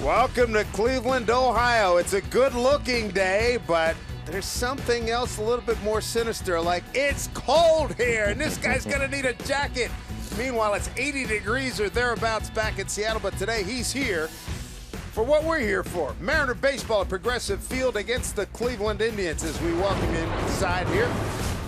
Welcome to Cleveland, Ohio. It's a good-looking day, but there's something else a little bit more sinister, like it's cold here, and this guy's going to need a jacket. Meanwhile, it's 80 degrees or thereabouts back in Seattle, but today he's here for what we're here for. Mariner baseball at Progressive Field against the Cleveland Indians as we welcome inside here.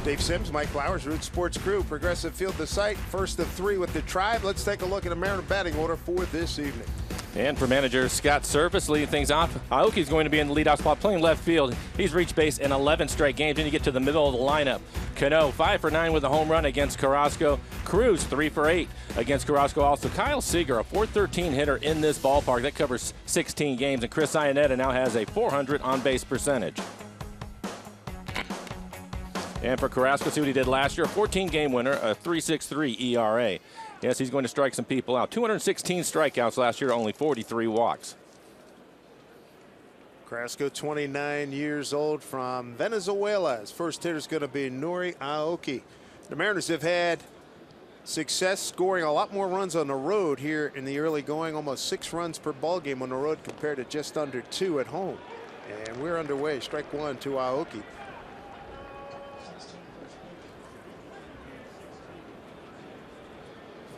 Dave Sims, Mike Flowers, Root Sports Crew, Progressive Field, the site. First of three with the Tribe. Let's take a look at the Mariner batting order for this evening. And for manager Scott Servais leading things off, Aoki's going to be in the leadoff spot playing left field. He's reached base in 11 straight games. Then you get to the middle of the lineup. Cano 5 for 9 with a home run against Carrasco. Cruz 3 for 8 against Carrasco. Also Kyle Seager, a .413 hitter in this ballpark. That covers 16 games. And Chris Iannetta now has a .400 on-base percentage. And for Carrasco, see what he did last year. A 14-game winner, a 3.63 ERA. Yes, he's going to strike some people out. 216 strikeouts last year, only 43 walks. Carrasco, 29 years old, from Venezuela. His first hitter is going to be Nori Aoki. The Mariners have had success scoring a lot more runs on the road here in the early going, almost 6 runs per ball game on the road compared to just under 2 at home. And we're underway. Strike one to Aoki.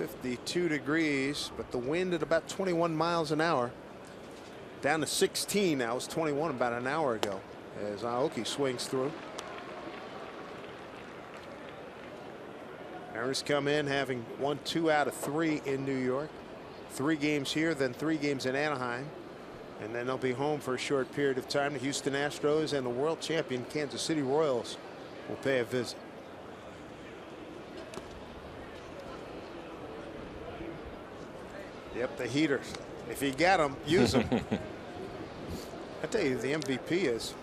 .52 degrees, but the wind at about 21 miles an hour. Down to 16 now. It was 21 about an hour ago as Aoki swings through. Mariners come in having won 2 out of 3 in New York. 3 games here, then 3 games in Anaheim. And then they'll be home for a short period of time. The Houston Astros and the world champion Kansas City Royals will pay a visit. Yep, the heaters. If you got them, use them. I tell you, the MVP is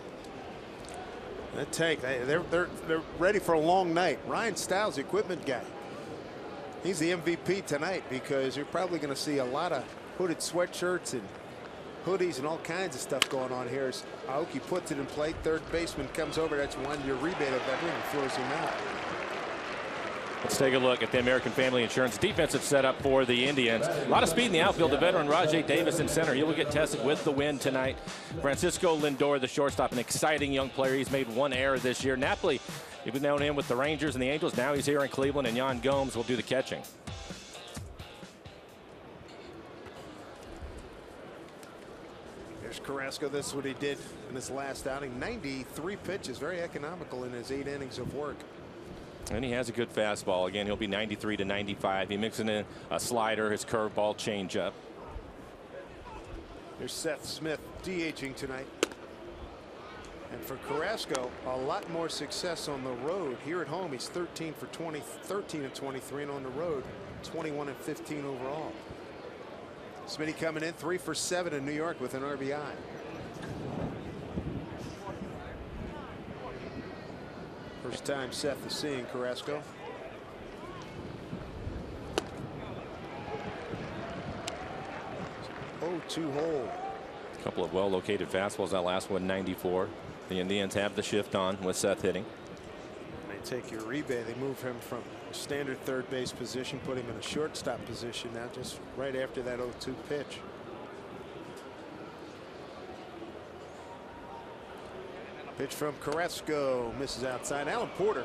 that tank. They're ready for a long night. Ryan Stiles, the equipment guy. He's the MVP tonight because you're probably going to see a lot of hooded sweatshirts and hoodies and all kinds of stuff going on here. As Aoki puts it in play, third baseman comes over. That's one-year rebate of that ring and throws him out. Let's take a look at the American Family Insurance defensive setup for the Indians. A lot of speed in the outfield. The veteran Rajai Davis in center. He will get tested with the wind tonight. Francisco Lindor, the shortstop, an exciting young player. He's made 1 error this year. Napoli, you've known him with the Rangers and the Angels. Now he's here in Cleveland, and Yan Gomes will do the catching. There's Carrasco. This is what he did in his last outing. 93 pitches, very economical in his 8 innings of work. And he has a good fastball. Again, he'll be 93 to 95. He mixing in a slider, his curveball, changeup. There's Seth Smith DHing tonight. And for Carrasco, a lot more success on the road. Here at home, he's 13 for 20, 13 and 23, and on the road, 21 and 15 overall. Smitty coming in 3 for 7 in New York with an RBI. First time Seth is seeing Carrasco. Oh, 2 hole. A couple of well-located fastballs. That last one, 94. The Indians have the shift on with Seth hitting. They take your rebate. They move him from standard third base position, put him in a shortstop position now, just right after that 0-2 pitch. Pitch from Carrasco, misses outside. Alan Porter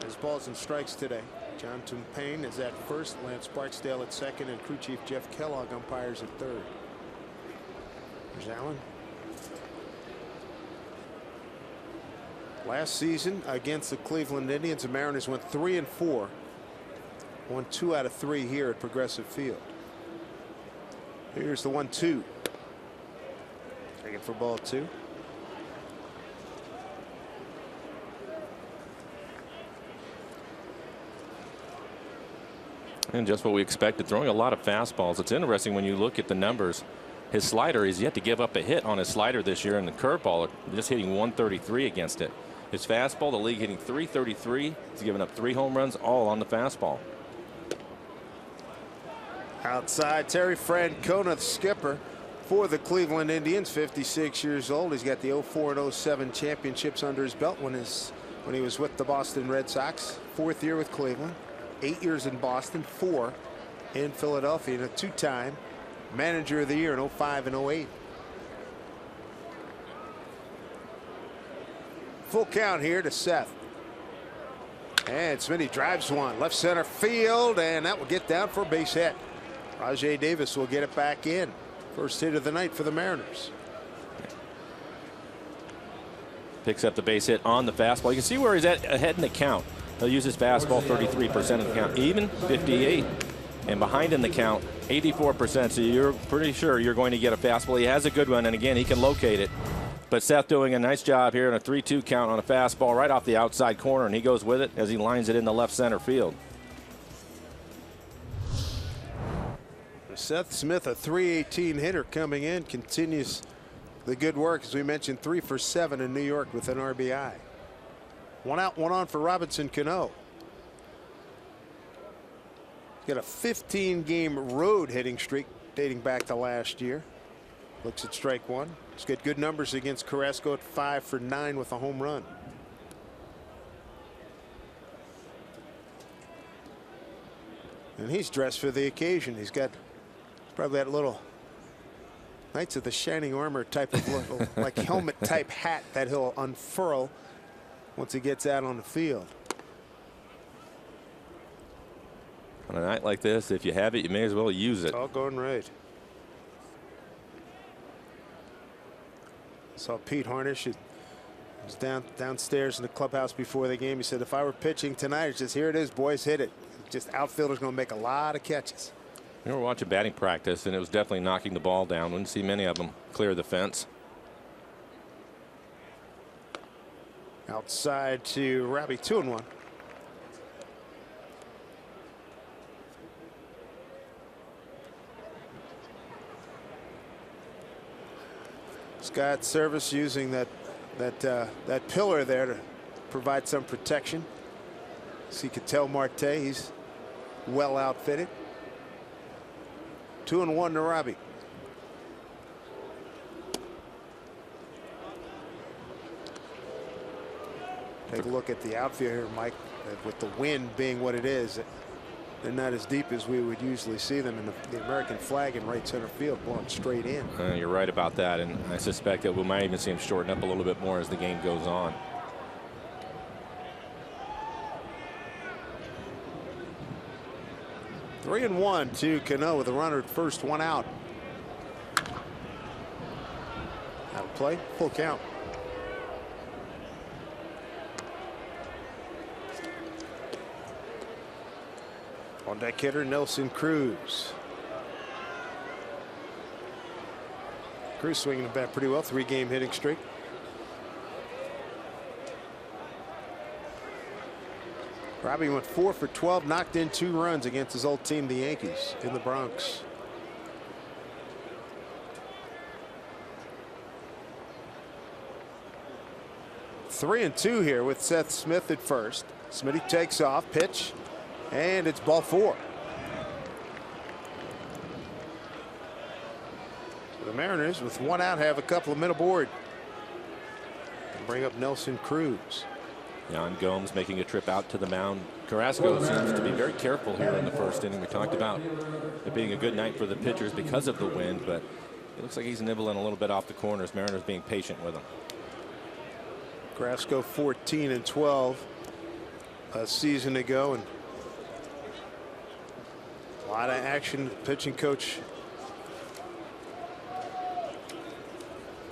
has balls and strikes today. John Tumpane is at first, Lance Barksdale at second, and crew chief Jeff Kellogg umpires at third. There's Allen. Last season against the Cleveland Indians, the Mariners went 3-4. Won 2 out of 3 here at Progressive Field. Here's the 1-2. Taken for ball 2. And just what we expected, throwing a lot of fastballs. It's interesting when you look at the numbers. His slider, he's yet to give up a hit on his slider this year, and the curveball just hitting 133 against it. His fastball, the league hitting 333. He's given up 3 home runs, all on the fastball. Outside, Terry Francona, the skipper for the Cleveland Indians, 56 years old. He's got the 04 and 07 championships under his belt when he was with the Boston Red Sox. 4th year with Cleveland, 8 years in Boston, 4 in Philadelphia, and a 2-time manager of the year in 05 and 08. Full count here to Seth. And Smitty drives one left center field, and that will get down for a base hit. Rajay Davis will get it back in. First hit of the night for the Mariners. Picks up the base hit on the fastball. You can see where he's at ahead in the count. He'll use his fastball 33% of the count, even 58, and behind in the count 84%. So you're pretty sure you're going to get a fastball. He has a good one, and again, he can locate it. But Seth doing a nice job here in a 3-2 count on a fastball right off the outside corner, and he goes with it as he lines it in the left center field. Seth Smith, a .318 hitter coming in, continues the good work. As we mentioned, 3 for 7 in New York with an RBI. 1 out, 1 on for Robinson Cano. Got a 15-game road hitting streak dating back to last year. Looks at strike one. He's got good numbers against Carrasco at 5 for 9 with a home run. And he's dressed for the occasion. He's got probably that little Knights of the Shining Armor type of little like helmet type hat that he'll unfurl once he gets out on the field. On a night like this, if you have it, you may as well use it. All going right. Saw Pete Harnish. He was downstairs in the clubhouse before the game. He said, if I were pitching tonight, it's just here it is, boys, hit it. Just outfielders going to make a lot of catches. We were watching batting practice, and it was definitely knocking the ball down. Wouldn't see many of them clear the fence. Outside to Robbie, 2-1. Scott Service using that pillar there to provide some protection. See Ketel Marte, he's well outfitted. 2-1 to Robbie. Take a look at the outfield here, Mike. With the wind being what it is, they're not as deep as we would usually see them, in the American flag in right center field blowing straight in. You're right about that, and I suspect that we might even see him shorten up a little bit more as the game goes on. Three and 1 to Cano with a runner at first, 1 out. Out of play, full count. On deck hitter Nelson Cruz. Cruz swinging the bat pretty well, 3-game hitting streak. Robbie went 4 for 12, knocked in 2 runs against his old team, the Yankees, in the Bronx. Three and 2 here with Seth Smith at first. Smitty takes off, pitch, and it's ball 4. So the Mariners, with 1 out, have a couple of men aboard. And bring up Nelson Cruz. Yan Gomes making a trip out to the mound. Carrasco seems to be very careful here in the first inning. We talked about it being a good night for the pitchers because of the wind, but it looks like he's nibbling a little bit off the corners. Mariners being patient with him. Carrasco 14 and 12 a season ago, and a lot of action. Pitching coach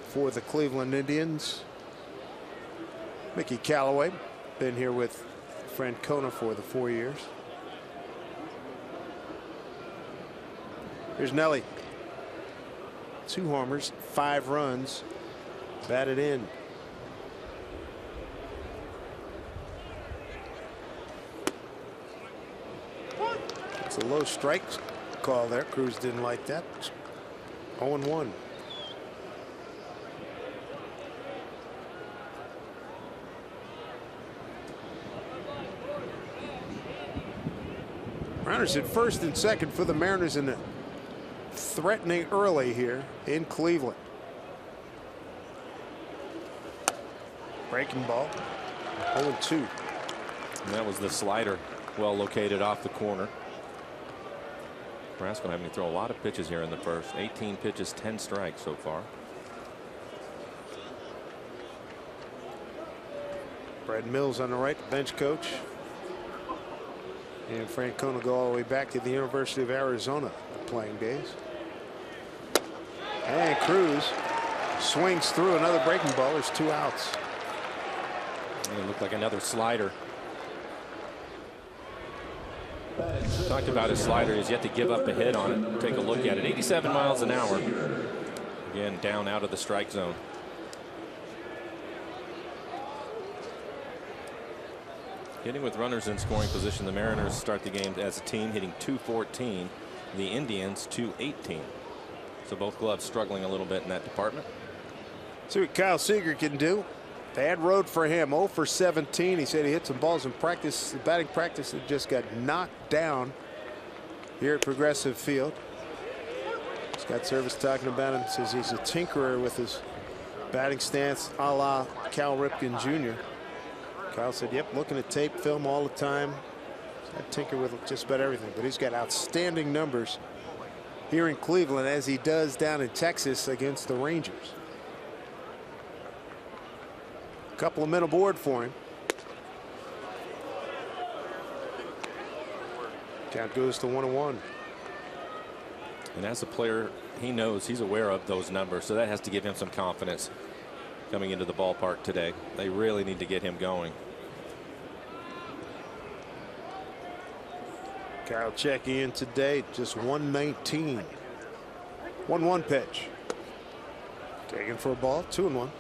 for the Cleveland Indians. Mickey Callaway been here with Francona for the 4 years. Here's Nelly. 2 homers, 5 runs, batted in. It's a low strike call there. Cruz didn't like that. 0-1. Runners at first and second for the Mariners, in the threatening early here in Cleveland. Breaking ball. 0-2. And that was the slider, well located off the corner. Carrasco having to throw a lot of pitches here in the first. 18 pitches, 10 strikes so far. Brad Mills on the right, the bench coach. And Francona go all the way back to the University of Arizona playing days. And Cruz swings through another breaking ball. There's 2 outs. It looked like another slider. Talked about his slider. He's yet to give up a hit on it. Take a look at it. 87 miles an hour. Again, down out of the strike zone. Hitting with runners in scoring position. The Mariners start the game as a team hitting .214. The Indians .218. So both clubs struggling a little bit in that department. See what Kyle Seager can do. Bad road for him. 0 for 17. He said he hit some balls in practice, batting practice, that just got knocked down here at Progressive Field. Scott Service talking about him. Says he's a tinkerer with his batting stance, a la Cal Ripken Jr. Kyle said, yep, looking at tape, film all the time. I tinker with just about everything, but he's got outstanding numbers here in Cleveland, as he does down in Texas against the Rangers. Couple of men aboard for him. Count goes to 1-1. And as a player, he knows, he's aware of those numbers, so that has to give him some confidence coming into the ballpark today. They really need to get him going. Kyle checking in today, just 119. 1-1 pitch. Taken for a ball, 2-1.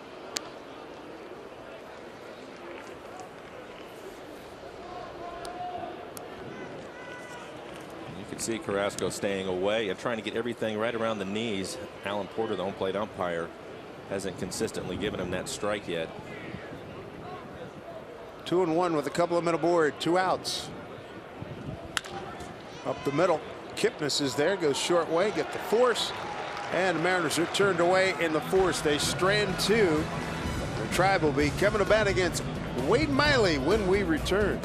See Carrasco staying away and trying to get everything right around the knees. Alan Porter, the home plate umpire, hasn't consistently given him that strike yet. 2-1 with a couple of men aboard. 2 outs. Up the middle. Kipnis is there. Goes short way. Get the force. And the Mariners are turned away in the force. They strand 2. The Tribe will be coming to bat against Wade Miley when we return.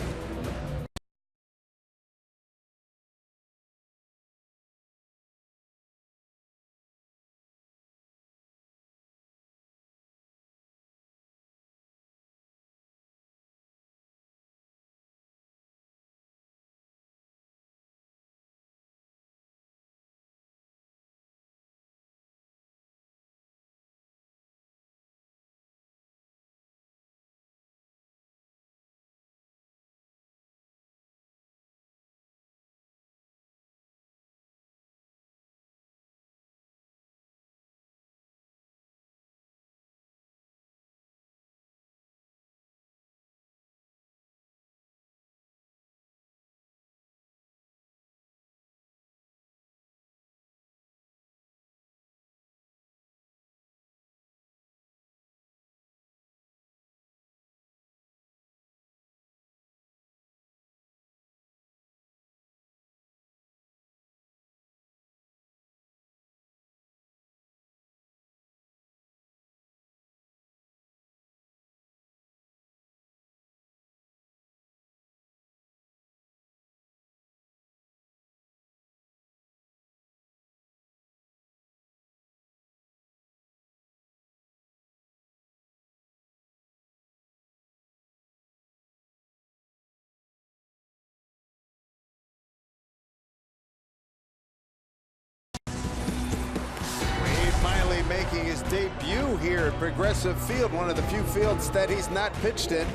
Making his debut here at Progressive Field, one of the few fields that he's not pitched in.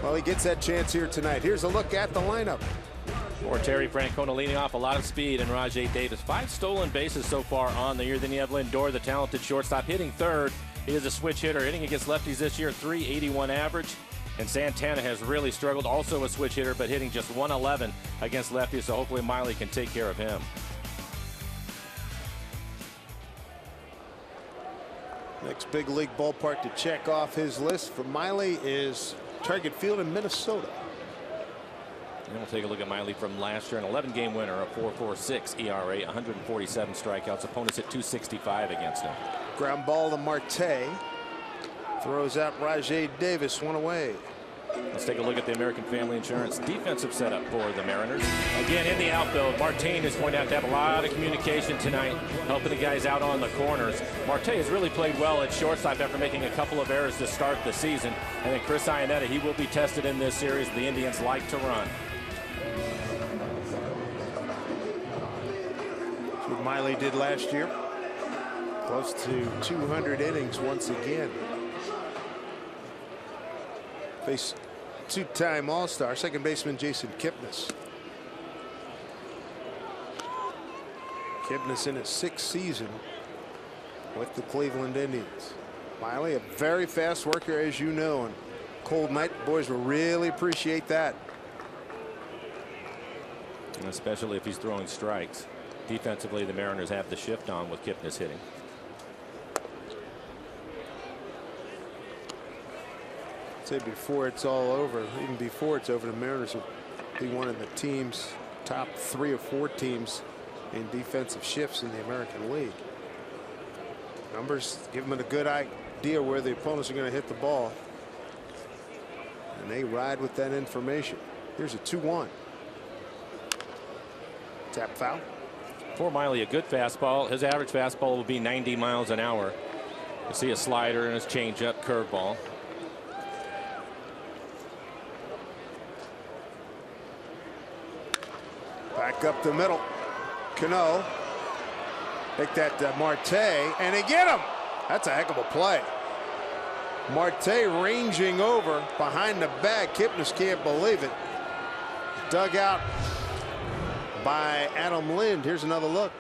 Well, he gets that chance here tonight. Here's a look at the lineup. For Terry Francona, leading off, a lot of speed, and Rajay Davis. 5 stolen bases so far on the year. Then you have Lindor, the talented shortstop, hitting third. He is a switch hitter, hitting against lefties this year, .381 average. And Santana has really struggled, also a switch hitter, but hitting just .111 against lefties, so hopefully Miley can take care of him. Next big league ballpark to check off his list for Miley is Target Field in Minnesota. And we'll take a look at Miley from last year, an 11-game winner, a 4.46 ERA, 147 strikeouts. Opponents at .265 against him. Ground ball to Marte. Throws out Rajay Davis, one away. Let's take a look at the American Family Insurance defensive setup for the Mariners. Again, in the outfield, Martin is going to have a lot of communication tonight, helping the guys out on the corners. Marte has really played well at shortstop after making a couple of errors to start the season. And then Chris Iannetta, he will be tested in this series. The Indians like to run. That's what Miley did last year. Close to 200 innings once again. Face two-time All-Star, second baseman Jason Kipnis. Kipnis in his 6th season with the Cleveland Indians. Miley, a very fast worker, as you know, and cold night, the boys will really appreciate that. And especially if he's throwing strikes. Defensively, the Mariners have the shift on with Kipnis hitting. Say before it's all over, even before it's over, the Mariners will be one of the teams, top 3 or 4 teams in defensive shifts in the American League. Numbers give them a good idea where the opponents are going to hit the ball, and they ride with that information. Here's a 2-1. Tap foul. For Miley, a good fastball. His average fastball will be 90 miles an hour. You see a slider and his changeup, curveball. Back up the middle. Cano. Take that Marte, and they get him. That's a heck of a play. Marte ranging over behind the bag. Kipnis can't believe it. Dug out by Adam Lind. Here's another look.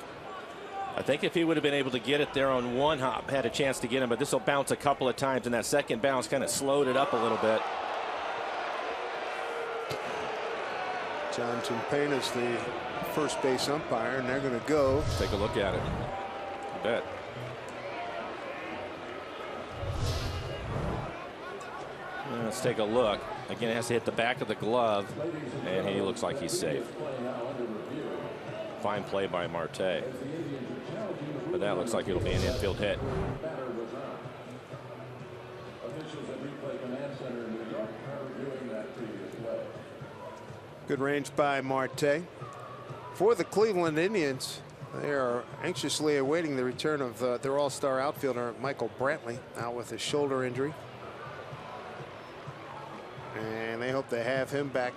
I think if he would have been able to get it there on one hop, had a chance to get him, but this will bounce a couple of times, and that second bounce kind of slowed it up a little bit. John Champaign is the first base umpire, and they're going to go. Take a look at it. I bet. Let's take a look. Again, it has to hit the back of the glove, and he looks like he's safe. Fine play by Marte. But that looks like it'll be an infield hit. Good range by Marte. For the Cleveland Indians, they are anxiously awaiting the return of their all-star outfielder Michael Brantley, out with a shoulder injury. And they hope to have him back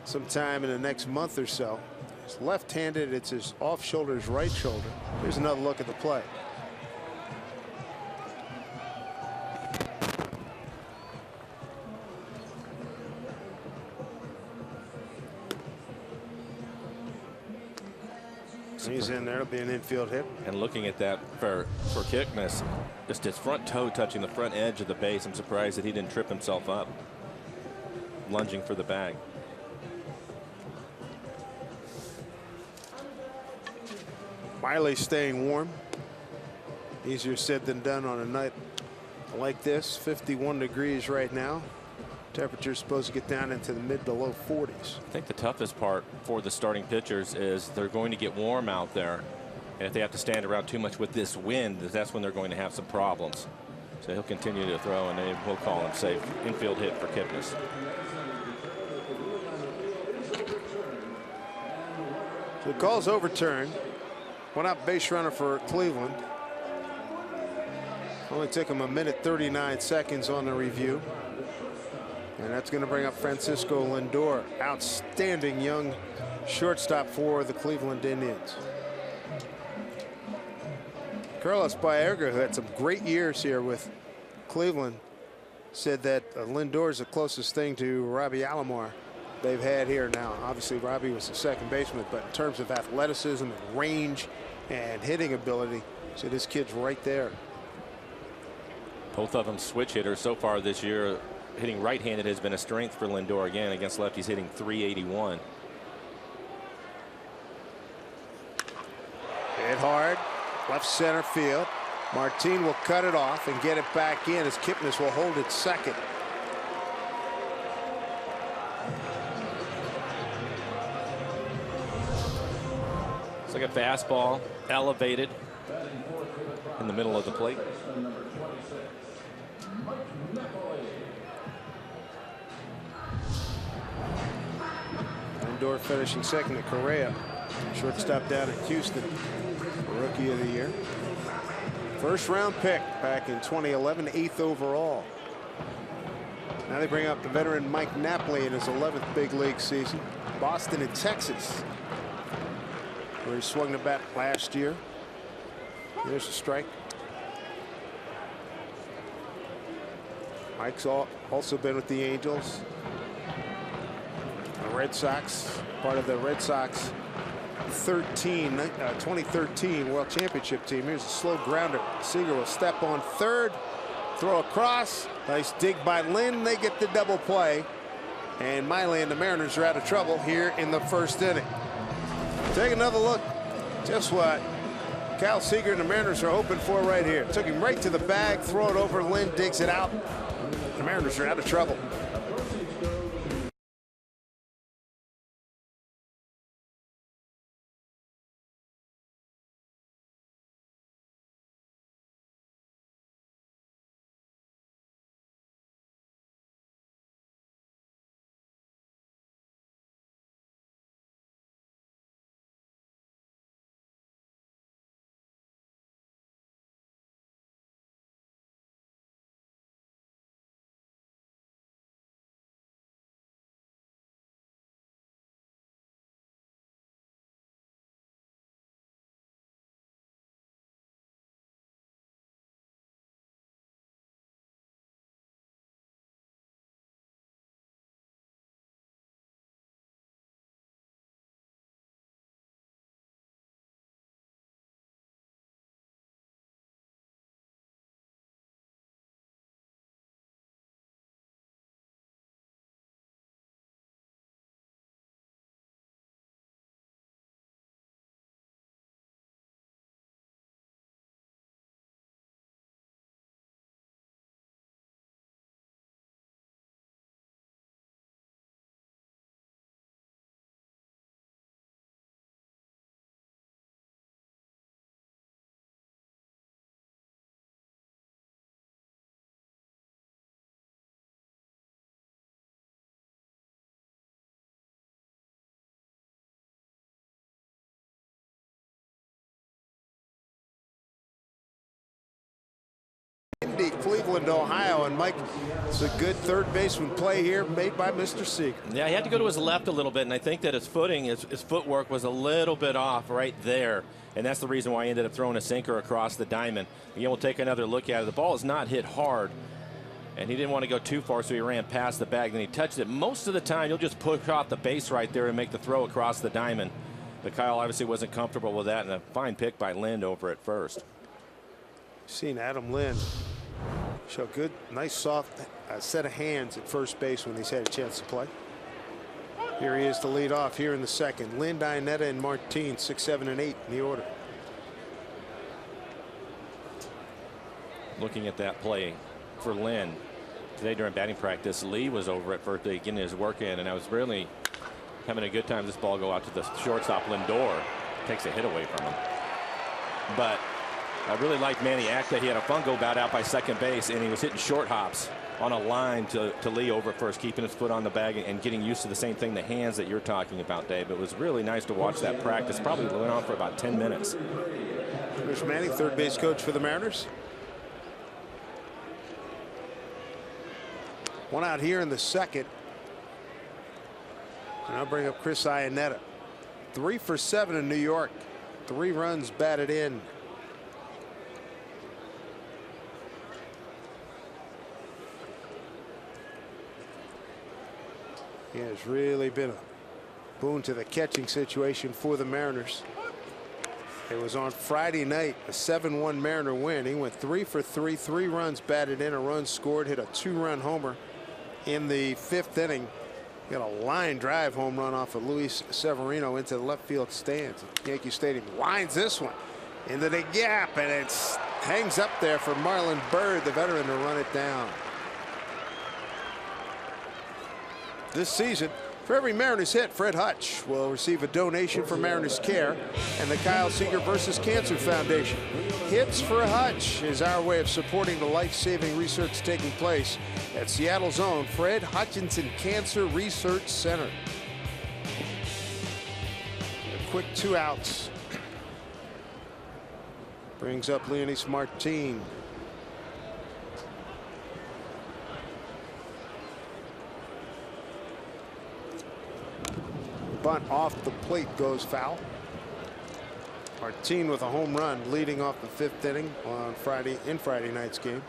sometime in the next month or so. He's left-handed. It's his off shoulder, his right shoulder. Here's another look at the play. He's in there. It'll be an infield hit. And looking at that for Kipnis, just his front toe touching the front edge of the base. I'm surprised that he didn't trip himself up. Lunging for the bag. Miley staying warm. Easier said than done on a night like this. 51 degrees right now. Temperature's supposed to get down into the mid to low 40s. I think the toughest part for the starting pitchers is they're going to get warm out there. And if they have to stand around too much with this wind, that's when they're going to have some problems. So he'll continue to throw, and we'll call him safe. Infield hit for Kipnis. So the call's overturned. One out base runner for Cleveland. Only took him 1:39 seconds on the review. And that's going to bring up Francisco Lindor. Outstanding young shortstop for the Cleveland Indians. Carlos Baerga, who had some great years here with Cleveland, said that Lindor is the closest thing to Robbie Alomar they've had here now. Obviously, Robbie was the second baseman, but in terms of athleticism and range and hitting ability, so this kid's right there. Both of them switch hitters so far this year. Hitting right-handed has been a strength for Lindor. Again, against lefties, hitting .381. Hit hard, left center field. Martin will cut it off and get it back in as Kipnis will hold it second. It's like a fastball, elevated in the middle of the plate. Lindor finishing second to Correa. Shortstop down in Houston. Rookie of the year. First round pick back in 2011, 8th overall. Now they bring up the veteran Mike Napoli in his 11th big league season. Boston and Texas, where he swung the bat last year. There's a strike. Mike's also been with the Angels. The Red Sox, part of the Red Sox 2013 World Championship team. Here's a slow grounder. Seager will step on third, throw across. Nice dig by Lynn. They get the double play. And Miley and the Mariners are out of trouble here in the first inning. Take another look. Just what Kyle Seager and the Mariners are hoping for right here. Took him right to the bag, throw it over. Lynn digs it out. The Mariners are out of trouble. Cleveland, Ohio, and Mike, it's a good third baseman play here made by Mr. Seager. Yeah, he had to go to his left a little bit, and I think that his footing, his footwork was a little bit off right there, and that's the reason why he ended up throwing a sinker across the diamond. Again, we'll take another look at it. The ball is not hit hard, and he didn't want to go too far, so he ran past the bag, then he touched it. Most of the time, you'll just push off the base right there and make the throw across the diamond. But Kyle obviously wasn't comfortable with that, and a fine pick by Lind over at first. Seen Adam Lind show good, nice soft set of hands at first base when he's had a chance to play. Here he is to lead off here in the second. Lind, Ionetta, and Martin, 6, 7, and 8 in the order. Looking at that play for Lind today during batting practice, Lee was over at first getting his work in, and I was really having a good time. This ball go out to the shortstop. Lindor takes a hit away from him, but I really liked Manny Acta. He had a fungo bat out by second base, and he was hitting short hops on a line to Lee over at first, keeping his foot on the bag and getting used to the same thing, the hands that you're talking about, Dave. It was really nice to watch that practice. Probably went on for about 10 minutes. There's Manny, third base coach for the Mariners. One out here in the second. And I'll bring up Chris Ionetta. 3 for 7 in New York. 3 runs batted in. He has really been a boon to the catching situation for the Mariners. It was on Friday night, a 7-1 Mariner win. He went 3 for 3, 3 runs batted in, a run scored, hit a 2-run homer in the 5th inning. He got a line drive home run off of Luis Severino into the left field stands at Yankee Stadium. Lines this one into the gap, and it hangs up there for Marlon Byrd, the veteran, to run it down. This season, for every Mariners hit, Fred Hutch will receive a donation for Mariners Care and the Kyle Seager vs. Cancer Foundation. Hits for Hutch is our way of supporting the life-saving research taking place at Seattle's own Fred Hutchinson Cancer Research Center. quick 2 outs. Brings up Leonys Martin. Bunt off the plate goes foul. Martin with a home run leading off the 5th inning on Friday night's game.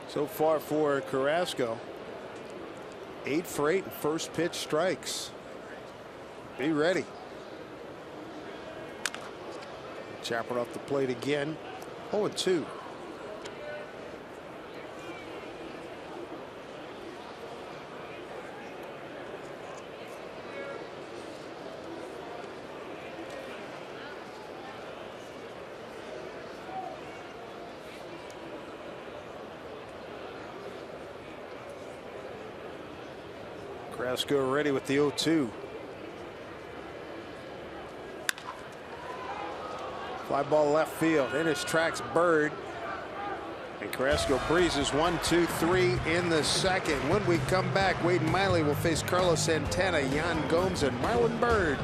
So far for Carrasco, 8 for 8 in first pitch strikes. Be ready. Chopper off the plate again. 0-2. Carrasco ready with the 0-2. Fly ball left field. In his tracks Bird. And Carrasco breezes 1-2-3 in the second. When we come back, Wade Miley will face Carlos Santana, Yan Gomes, and Marlon Byrd.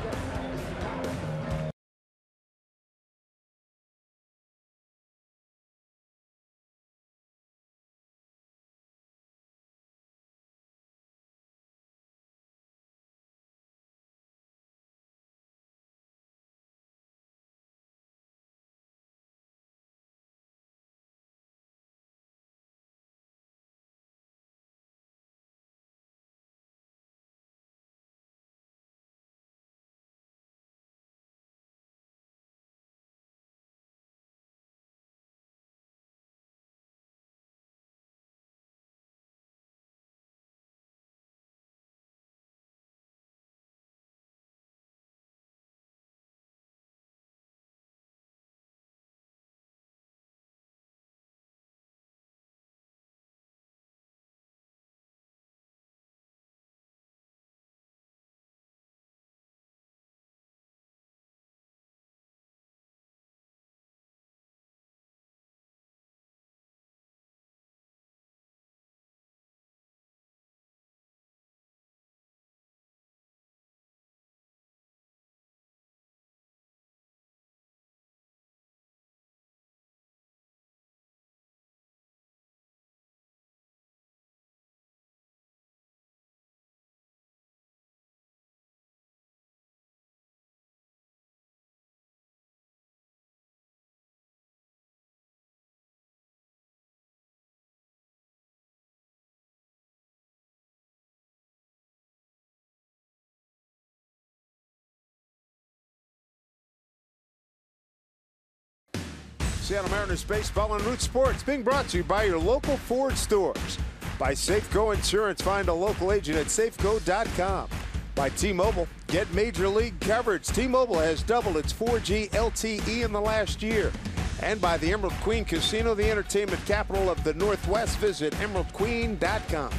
Seattle Mariners baseball on Root Sports being brought to you by your local Ford stores. By Safeco Insurance, find a local agent at safeco.com. By T-Mobile, get major league coverage. T-Mobile has doubled its 4G LTE in the last year. And by the Emerald Queen Casino, the entertainment capital of the Northwest. Visit emeraldqueen.com.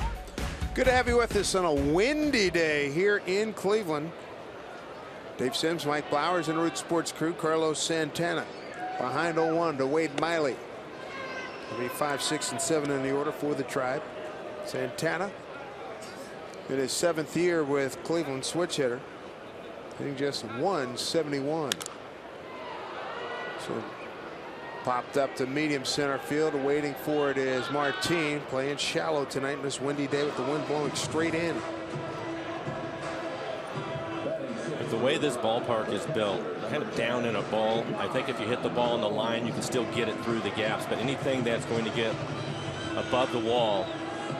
Good to have you with us on a windy day here in Cleveland. Dave Sims, Mike Blowers, and Root Sports crew. Carlos Santana behind 0-1 to Wade Miley. It'll be 5, 6, and 7 in the order for the Tribe. Santana in his 7th year with Cleveland, switch hitter, hitting just 171. So popped up to medium center field. Waiting for it is Martin, playing shallow tonight in this windy day with the wind blowing straight in. The way this ballpark is built, kind of down in a ball, I think if you hit the ball on the line, you can still get it through the gaps. But anything that's going to get above the wall,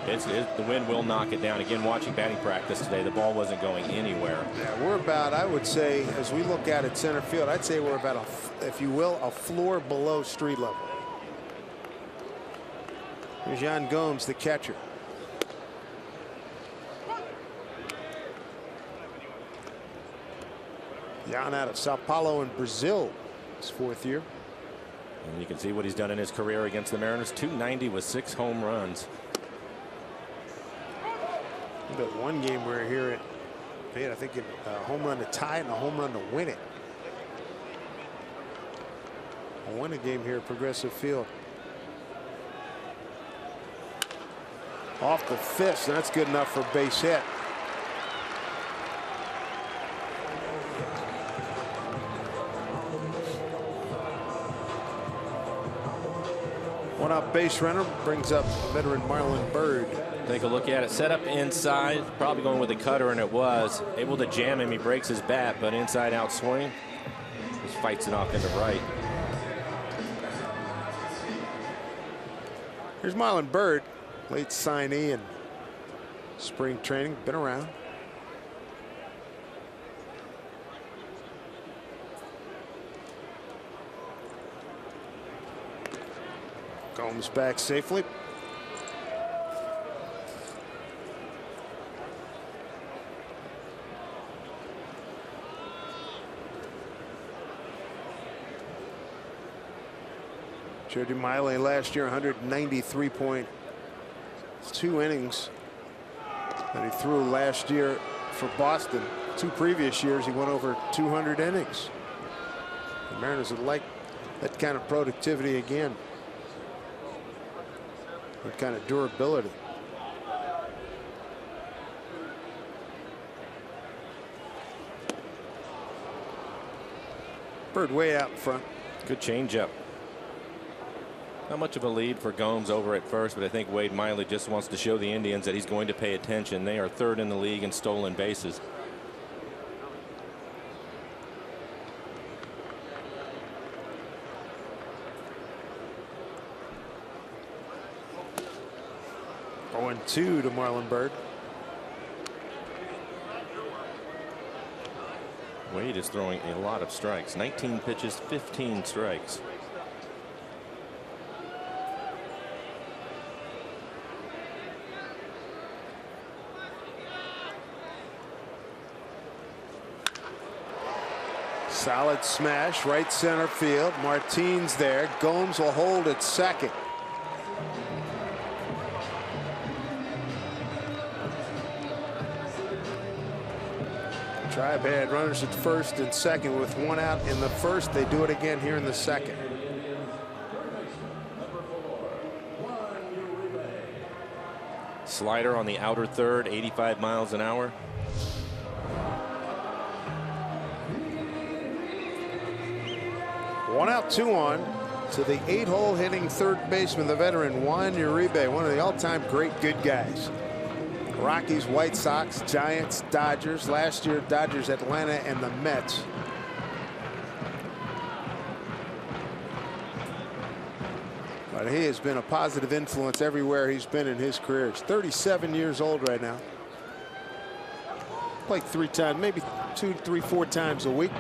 the wind will knock it down. Again, watching batting practice today, the ball wasn't going anywhere. Yeah, we're about, I would say, as we look at it center field, I'd say we're about, if you will, a floor below street level. Here's Yan Gomes, the catcher. Yan out of Sao Paulo in Brazil, his 4th year. And you can see what he's done in his career against the Mariners. 290 with 6 home runs. That one game we were here at, I think a home run to tie it and a home run to win it. win a game here at Progressive Field. Off the fist, that's good enough for a base hit. One out base runner brings up veteran Marlon Byrd. Take a look at it. Set up inside, probably going with a cutter, and it was able to jam him. He breaks his bat, but inside out swing. Just fights it off into right. Here's Marlon Byrd, late signee in spring training, been around. Gomes back safely. Jody Miley last year, 193.2 innings that he threw last year for Boston. 2 previous years he went over 200 innings. The Mariners would like that kind of productivity again. What kind of durability. Bird way out in front. Good changeup. Not much of a lead for Gomes over at first, but I think Wade Miley just wants to show the Indians that he's going to pay attention. They are 3rd in the league in stolen bases. Going 2 to Marlon Byrd. Wade is throwing a lot of strikes. 19 pitches, 15 strikes. Solid smash, right center field. Martine's there. Gomes will hold at second. Tribe had runners at first and second with 1 out in the first. They do it again here in the second. Slider on the outer third, 85 miles an hour. One out, 2 on to the 8-hole hitting third baseman, the veteran Juan Uribe, one of the all-time great good guys. Rockies, White Sox, Giants, Dodgers. Last year, Dodgers, Atlanta, and the Mets. But he has been a positive influence everywhere he's been in his career. He's 37 years old right now. Played 3 times, maybe 2, 3, 4 times a week.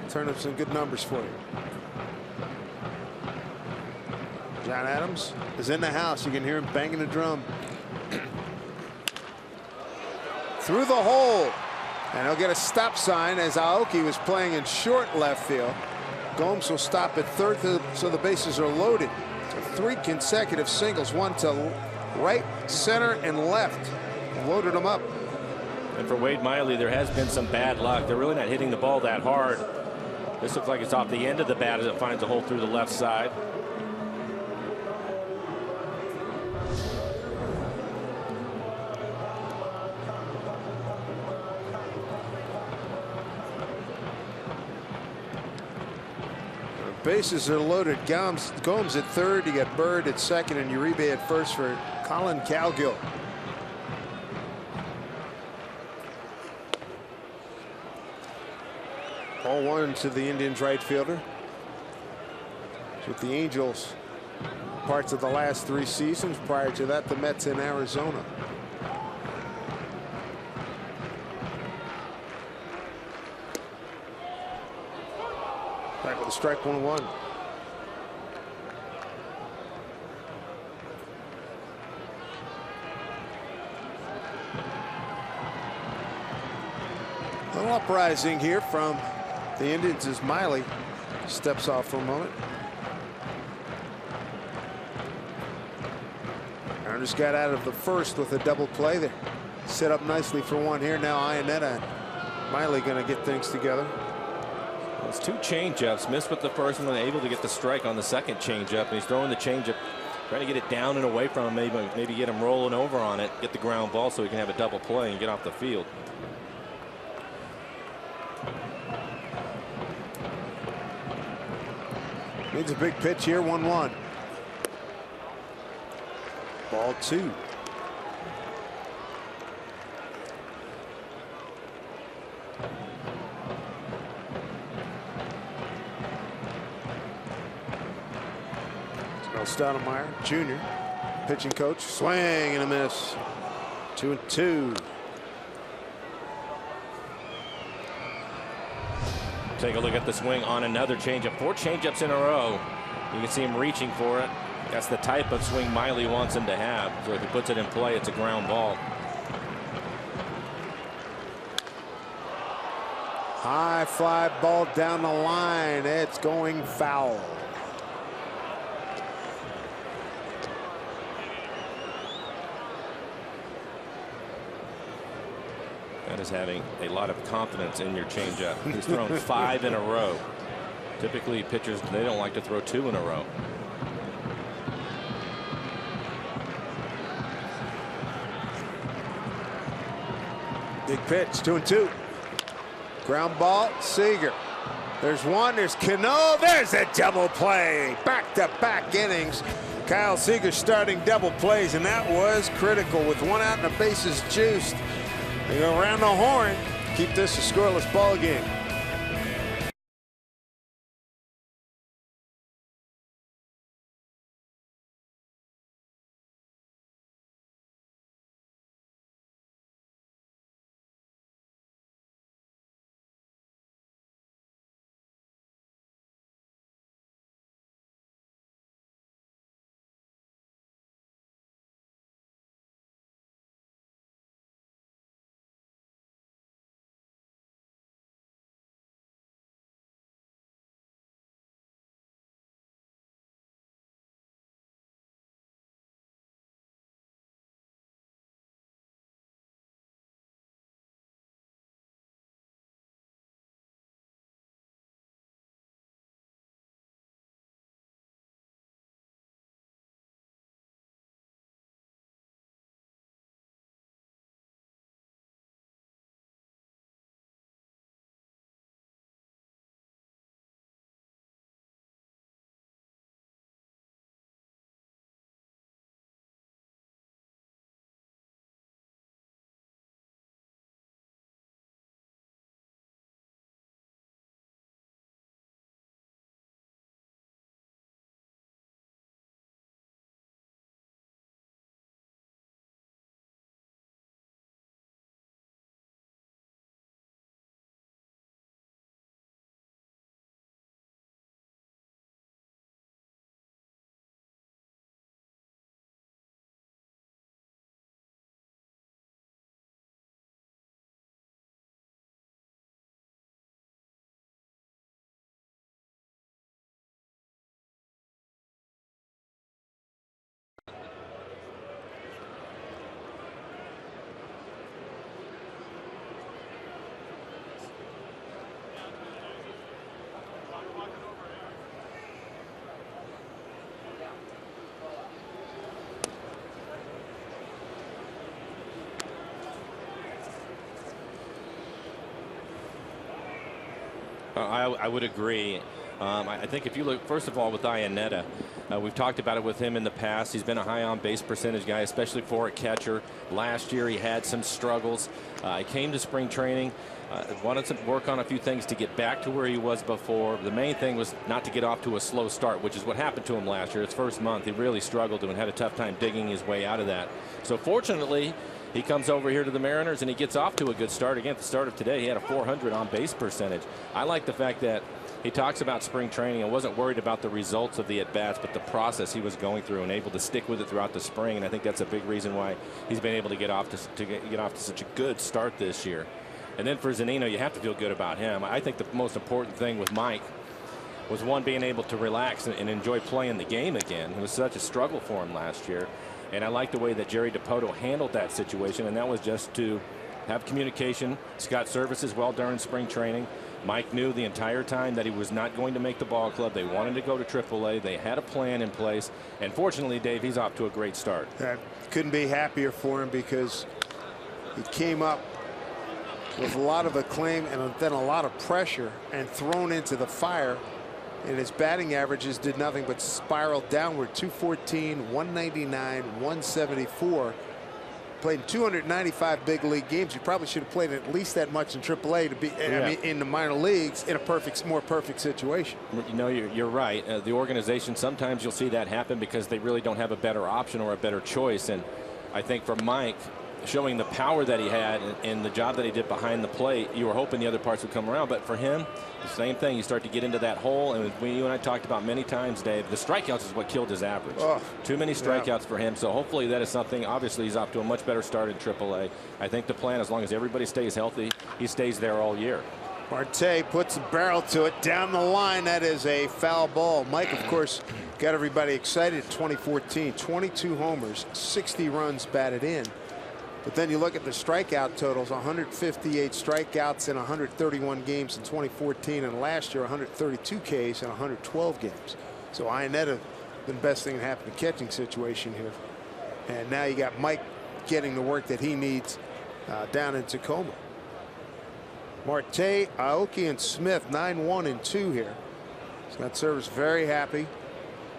Turn up some good numbers for you. John Adams is in the house. You can hear him banging the drum. Through the hole. And he'll get a stop sign as Aoki was playing in short left field. Gomes will stop at third, so the bases are loaded. So 3 consecutive singles, 1 to right, center, and left. Loaded them up. And for Wade Miley, there has been some bad luck. They're really not hitting the ball that hard. This looks like it's off the end of the bat as it finds a hole through the left side. Bases are loaded. Gomes at third. You got Byrd at second and Uribe at first for Colin Cowgill. Ball 1 to the Indians right fielder. With the Angels parts of the last 3 seasons. Prior to that, the Mets in Arizona. Back with a strike, 1-1. A little uprising here from the Indians as Miley steps off for a moment. Mariners got out of the first with a double play there. Set up nicely for one here. Now Iannetta and Miley going to get things together. It's 2 changeups. Missed with the first one, able to get the strike on the second changeup, and he's throwing the changeup, trying to get it down and away from him. Maybe get him rolling over on it, get the ground ball so he can have a double play and get off the field. Needs a big pitch here. 1-1. Ball 2. Stoudemire Jr., pitching coach, swing and a miss. 2-2. Take a look at the swing on another changeup. 4 changeups in a row. You can see him reaching for it. That's the type of swing Miley wants him to have. So if he puts it in play, it's a ground ball. High fly ball down the line. It's going foul. That is having a lot of confidence in your changeup. He's thrown 5 in a row. Typically, pitchers, they don't like to throw 2 in a row. Big pitch. 2-2. Ground ball. Seager. There's one. There's Cano. There's a double play. Back-to-back innings. Kyle Seager starting double plays, and that was critical with 1 out and the bases juiced. They go around the horn, keep this a scoreless ball game. I would agree. I think if you look, first of all, with Iannetta, we've talked about it with him in the past. He's been a high on base percentage guy, especially for a catcher. Last year, he had some struggles. He came to spring training, wanted to work on a few things to get back to where he was before. The main thing was not to get off to a slow start, which is what happened to him last year. His first month, he really struggled and had a tough time digging his way out of that. So fortunately, he comes over here to the Mariners and he gets off to a good start. Again, at the start of today, he had a 400 on base percentage. I like the fact that he talks about spring training and wasn't worried about the results of the at-bats, but the process he was going through and able to stick with it throughout the spring. And I think that's a big reason why he's been able to get off to such a good start this year. And then for Zunino, you have to feel good about him. I think the most important thing with Mike was, one, being able to relax and enjoy playing the game again. It was such a struggle for him last year. And I like the way that Jerry DiPoto handled that situation, and that was just to have communication. Scott Service as well during spring training. Mike knew the entire time that he was not going to make the ball club. They wanted to go to AAA. They had a plan in place. And fortunately, Dave, he's off to a great start. Couldn't be happier for him, because he came up with a lot of acclaim and then a lot of pressure and thrown into the fire. And his batting averages did nothing but spiral downward. 214, 199, 174. Played 295 big league games. You probably should have played at least that much in AAA to be, I mean, in the minor leagues in a more perfect situation. You know, you're right. The organization, sometimes you'll see that happen because they really don't have a better option or a better choice. And I think for Mike, showing the power that he had and the job that he did behind the plate, you were hoping the other parts would come around. But for him, the same thing. You start to get into that hole, and you and I talked about many times, Dave, the strikeouts is what killed his average. Too many strikeouts for him. So hopefully that is something. Obviously, he's off to a much better start in AAA. I think the plan, as long as everybody stays healthy, he stays there all year. Marte puts a barrel to it down the line. That is a foul ball. Mike, of course, got everybody excited in 2014. 22 homers, 60 runs batted in. But then you look at the strikeout totals, 158 strikeouts in 131 games in 2014, and last year 132 Ks in 112 games. So Iannetta, the best thing that happened in catching situation here. And now you got Mike getting the work that he needs down in Tacoma. Marte, Aoki, and Smith 9-1 and 2 here. Scott Servais very happy.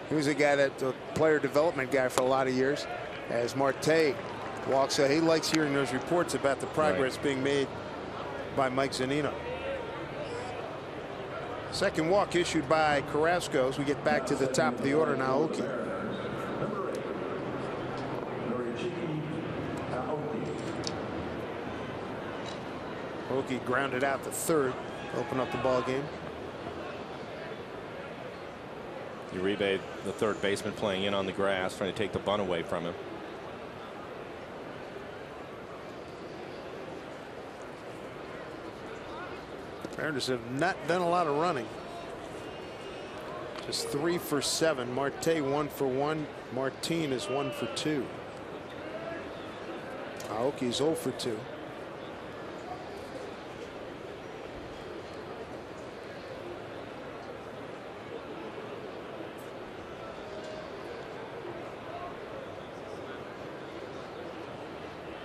He was a guy that player development guy for a lot of years. As Marte walks out, he likes hearing those reports about the progress being made by Mike Zunino. Second walk issued by Carrasco as we get back to the top of the order now. Aoki. Aoki grounded out the third, open up the ball game. Uribe, the third baseman, playing in on the grass, trying to take the bunt away from him. Mariners have not done a lot of running. Just 3 for 7. Marte 1 for 1. Martin is 1 for 2. Aoki's 0 for 2.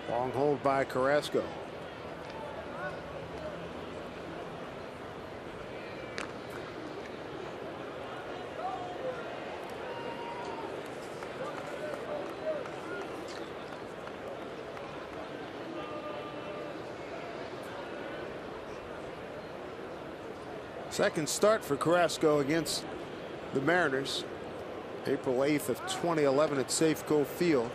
Long hold by Carrasco. Second start for Carrasco against the Mariners. April 8th of 2011 at Safeco Field.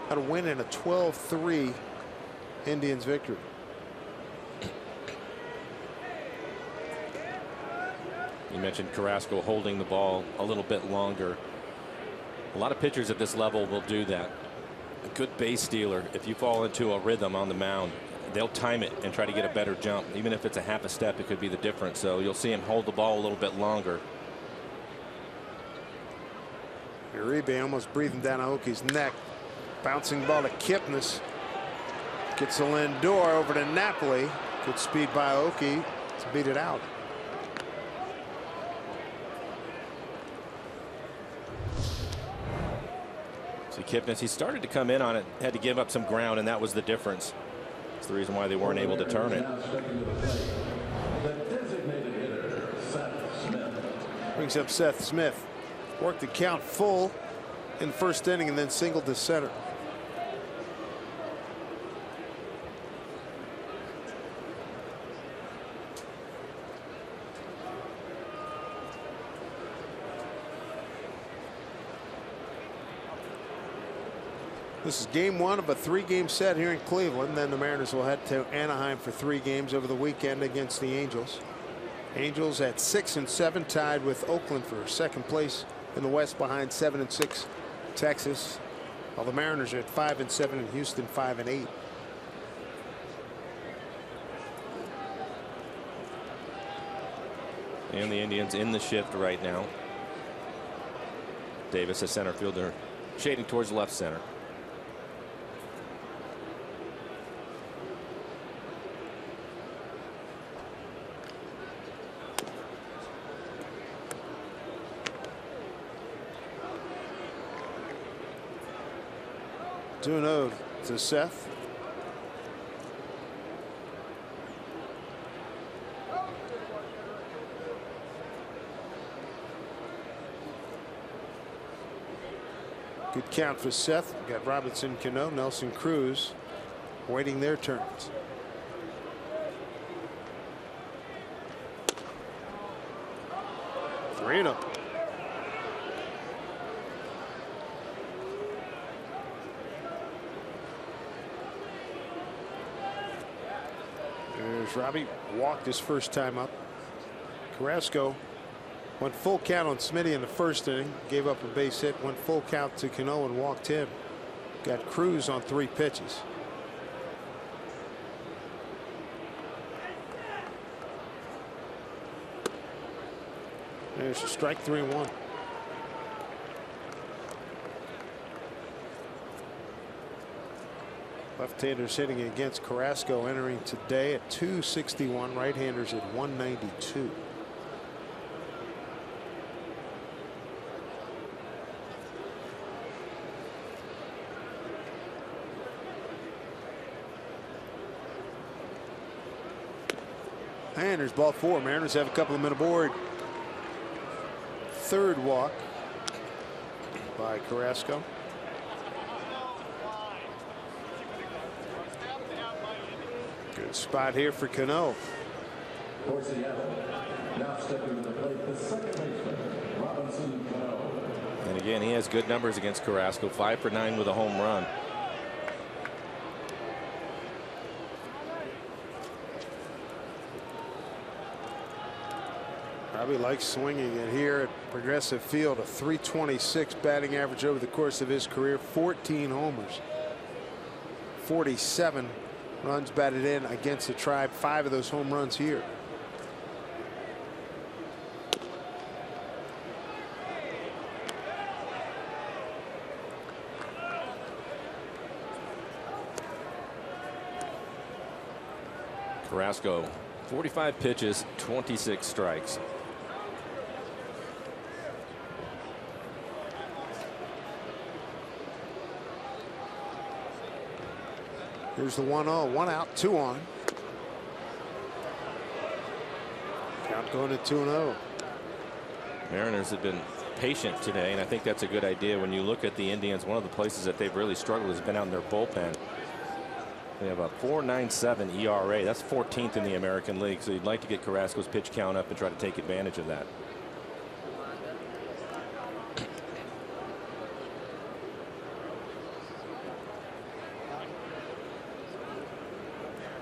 Got a win in a 12-3 Indians victory. You mentioned Carrasco holding the ball a little bit longer. A lot of pitchers at this level will do that. A good base stealer, if you fall into a rhythm on the mound, they'll time it and try to get a better jump. Even if it's a half a step, it could be the difference. So you'll see him hold the ball a little bit longer. Uribe almost breathing down Aoki's neck. Bouncing ball to Kipnis. Gets a Lindor over to Napoli. Good speed by Aoki to beat it out. See Kipnis, he started to come in on it, had to give up some ground, and that was the difference. That's the reason why they weren't able to turn it. Brings up Seth Smith. Worked the count full in the first inning and then singled to center. This is game 1 of a 3-game set here in Cleveland. Then the Mariners will head to Anaheim for 3 games over the weekend against the Angels. Angels at 6 and 7, tied with Oakland for second place in the West, behind 7 and 6 Texas. While the Mariners are at 5 and 7 and Houston 5 and 8. And the Indians in the shift right now. Davis, a center fielder, shading towards left center. 2-0 to Seth. Good count for Seth. We got Robinson Cano, Nelson Cruz waiting their turns. Reno. There's Robbie. Walked his first time up. Carrasco went full count on Smitty in the first inning. Gave up a base hit. Went full count to Cano and walked him. Got Cruz on 3 pitches. There's a strike, 3-1. Left-handers hitting against Carrasco entering today at 261. Right-handers at 192. And there's ball 4. Mariners have a couple of men aboard. Third walk by Carrasco. Good spot here for Cano. For Seattle, now stepping to the plate, the second baseman, Robinson Cano. And again, he has good numbers against Carrasco. 5 for 9 with a home run. Robbie likes swinging it here at Progressive Field. A .326 batting average over the course of his career. 14 homers. 47 runs batted in against the Tribe. 5 of those home runs here. Carrasco, 45 pitches, 26 strikes. Here's the 1-0. 1 out, 2 on. Count going to 2-0. Mariners have been patient today, and I think that's a good idea. When you look at the Indians, one of the places that they've really struggled has been out in their bullpen. They have a .497 ERA. That's 14th in the American League. So you'd like to get Carrasco's pitch count up and try to take advantage of that.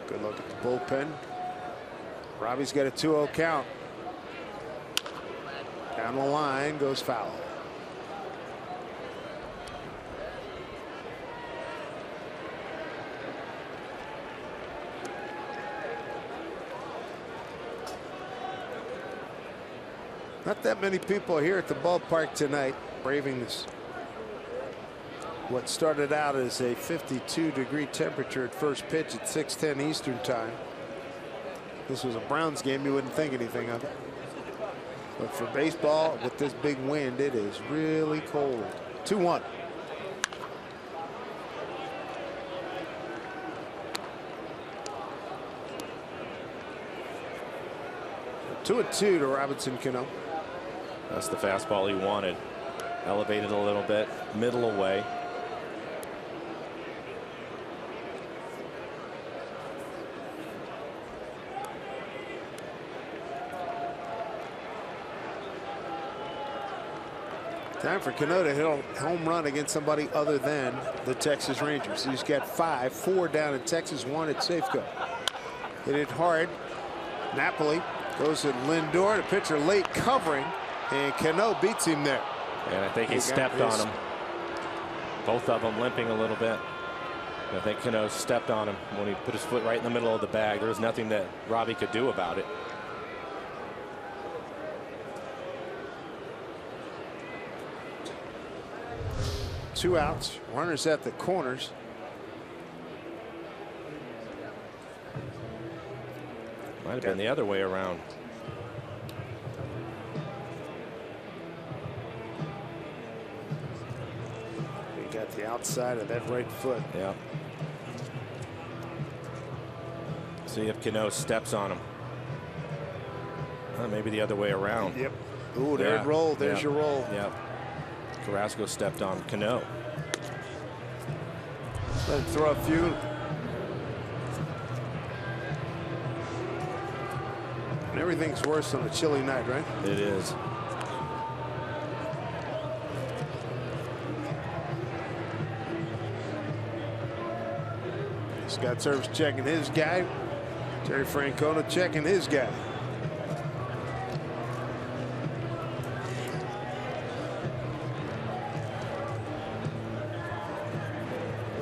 Good look at the bullpen. Robbie's got a 2-0 count. Down the line goes foul. Not that many people here at the ballpark tonight braving this. What started out as a 52-degree temperature at first pitch at 6:10 Eastern time. This was a Browns game, you wouldn't think anything of it. But for baseball, with this big wind, it is really cold. 2-1. Two and 2 to Robinson Cano. That's the fastball he wanted. Elevated a little bit, middle away. Time for Cano to hit a home run against somebody other than the Texas Rangers. He's got 5, 4 down in Texas, 1 at Safeco. Hit it hard. Napoli goes to Lindor, the pitcher late covering, and Cano beats him there. And I think he stepped on him. Both of them limping a little bit. I think Cano stepped on him when he put his foot right in the middle of the bag. There was nothing that Robbie could do about it. Two outs, runners at the corners. Might have been the other way around. Got the outside of that right foot. Yeah. See if Cano steps on him. Maybe the other way around. Yep. Ooh, there's roll. There's your roll. Yeah. Carrasco stepped on Cano. Let him throw a few. And everything's worse on a chilly night, right? It is. Scott Service checking his guy. Terry Francona checking his guy.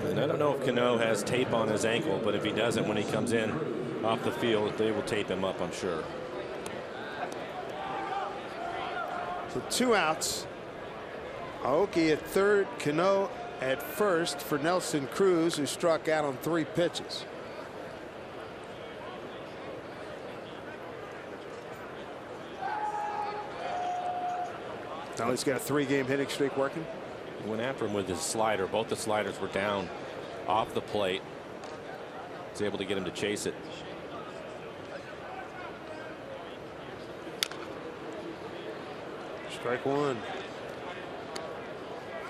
And I don't know if Cano has tape on his ankle, but if he doesn't, when he comes in off the field, they will tape him up, I'm sure. So 2 outs. Aoki at third, Cano at first for Nelson Cruz, who struck out on 3 pitches. Now he's got a 3-game hitting streak working. He went after him with his slider. Both the sliders were down off the plate. Was able to get him to chase it. Strike 1.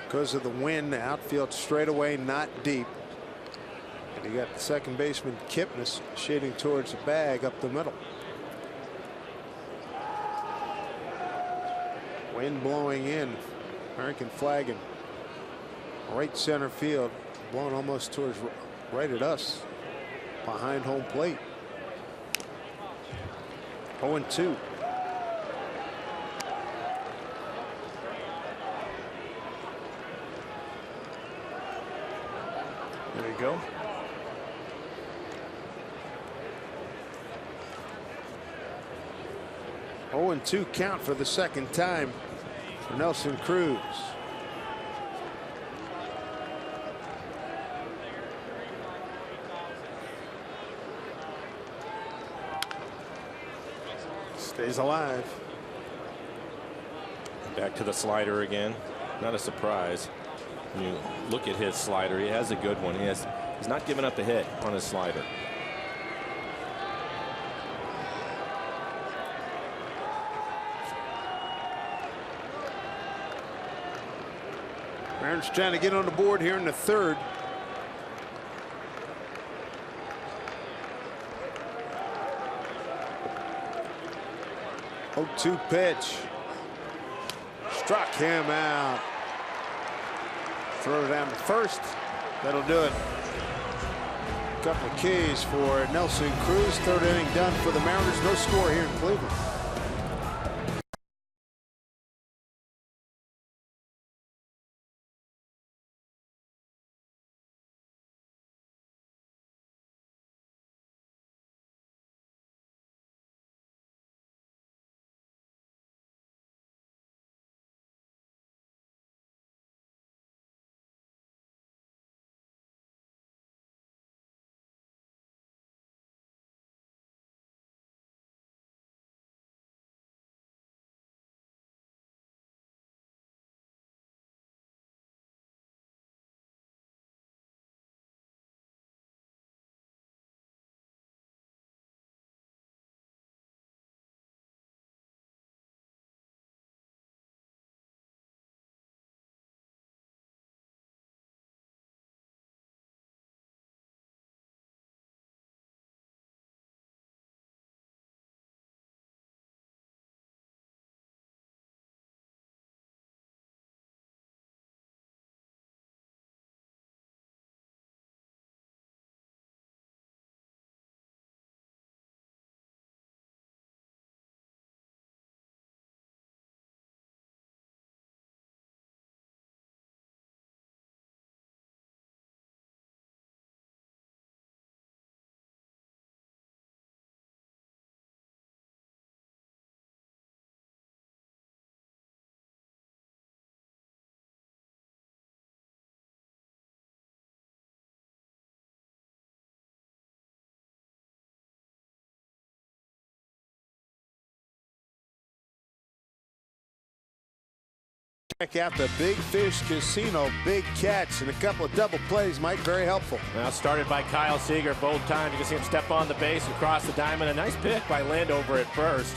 Because of the wind, the outfield straightaway not deep. And you got the second baseman Kipnis shading towards the bag up the middle. Wind blowing in. American flag in right center field, blowing almost towards right at us behind home plate. 0-2. There you go. Oh, and 2 count for the second time for Nelson Cruz. Stays alive. Back to the slider again. Not a surprise. When you look at his slider, he has a good one. He's not giving up a hit on his slider. Mariners trying to get on the board here in the third. Oh, 2 pitch. Struck him out. Throw it down to first. That'll do it. Couple of Ks for Nelson Cruz. 3rd inning done for the Mariners. No score here in Cleveland. Check out the Big Fish Casino. Big catch and a couple of double plays, Mike. Very helpful. Now started by Kyle Seager both times. You can see him step on the base and cross the diamond. A nice pick by Landover at first.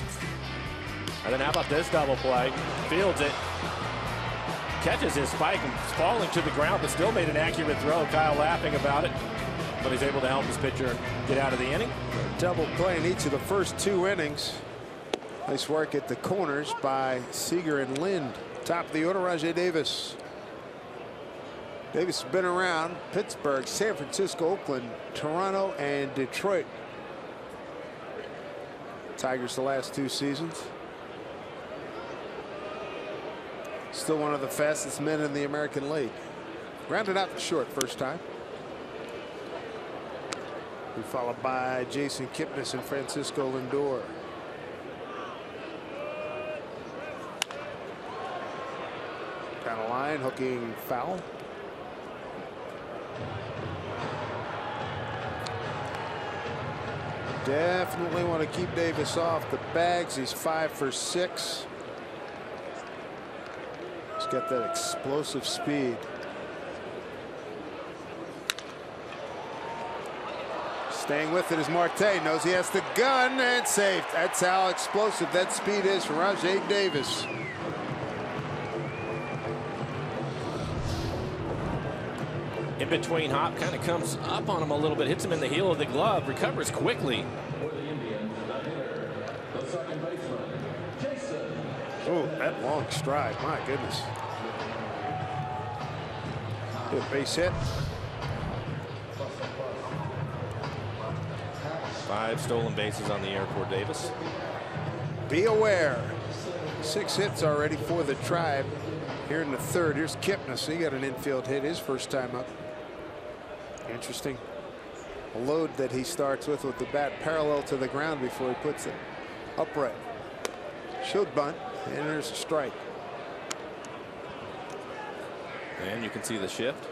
And then how about this double play? Fields it. Catches his spike and falling to the ground, but still made an accurate throw. Kyle laughing about it. But he's able to help his pitcher get out of the inning. Double play in each of the first 2 innings. Nice work at the corners by Seager and Lind. Top of the order, Rajai Davis. Davis has been around Pittsburgh, San Francisco, Oakland, Toronto, and Detroit. Tigers the last 2 seasons. Still one of the fastest men in the American League. Grounded out for short first time. Followed by Jason Kipnis and Francisco Lindor. Down the line, hooking foul. Definitely want to keep Davis off the bags. He's 5 for 6. He's got that explosive speed. Staying with it is Marte. Knows he has the gun and saved. That's how explosive that speed is from Rajai Davis. In between hop, kind of comes up on him a little bit, hits him in the heel of the glove, recovers quickly. Oh, that long stride, my goodness. Good base hit. 5 stolen bases on the year for Davis. Be aware. 6 hits already for the Tribe. Here in the 3rd, here's Kipnis. He got an infield hit his first time up. Interesting. A load that he starts with the bat parallel to the ground before he puts it upright. Showed bunt, and there's a strike. And you can see the shift.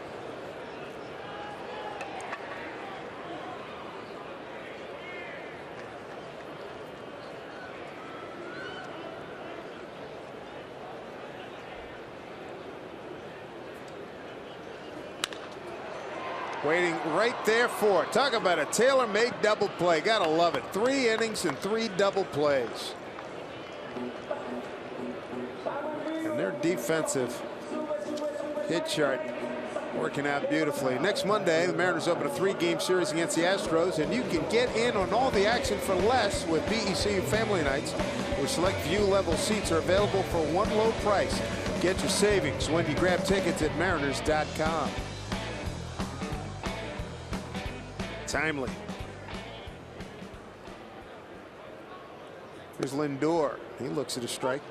Waiting right there for it. Talk about a tailor-made double play. Gotta love it. 3 innings and 3 double plays. And their defensive hit chart working out beautifully. Next Monday, the Mariners open a 3-game series against the Astros, and you can get in on all the action for less with BECU Family Nights, where select view-level seats are available for one low price. Get your savings when you grab tickets at mariners.com. Timely. Here's Lindor. He looks at a strike.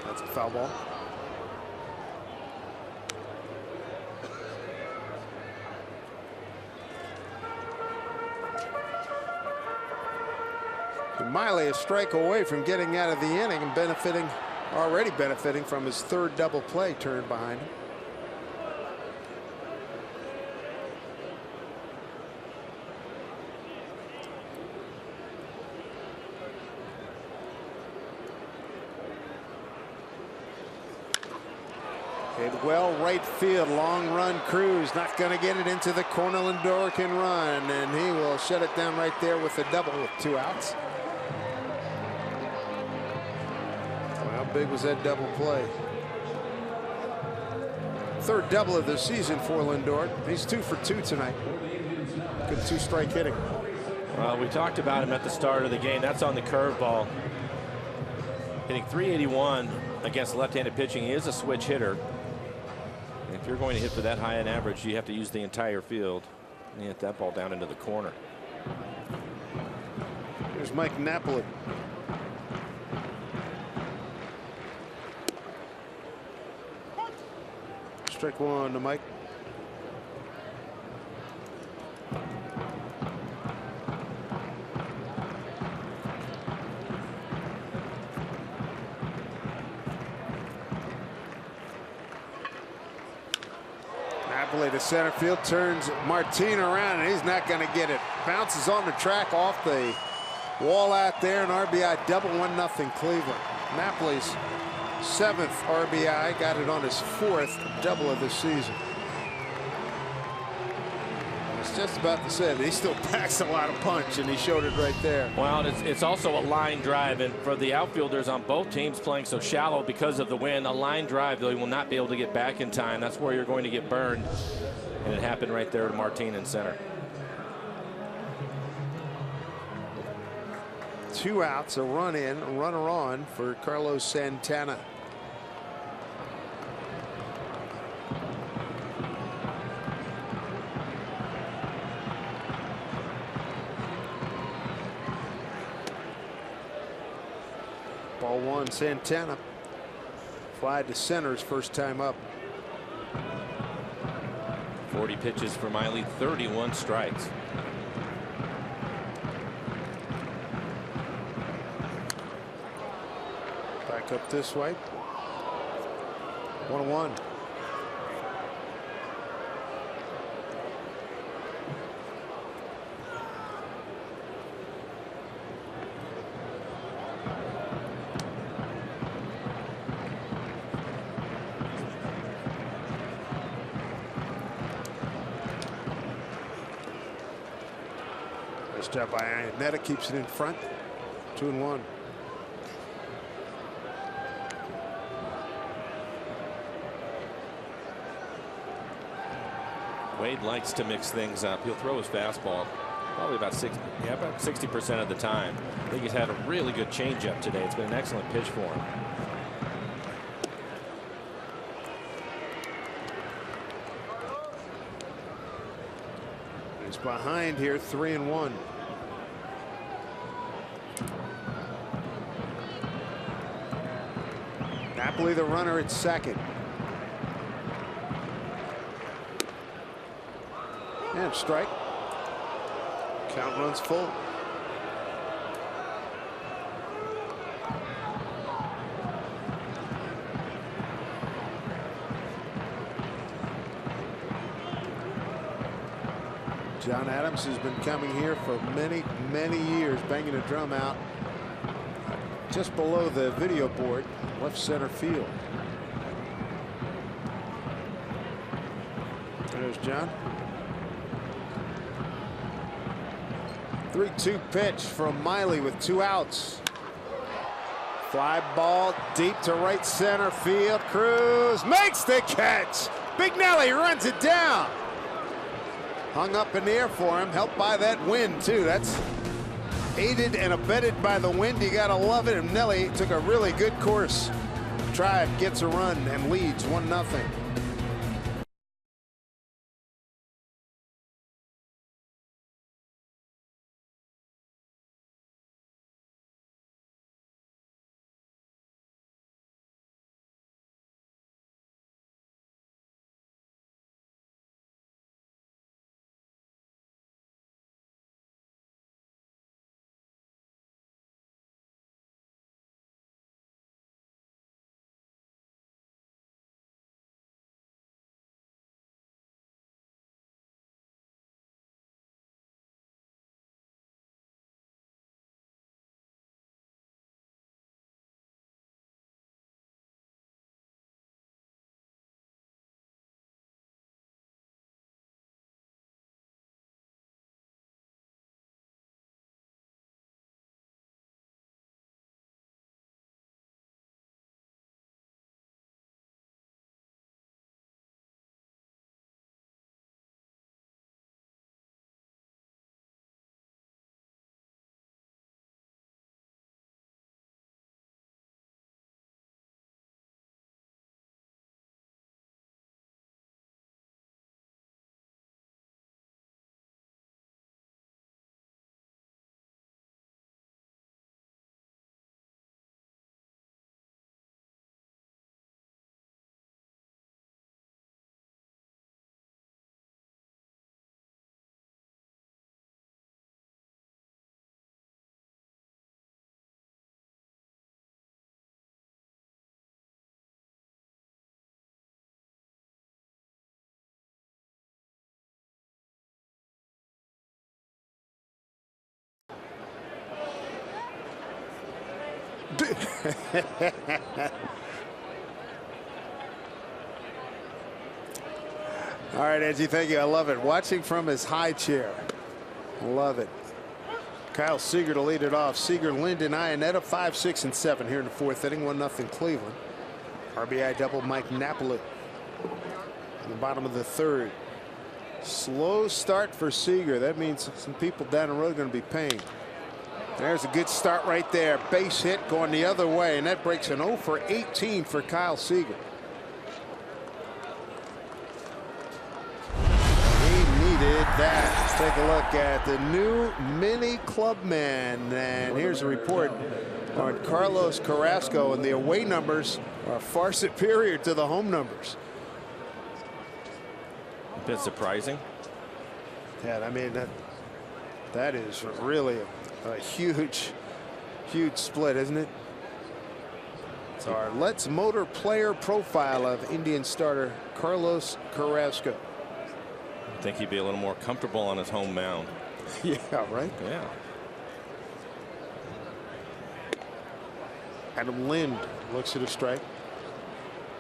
That's a foul ball. Miley a strike away from getting out of the inning and already benefiting from his 3rd double play turn behind him. Hit well right field, long run. Cruz not going to get it into the corner. Lindor can run, and he will shut it down right there with a double with 2 outs. How big was that double play? 3rd double of the season for Lindor. He's 2 for 2 tonight. Good 2-strike hitting. Well, we talked about him at the start of the game. That's on the curveball. Hitting .381 against left-handed pitching. He is a switch hitter. If you're going to hit for that high an average, you have to use the entire field. And you hit that ball down into the corner. Here's Mike Napoli. Strike 1 to Mike. Napoli to center field, turns Martin around, and he's not going to get it. Bounces on the track off the wall out there, an RBI double, 1-0 Cleveland. Napoli's 7th RBI, got it on his 4th double of the season. I was just about to say that he still packs a lot of punch, and he showed it right there. Well, it's also a line drive, and for the outfielders on both teams playing so shallow because of the wind, a line drive, they will not be able to get back in time. That's where you're going to get burned, and it happened right there to Martin in center. 2 outs, a run in, a runner on for Carlos Santana. Ball 1, Santana. Fly to center his first time up. 40 pitches for Miley, 31 strikes. Back up this way. 1-1. Nice job by Iannetta, keeps it in front. 2-1. Wade likes to mix things up. He'll throw his fastball probably about 60% of the time. I think he's had a really good changeup today. It's been an excellent pitch for him. He's behind here, 3-1. Napoli the runner at second. And strike. Count runs full. John Adams has been coming here for many years, banging a drum out just below the video board, left center field. There's John. 3-2 pitch from Miley with 2 outs. Fly ball deep to right center field. Cruz makes the catch. Big Nelly runs it down. Hung up in the air for him, helped by that wind too. That's aided and abetted by the wind. You gotta love it. And Nelly took a really good course. Tribe gets a run and leads 1-0. All right, Angie, thank you. I love it. Watching from his high chair. Love it. Kyle Seager to lead it off. Seager, Linden, Iannetta, 5, 6, and 7 here in the 4th inning. 1-0 Cleveland. RBI double Mike Napoli in the bottom of the 3rd. Slow start for Seager. That means some people down the road are going to be paying. There's a good start right there. Base hit going the other way, and that breaks an 0 for 18 for Kyle Seager. That. Take a look at the new mini clubman, and here's a report on Carlos Carrasco, and the away numbers are far superior to the home numbers. A bit surprising. Yeah, I mean that is really a huge split, isn't it? It's our Let's Motor player profile of Indian starter Carlos Carrasco. I think he'd be a little more comfortable on his home mound. Yeah, right. Yeah. Adam Lind looks at a strike.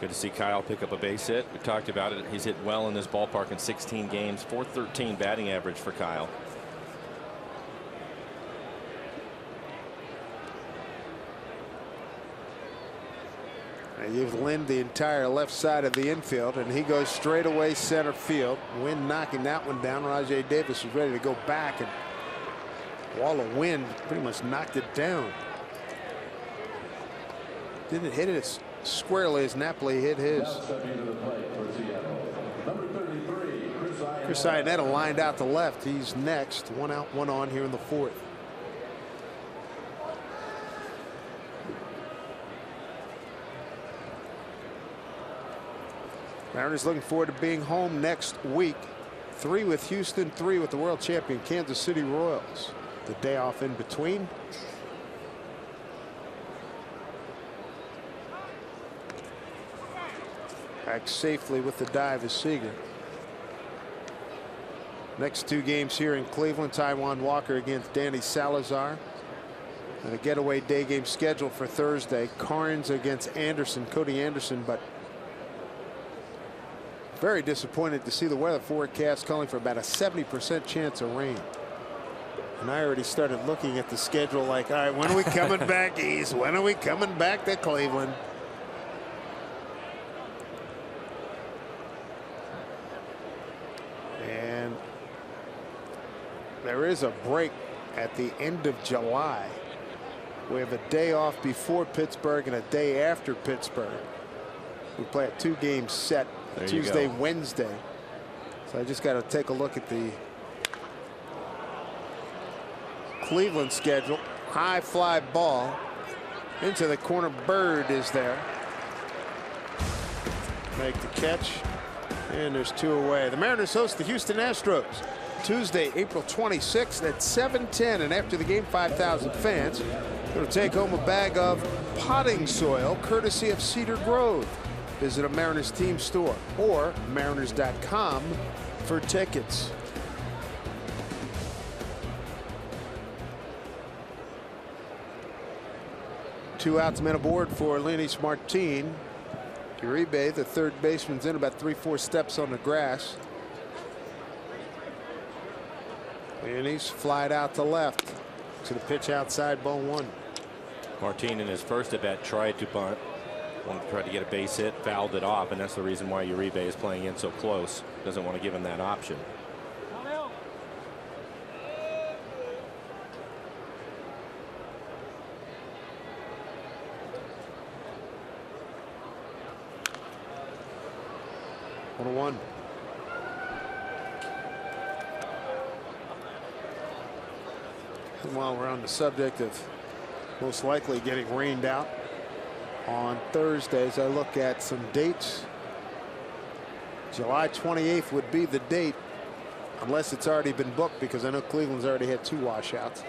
Good to see Kyle pick up a base hit. We talked about it. He's hit well in this ballpark in 16 games. .413 batting average for Kyle. You've Lind the entire left side of the infield, and he goes straight away center field. Wind knocking that one down. Rajay Davis was ready to go back, and wall of wind pretty much knocked it down. Didn't hit it as squarely as Napoli hit his. Chris Iannetta lined out to left. He's next. 1 out, 1 on here in the 4th. Mariners looking forward to being home next week. 3 with Houston, 3 with the world champion Kansas City Royals. The day off in between. Back safely with the dive is Seager. Next 2 games here in Cleveland. Taijuan Walker against Danny Salazar. And a getaway day game scheduled for Thursday. Carnes against Anderson, Cody Anderson, but very disappointed to see the weather forecast calling for about a 70% chance of rain. And I already started looking at the schedule like, all right, when are we coming back east? When are we coming back to Cleveland? And there is a break at the end of July. We have a day off before Pittsburgh and a day after Pittsburgh. We play a 2-game set. Tuesday, Wednesday. So I just got to take a look at the Cleveland schedule. High fly ball into the corner. Bird is there. Make the catch. And there's 2 away. The Mariners host the Houston Astros Tuesday, April 26th at 7:10. And after the game, 5,000 fans going to take home a bag of potting soil courtesy of Cedar Grove. Visit a Mariners team store or mariners.com for tickets. Two outs, men aboard for Lenis Martin. Uribe, the third baseman's in about 3-4 steps on the grass. Lenis flied out to left to the pitch outside, ball 1. Martin in his first at bat tried to bunt. Wanted to try to get a base hit, fouled it off, and that's the reason why Uribe is playing in so close. Doesn't want to give him that option. One. And while we're on the subject of most likely getting rained out on Thursdays, I look at some dates. July 28th would be the date, unless it's already been booked, because I know Cleveland's already had 2 washouts.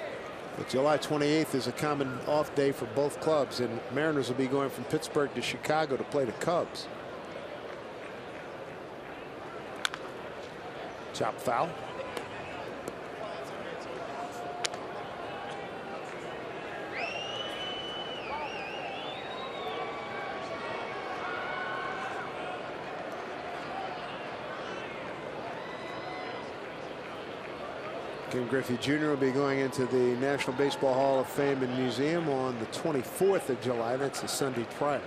But July 28th is a common off day for both clubs, and Mariners will be going from Pittsburgh to Chicago to play the Cubs. Chop foul. Ken Griffey Jr. will be going into the National Baseball Hall of Fame and Museum on the 24th of July. That's the Sunday prior.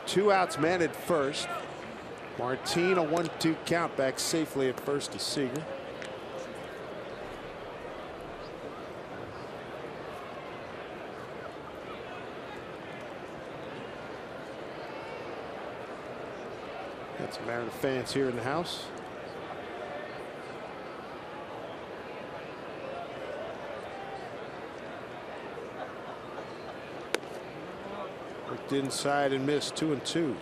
2 outs, man at first. Martin, a 1-2 count, back safely at first to Seager. Got some Mariner fans here in the house. Looked inside and missed. 2-2.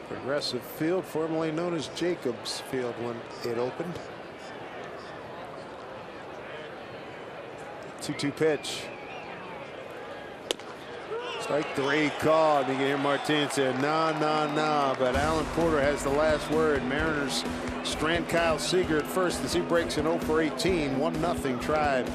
Progressive Field, formerly known as Jacobs Field when it opened. 2-2 pitch. Strike 3 called. You can hear Martin say, no, no, no. But Alan Porter has the last word. Mariners strand Kyle Seager at first as he breaks an 0 for 18. 1-0 Tribe.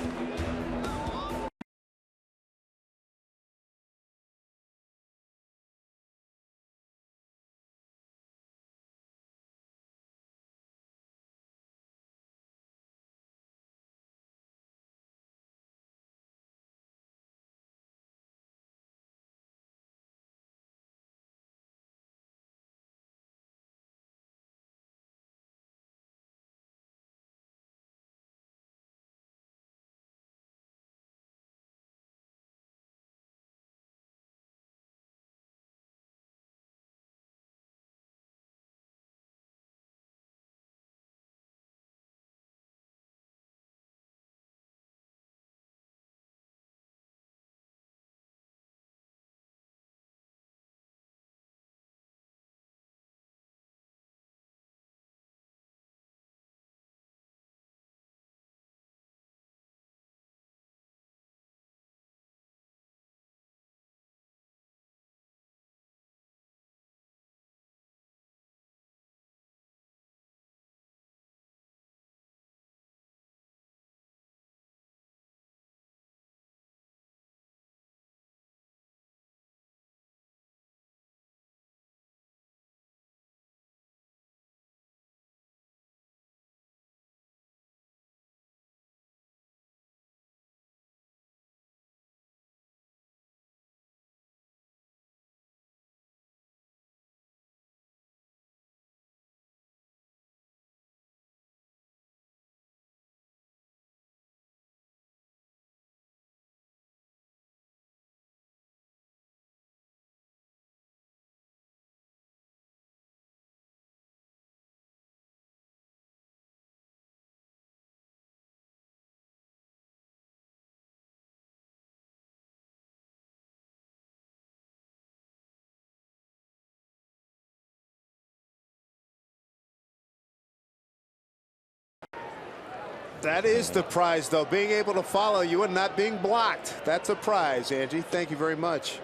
That is the prize, though, being able to follow you and not being blocked. That's a prize, Angie. Thank you very much.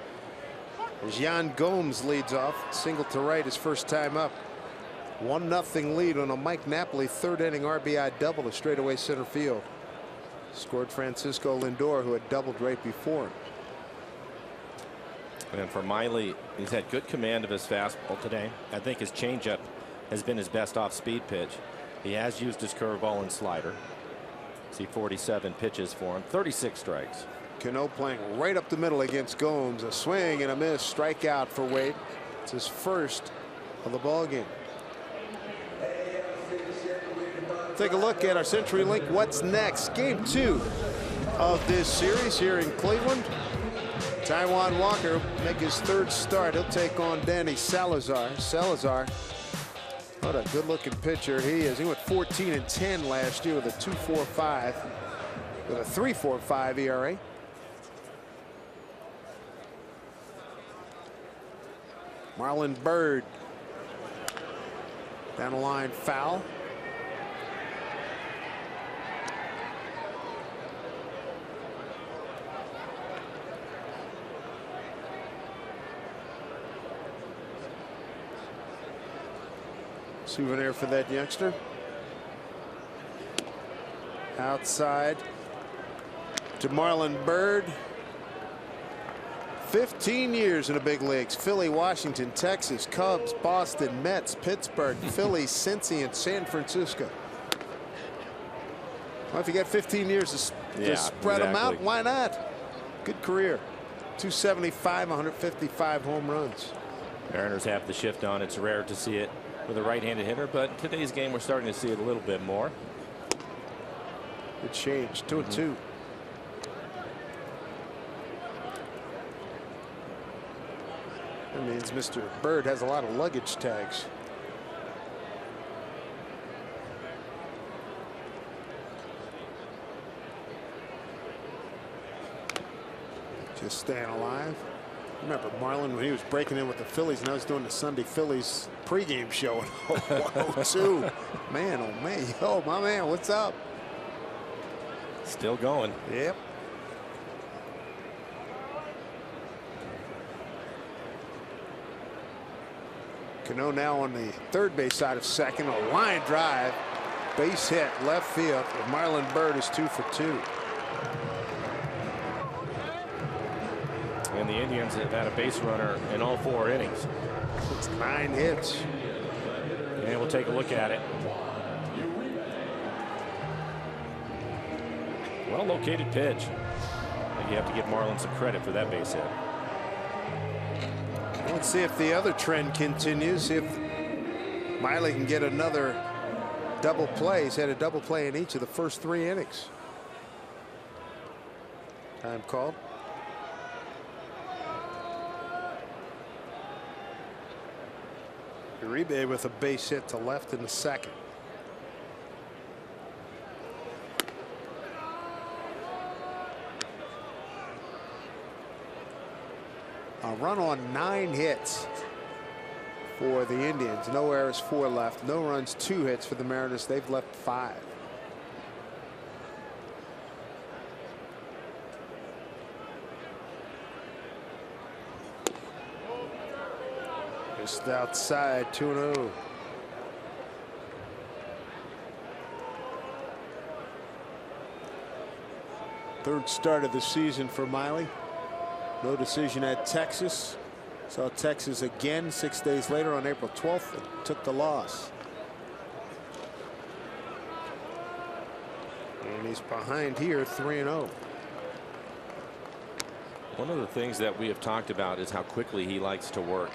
Gian Gomes leads off. Single to right his first time up. 1-0 lead on a Mike Napoli third inning RBI double to straightaway center field. Scored Francisco Lindor, who had doubled right before him. And for Miley, he's had good command of his fastball today. I think his changeup has been his best off-speed pitch. He has used his curveball and slider. See 47 pitches for him, 36 strikes. Cano playing right up the middle against Gomes. A swing and a miss. Strikeout for Wade. It's his first of the ball game. Take a look at our CenturyLink What's Next. Game 2 of this series here in Cleveland. Taijuan Walker make his third start. He'll take on Danny Salazar. Salazar, what a good-looking pitcher he is. He went 14-10 last year with a 2.45, with a 3.45 ERA. Marlon Byrd down the line, foul. Souvenir for that youngster. Outside. to Marlon Byrd. 15 years in the big leagues. Philly, Washington, Texas, Cubs, Boston, Mets, Pittsburgh, Philly, Cincy, and San Francisco. Well, if you got 15 years to spread them out, why not? Good career. 275, 155 home runs. Mariners have the shift on. It's rare to see it with a right-handed hitter, but in today's game we're starting to see it a little bit more. Good change. 2-2. That means Mr. Byrd has a lot of luggage tags. Just staying alive. Remember Marlon when he was breaking in with the Phillies, and I was doing the Sunday Phillies pregame show in 0102. Man, oh man, yo, my man, what's up? Still going. Yep. Cano now on the third base side of second. A line drive, base hit, left field. Marlon Byrd is 2 for 2. And the Indians have had a base runner in all 4 innings. It's 9 hits. And we'll take a look at it. Well located pitch. I think you have to give Marlon some credit for that base hit. Let's see if the other trend continues. See if Miley can get another double play. He's had a double play in each of the first 3 innings. Time called. Uribe with a base hit to left in the second. A run on 9 hits for the Indians. No errors, 4 left. No runs, 2 hits for the Mariners. They've left 5. Just outside, 2-0. Third start of the season for Miley. No decision at Texas. Saw Texas again 6 days later on April 12th and took the loss. And he's behind here 3-0. One of the things that we have talked about is how quickly he likes to work.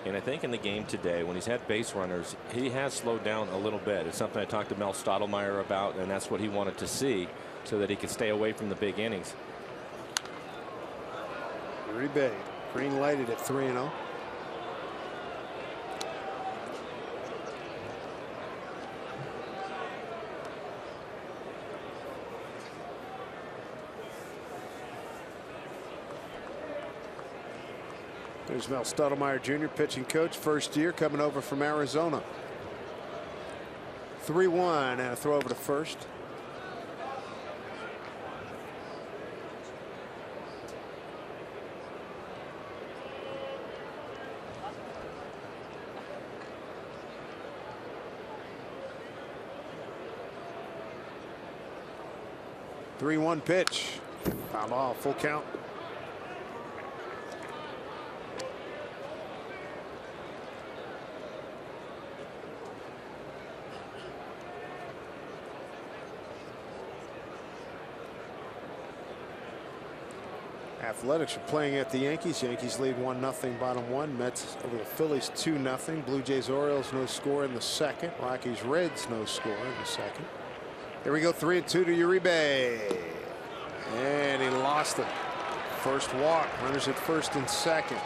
And I think in the game today, when he's had base runners, he has slowed down a little bit. It's something I talked to Mel Stottlemyre about, and that's what he wanted to see so that he could stay away from the big innings. Uribe green lighted at 3-0. There's Mel Stottlemyre Jr., pitching coach, first year, coming over from Arizona. 3-1 and a throw over to first. Three-one pitch. Foul ball, full count. Athletics are playing at the Yankees. Yankees lead 1-0, bottom 1. Mets over the Phillies 2-0. Blue Jays, Orioles, no score in the second. Rockies, Reds, no score in the second. Here we go, 3-2 to Uribe. And he lost it. First walk. Runners at first and second.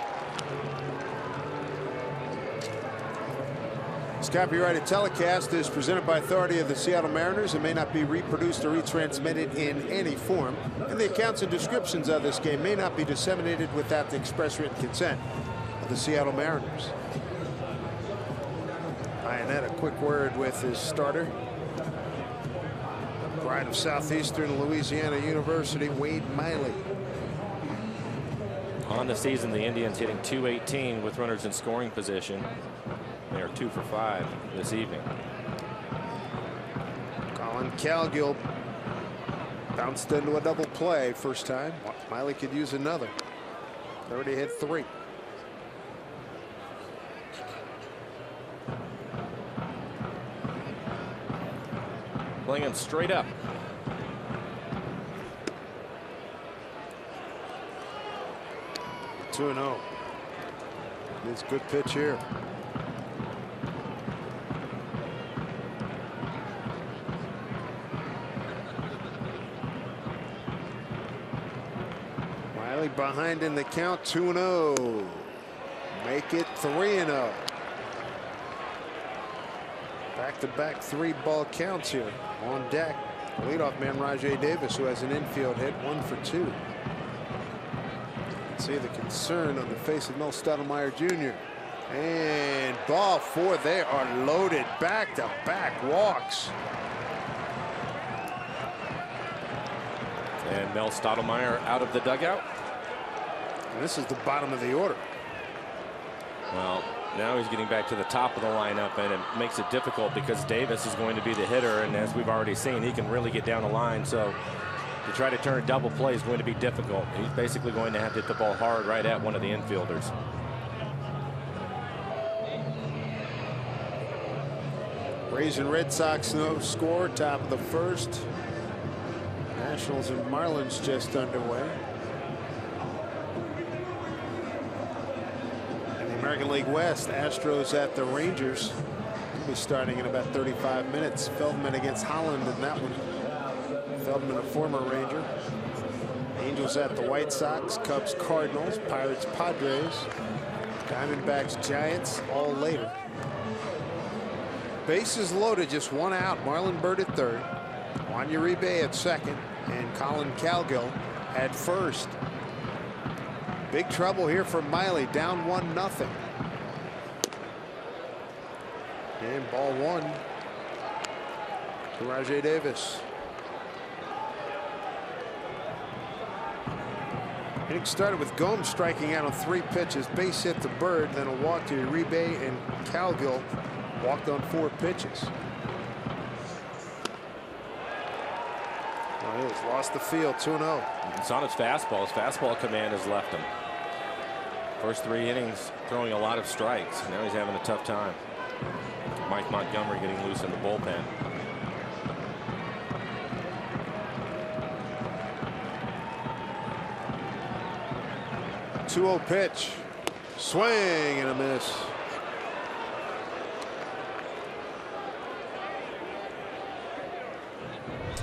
This copyrighted telecast is presented by authority of the Seattle Mariners and may not be reproduced or retransmitted in any form. And the accounts and descriptions of this game may not be disseminated without the express written consent of the Seattle Mariners. Ionetta, a quick word with his starter. Pride of Southeastern Louisiana University, Wade Miley. On the season, the Indians hitting .218 with runners in scoring position. They are 2 for 5 this evening. Colin Cowgill Bounced into a double play first time. Miley could use another. Already hit 3. Playing him straight up. 2-0. It's a good pitch here. Miley behind in the count. 2-0. Make it 3-0. Back-to-back 3-ball counts here. On deck, leadoff man Rajai Davis, who has an infield hit, 1 for 2. See the concern on the face of Mel Stottlemyre Jr. And ball 4. They are loaded. Back-to-back walks. And Mel Stottlemyre out of the dugout. And this is the bottom of the order. Well, now he's getting back to the top of the lineup, and it makes it difficult because Davis is going to be the hitter, and as we've already seen, he can really get down the line. So to try to turn a double play is going to be difficult. He's basically going to have to hit the ball hard right at one of the infielders. Rays and Red Sox no score. Top of the first. Nationals and Marlins just underway. American League West, Astros at the Rangers. We'll be starting in about 35 minutes. Feldman against Holland in that one. Feldman, a former Ranger. Angels at the White Sox, Cubs, Cardinals, Pirates, Padres, Diamondbacks, Giants, all later. Bases loaded, just 1 out. Marlon Byrd at third, Juan Uribe at second, and Colin Cowgill at first. Big trouble here for Miley, down 1-0. And ball 1 to Rajai Davis. Inning started with Gomes striking out on 3 pitches. Base hit to Byrd, then a walk to Uribe, and Cowgill walked on 4 pitches. Well, he's lost the field. 2-0. It's on his fastball. His fastball command has left him. First 3 innings throwing a lot of strikes. Now he's having a tough time. Mike Montgomery getting loose in the bullpen. Two-0 pitch. Swing and a miss.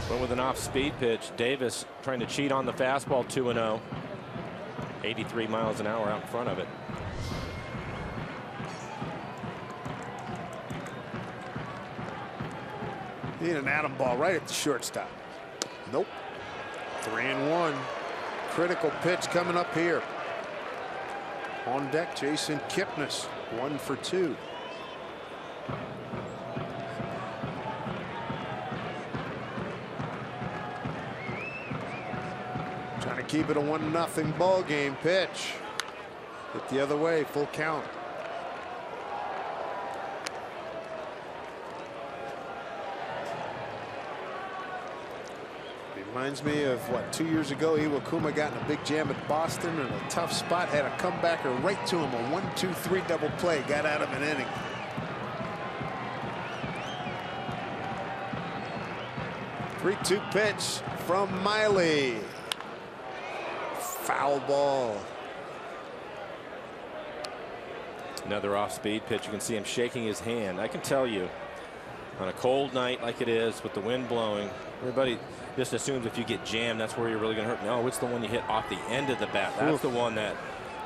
But with an off-speed pitch, Davis trying to cheat on the fastball. 2-0. 83 miles an hour out in front of it. Need an atom ball right at the shortstop. Nope. 3-1. Critical pitch coming up here. On deck, Jason Kipnis, 1 for 2. Trying to keep it a 1-0 ball game. Pitch. Hit the other way, full count. Reminds me of what, 2 years ago, Iwakuma got in a big jam at Boston in a tough spot, had a comebacker right to him, a 1-2-3 double play, got out of an inning. Three-two pitch from Miley. Foul ball. Another off-speed pitch. You can see him shaking his hand. I can tell you, on a cold night like it is with the wind blowing, everybody just assumes if you get jammed, that's where you're really going to hurt. No, it's the one you hit off the end of the bat. That's the one that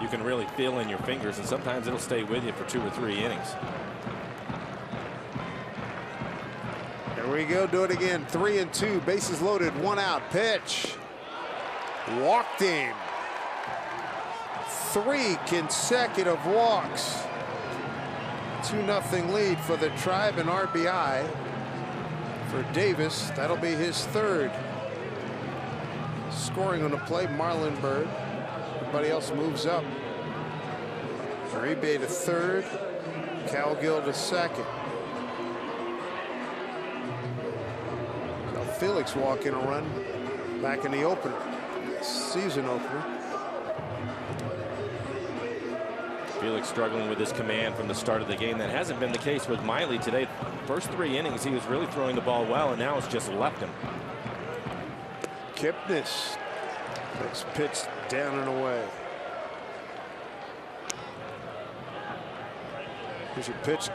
you can really feel in your fingers, and sometimes it'll stay with you for 2 or 3 innings. There we go. Do it again. 3-2. Bases loaded. 1 out. Pitch. Walked him. 3 consecutive walks. 2-0 lead for the Tribe and RBI for Davis. That'll be his 3rd. Scoring on the play, Marlon Byrd. Everybody else moves up. Uribe to 3rd. Cowgill to 2nd. Felix walking a run. back in the opener, season opener. Felix struggling with his command from the start of the game. That hasn't been the case with Miley today. First 3 innings, he was really throwing the ball well, and now it's just left him. Kipnis. Next pitch down and away. Here's your pitch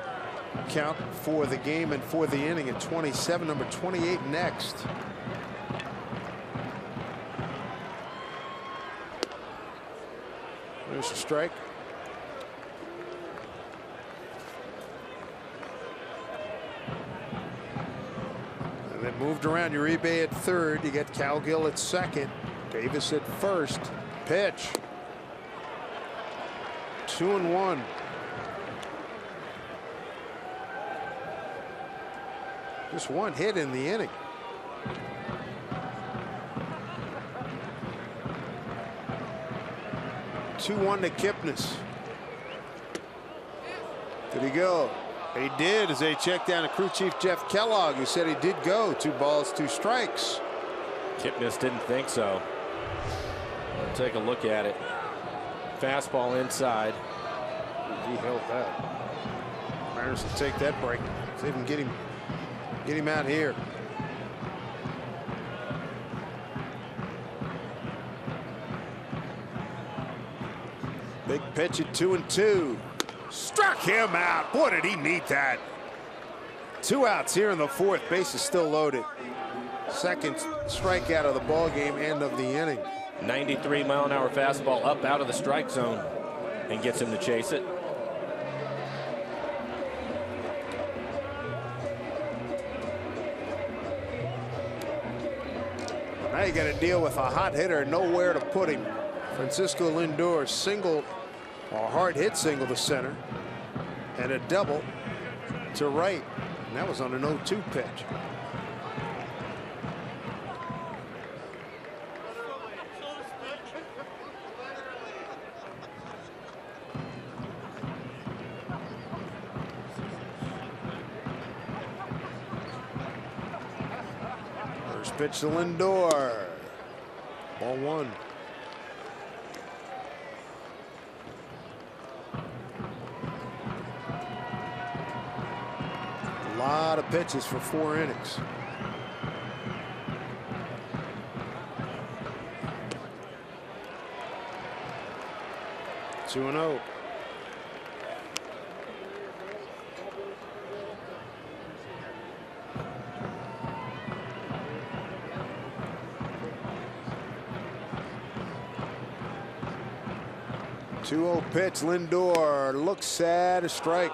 count for the game and for the inning at 27. Number 28 next. There's a strike. And then moved around. Uribe at third. You get Cowgill at second. Davis at first. Pitch. 2-1. Just one hit in the inning. Two-1 to Kipnis. Did he go? He did, as they checked down to crew chief Jeff Kellogg, who said he did go. 2 balls, 2 strikes. Kipnis didn't think so. We'll take a look at it. Fastball inside. He held that. Mariners will take that break. See if we can get him out here. Big pitch at 2-2. Struck him out. Boy, did he need that. 2 outs here in the 4th. Base is still loaded. Second strikeout of the ball game and of the inning. 93-mile-an-hour fastball up out of the strike zone and gets him to chase it. Now you got to deal with a hot hitter, nowhere to put him. Francisco Lindor single, a hard hit single to center, and a double to right. And that was on an 0-2 pitch. First pitch to Lindor. Ball 1. A lot of pitches for 4 innings. Two and 0. Two-0 pitch. Lindor looks at a strike.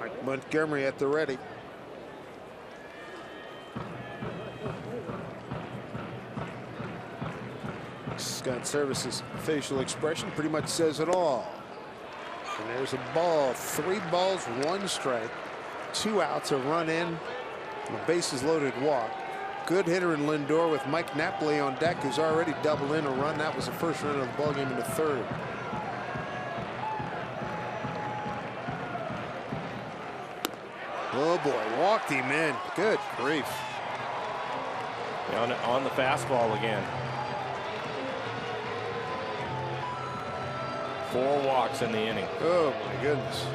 Mike Montgomery at the ready. Scott Service's facial expression pretty much says it all. And there's a ball. 3 balls, 1 strike. 2 outs, a run in, and a bases loaded walk. Good hitter in Lindor with Mike Napoli on deck, who's already doubled in a run. That was the first run of the ball game in the 3rd. Oh boy, walked him in. Good grief. On the fastball again. 4 walks in the inning. Oh my goodness.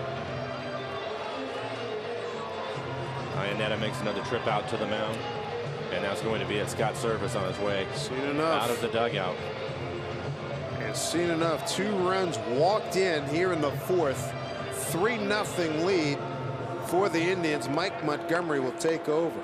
Iannetta makes another trip out to the mound. And that's going to be at Scott Service on his way Seen enough. out of the dugout. And seen enough. 2 runs walked in here in the 4th. 3-0 lead for the Indians. Mike Montgomery will take over.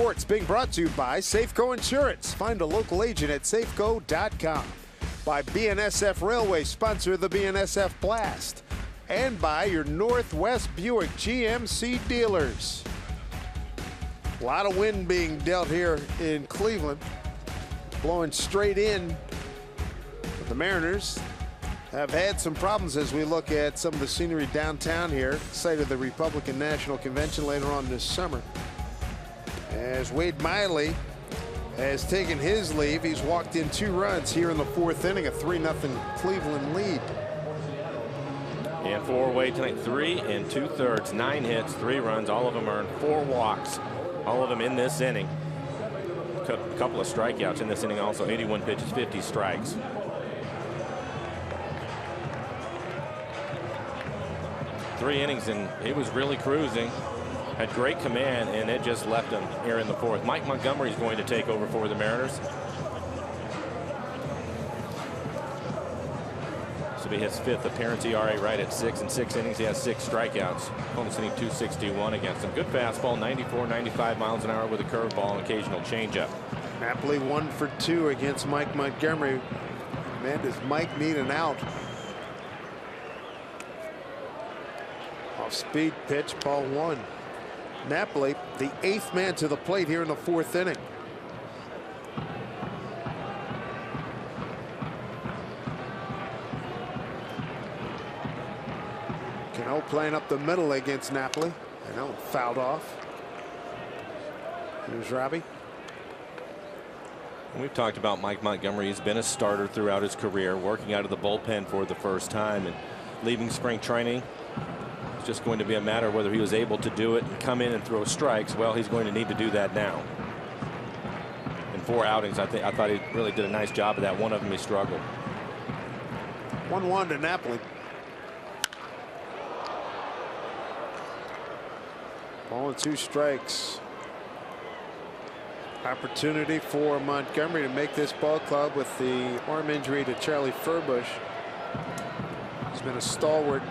Sports being brought to you by Safeco Insurance. Find a local agent at safeco.com. By BNSF Railway, sponsor of the BNSF Blast. And by your Northwest Buick GMC dealers. A lot of wind being dealt here in Cleveland. Blowing straight in. But the Mariners have had some problems as we look at some of the scenery downtown here, site of the Republican National Convention later on this summer. As Wade Miley has taken his leave, he's walked in 2 runs here in the 4th inning, a 3-0 Cleveland lead. And for Wade tonight, 3 2/3, 9 hits, 3 runs, all of them earned, 4 walks, all of them in this inning. A couple of strikeouts in this inning also, 81 pitches, 50 strikes. Three innings and he was really cruising, had great command, and it just left him here in the 4th. Mike Montgomery is going to take over for the Mariners. This will be his 5th appearance. ERA right at 6 in 6 innings. He has 6 strikeouts. Opponent's hitting .261 against him. Good fastball, 94, 95 miles an hour with a curveball and occasional changeup. Napoli 1 for 2 against Mike Montgomery. Man, does Mike need an out? Off-speed pitch, ball 1. Napoli, the 8th man to the plate here in the 4th inning. Cano playing up the middle against Napoli. I know, fouled off. Here's Robbie. We've talked about Mike Montgomery. He's been a starter throughout his career, working out of the bullpen for the first time and leaving spring training. It's just going to be a matter of whether he was able to do it and come in and throw strikes. Well, he's going to need to do that now. In 4 outings, I thought he really did a nice job of that. One of them he struggled. 1-1 to Napoli. Ball and 2 strikes. Opportunity for Montgomery to make this ball club with the arm injury to Charlie Furbush. He's been a stalwart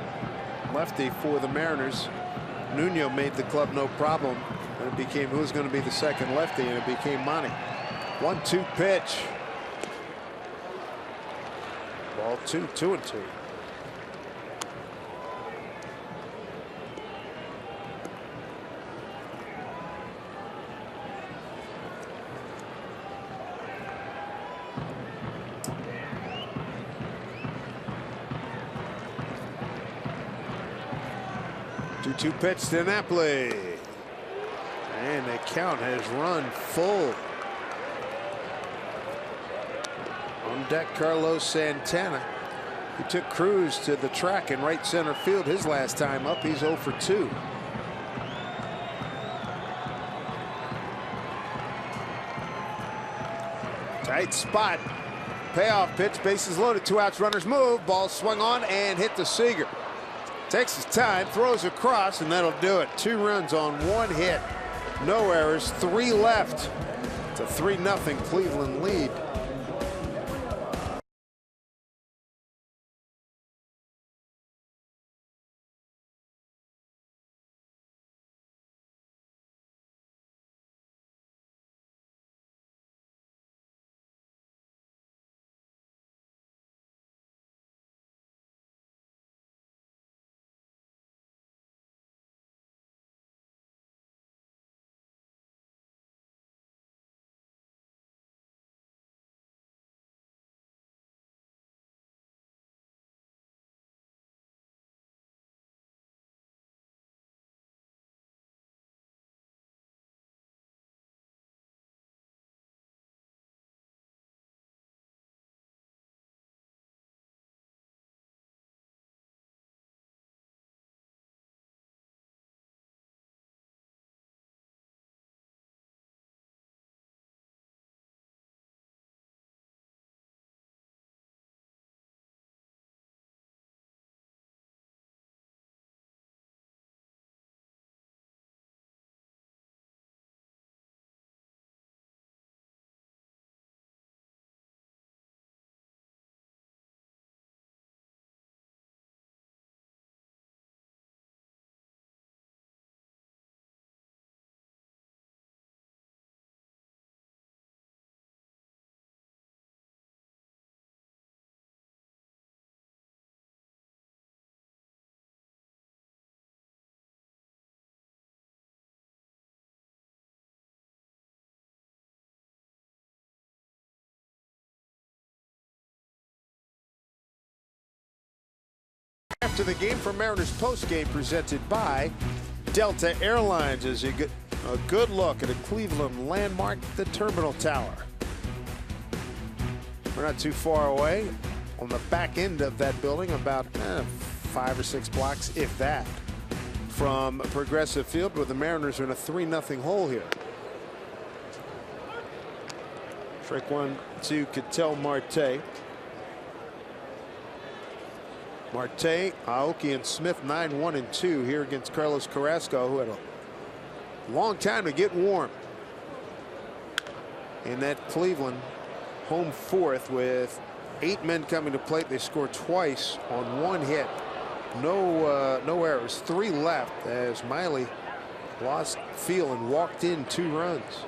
lefty for the Mariners. Nuno made the club no problem. And it became who's going to be the second lefty, and it became Monty. 1-2 pitch. Ball 2, 2-2. Two pitch to Napoli, and the count has run full. On deck, Carlos Santana. He took Cruz to the track in right center field his last time up. He's 0 for 2. Tight spot. Payoff pitch. Bases loaded. 2 outs. Runners move. Ball swung on and hit the Seager. Takes his time, throws across, and that'll do it. 2 runs on 1 hit. No errors, 3 left. It's a 3-0 Cleveland lead. After the game from Mariners postgame presented by Delta Airlines as you get a good look at a Cleveland landmark, the Terminal Tower. We're not too far away on the back end of that building, about 5 or 6 blocks, if that, from Progressive Field, where the Mariners are in a 3-0 hole here. Strike one to Ketel Marte. Marte, Aoki, and Smith 9-1-2 here against Carlos Carrasco, who had a long time to get warm in that Cleveland home fourth with 8 men coming to plate. They scored twice on 1 hit. No errors. 3 left as Miley lost feel and walked in 2 runs.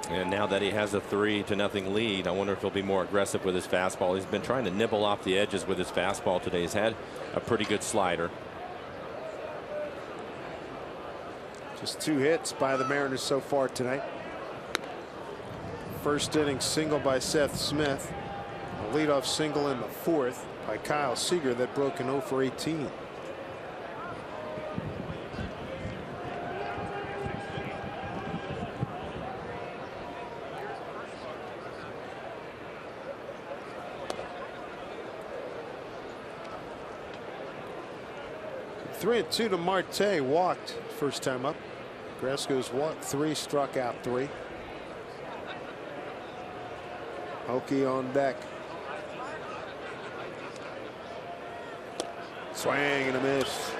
And now that he has a 3-0 lead, I wonder if he'll be more aggressive with his fastball. He's been trying to nibble off the edges with his fastball today. He's had a pretty good slider. Just 2 hits by the Mariners so far tonight. First inning single by Seth Smith. A leadoff single in the 4th by Kyle Seager that broke an 0 for 18. Three and 2 to Marte, walked first time up. Carrasco's walked 3, struck out 3. Oki on deck. Swing and a miss.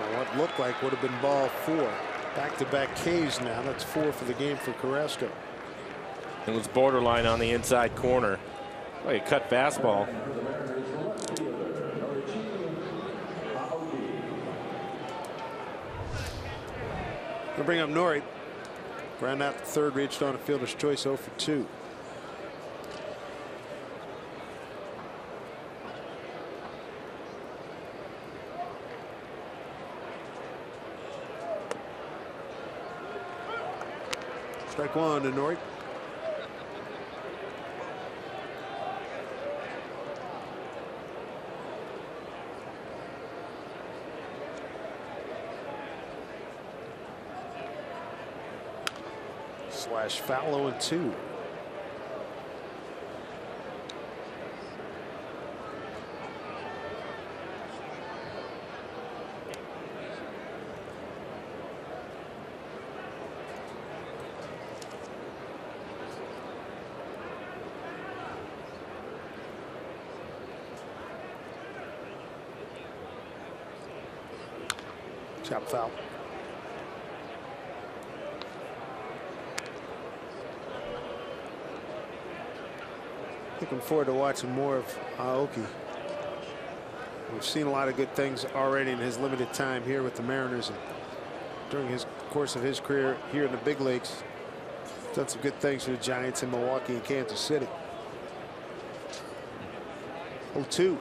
Well, what looked like would have been ball 4. Back-to-back Ks now. That's 4 for the game for Carrasco. It was borderline on the inside corner. Like a cut fastball. They'll bring up Nori. Ground out the 3rd, reached on a fielder's choice, 0 for 2. Strike 1 to Nori. Slash foul 0-2. Chop foul. Looking forward to watching more of Aoki. We've seen a lot of good things already in his limited time here with the Mariners, and during his course of his career here in the big leagues. Done some good things for the Giants in Milwaukee and Kansas City. 0-2.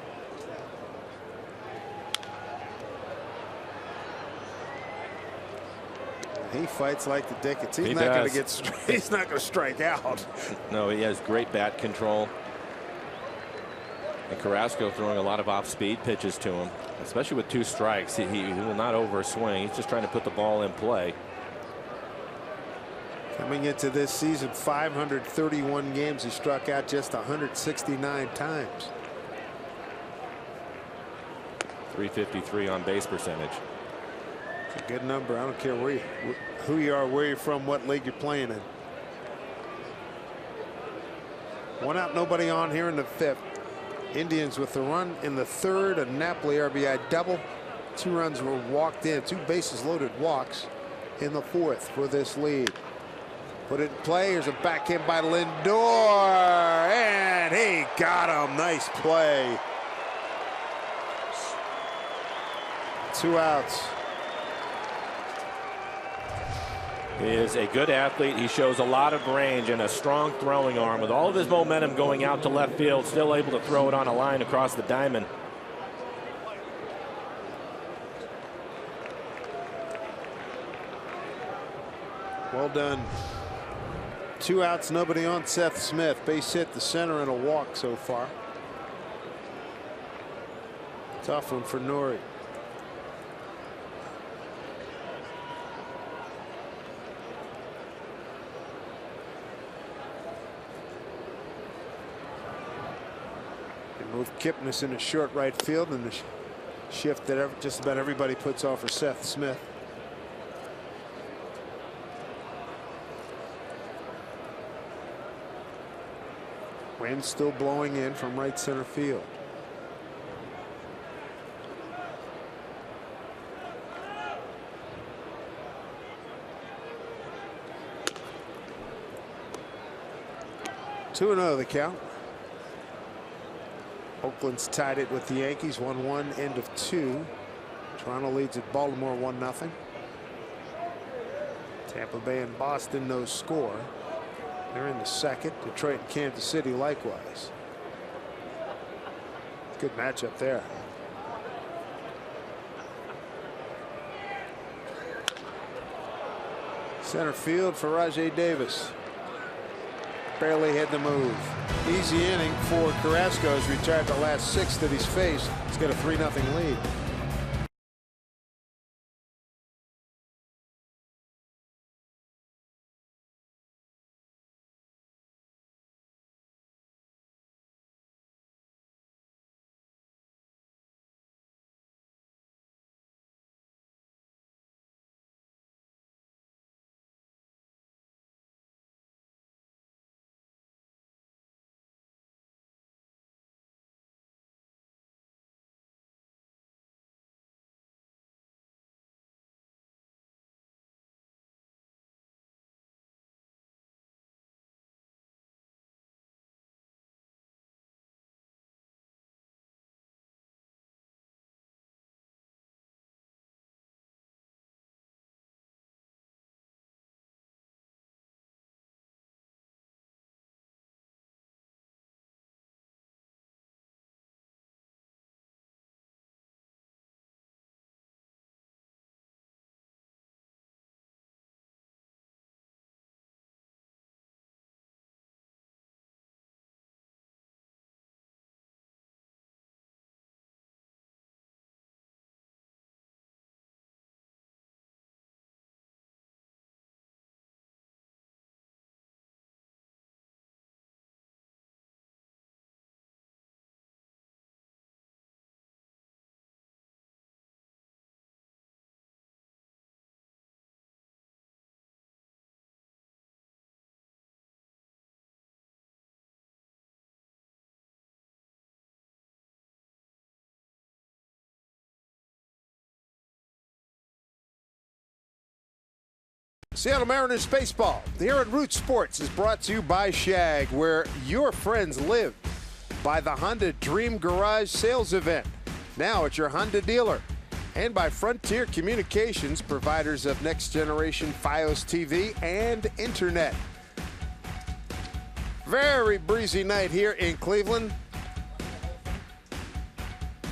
He fights like the Dickens. He's not going to get. He's not going to strike out. No, he has great bat control. And Carrasco throwing a lot of off-speed pitches to him, especially with 2 strikes. He will not overswing. He's just trying to put the ball in play. Coming into this season, 531 games. He struck out just 169 times. .353 on base percentage. It's a good number. I don't care who you are, where you're from, what league you're playing in. 1 out, nobody on here in the 5th. Indians with the run in the 3rd, a Napoli RBI double. 2 runs were walked in, 2 bases loaded walks in the 4th for this lead. Put it in play. Here's a backhand by Lindor, and he got him. Nice play. 2 outs. He is a good athlete. He shows a lot of range and a strong throwing arm. With all of his momentum going out to left field, still able to throw it on a line across the diamond. Well done. 2 outs, nobody on. Seth Smith, base hit, the center, and a walk so far. Tough one for Norrie. They move Kipnis into short right field, and the shift that just about everybody puts off for Seth Smith. Wind still blowing in from right center field. Two and 0 the count. Oakland's tied it with the Yankees 1-1, end of 2. Toronto leads at Baltimore 1-0. Tampa Bay and Boston no score. They're in the second. Detroit and Kansas City likewise. Good matchup there. Center field for Rajay Davis. Barely had the move. Easy inning for Carrasco. He's retired the last 6 that he's faced. He's got a 3-0 lead. Seattle Mariners baseball here at Root Sports is brought to you by Shag, where your friends live, by the Honda Dream Garage sales event, now at your Honda dealer, and by Frontier Communications, providers of next generation FiOS TV and internet. Very breezy night here in Cleveland.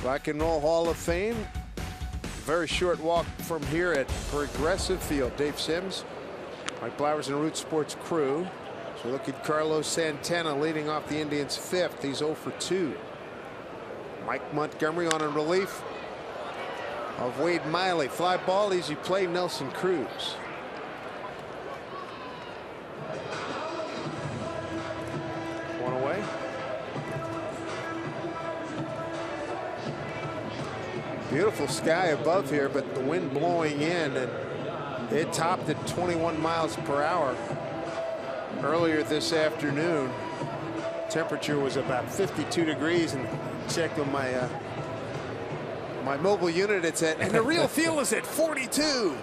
Rock and Roll Hall of Fame. Very short walk from here at Progressive Field. Dave Sims, Mike Blowers, and Root Sports crew. So look at Carlos Santana leading off the Indians' 5th. He's 0 for 2. Mike Montgomery on a relief of Wade Miley. Fly ball, easy play, Nelson Cruz. One away. Beautiful sky above here, but the wind blowing in, and it topped at 21 miles per hour earlier this afternoon. Temperature was about 52 degrees, and checked on my my mobile unit, it's at, and the real feel is at 42.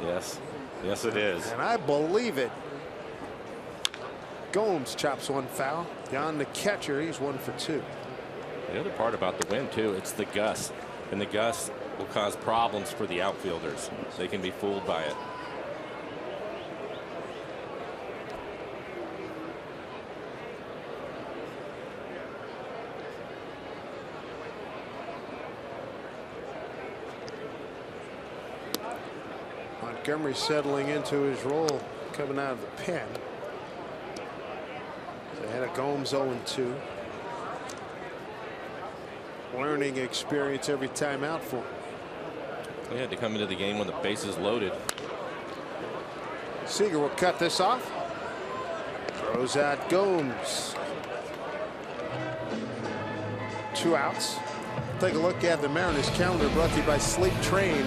Yes, yes it is. And I believe it. Gomes chops one foul. Jan, the catcher, he's 1 for 2. The other part about the wind too, it's the gust, and the gust will cause problems for the outfielders. They can be fooled by it. Montgomery settling into his role coming out of the pen. They had a Gomes 0-2. Learning experience every time out for him. He had to come into the game when the bases loaded. Seager will cut this off. Throws out Gomes. 2 outs. Take a look at the Mariners calendar, brought to you by Sleep Train.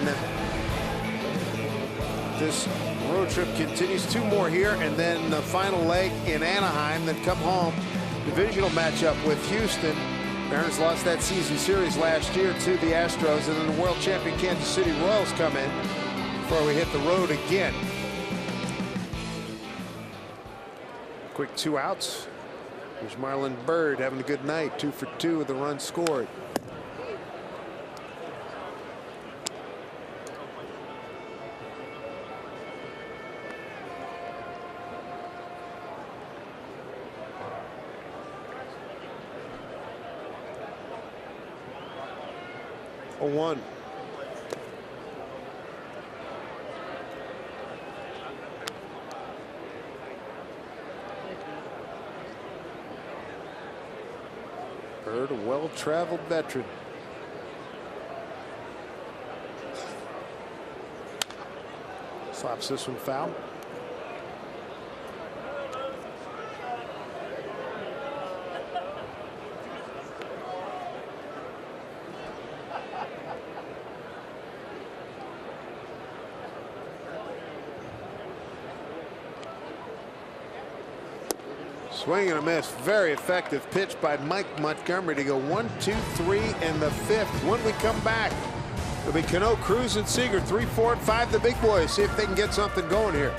This road trip continues. 2 more here, and then the final leg in Anaheim. Then come home. Divisional matchup with Houston. Mariners lost that season series last year to the Astros, and then the world champion Kansas City Royals come in before we hit the road again. Quick 2 outs. There's Marlon Byrd having a good night. 2 for 2 with the run scored. A 1. Byrd, a well-traveled veteran. Slaps this one foul. Swing and a miss. Very effective pitch by Mike Montgomery to go 1, 2, 3 in the 5th. When we come back, it'll be Cano, Cruz, and Seager. 3, 4, and 5, the big boys. See if they can get something going here.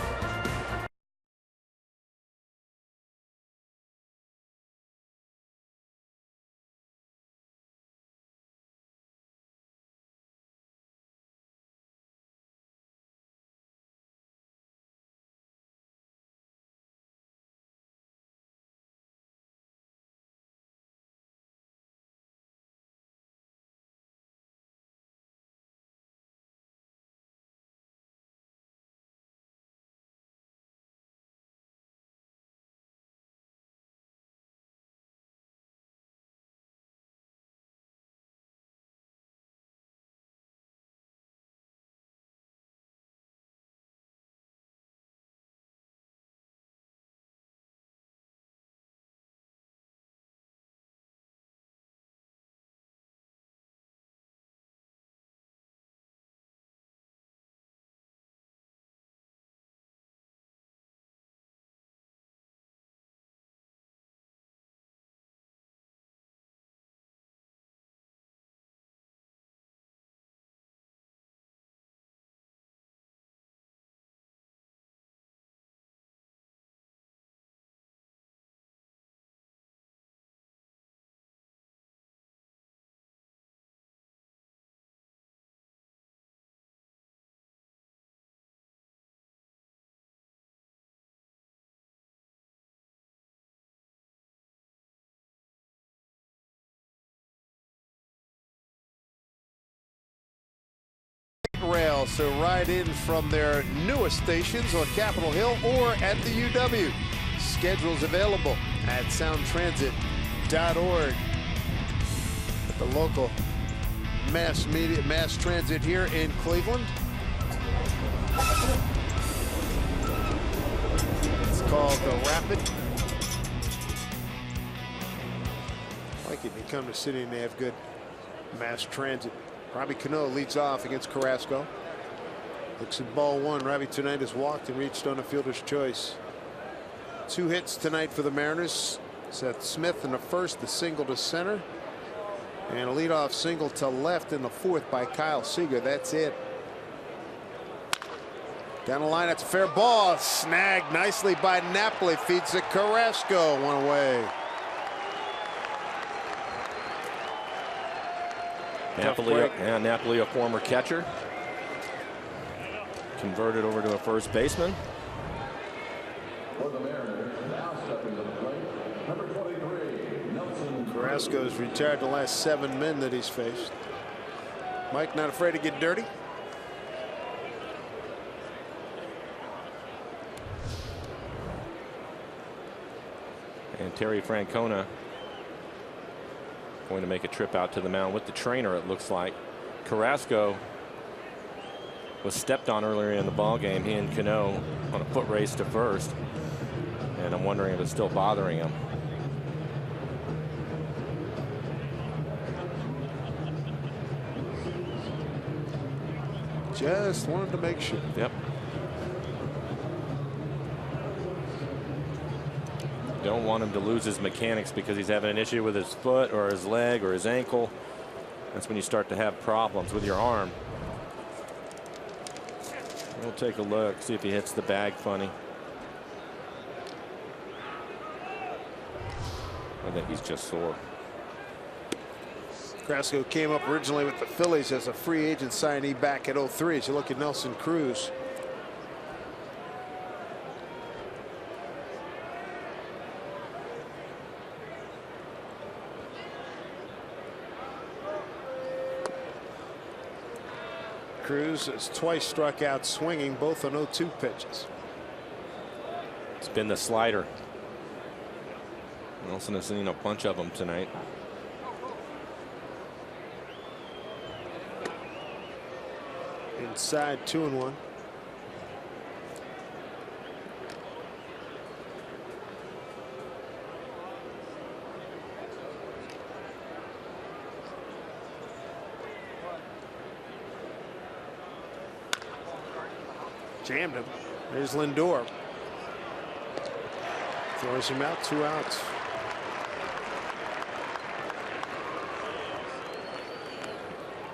Rail, so ride in from their newest stations on Capitol Hill or at the UW. Schedules available at soundtransit.org. The local mass transit here in Cleveland. It's called the Rapid. I like it. You come to the city and they have good mass transit. Robbie Cano leads off against Carrasco. Looks at ball 1. Robbie tonight has walked and reached on a fielder's choice. 2 hits tonight for the Mariners. Seth Smith in the 1st, the single to center, and a leadoff single to left in the 4th by Kyle Seager. That's it. Down the line, that's a fair ball. Snagged nicely by Napoli. Feeds it Carrasco. 1 away. Napoli, a former catcher, converted over to a first baseman. For the Mariners, now stepping to the plate, number 23, Nelson. Carrasco's retired the last 7 men that he's faced. Mike not afraid to get dirty. And Terry Francona going to make a trip out to the mound with the trainer, it looks like. Carrasco was stepped on earlier in the ball game. He and Cano on a foot race to first. And I'm wondering if it's still bothering him. Just wanted to make sure. Yep. Don't want him to lose his mechanics because he's having an issue with his foot or his leg or his ankle. That's when you start to have problems with your arm. We'll take a look, see if he hits the bag funny. I think he's just sore. Carrasco came up originally with the Phillies as a free agent signee back at 03. As you look at Nelson Cruz. Cruz has twice struck out swinging, both on 0-2 pitches. It's been the slider. Nelson has seen a bunch of them tonight. Inside 2-1. Jammed him. There's Lindor. Throws him out, 2 outs.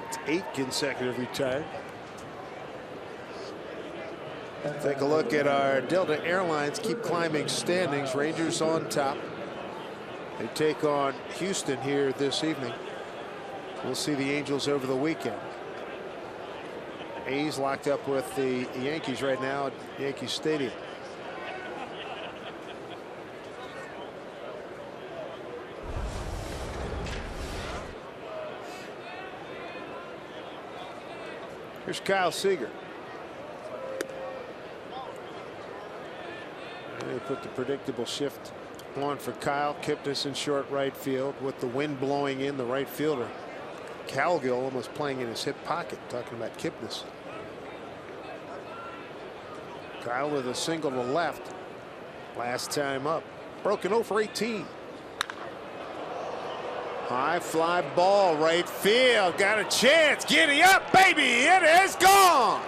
It's 8 consecutive retired. Take a look at our Delta Airlines keep climbing standings. Rangers on top. They take on Houston here this evening. We'll see the Angels over the weekend. A's locked up with the Yankees right now at Yankee Stadium. Here's Kyle Seager. They put the predictable shift on for Kyle. Kipnis in short right field with the wind blowing in. The right fielder Calgill almost playing in his hip pocket. Talking about Kipnis. Kyle with a single to left. Last time up. Broken 0 for 18. High fly ball right field. Got a chance. Giddy up, baby. It is gone.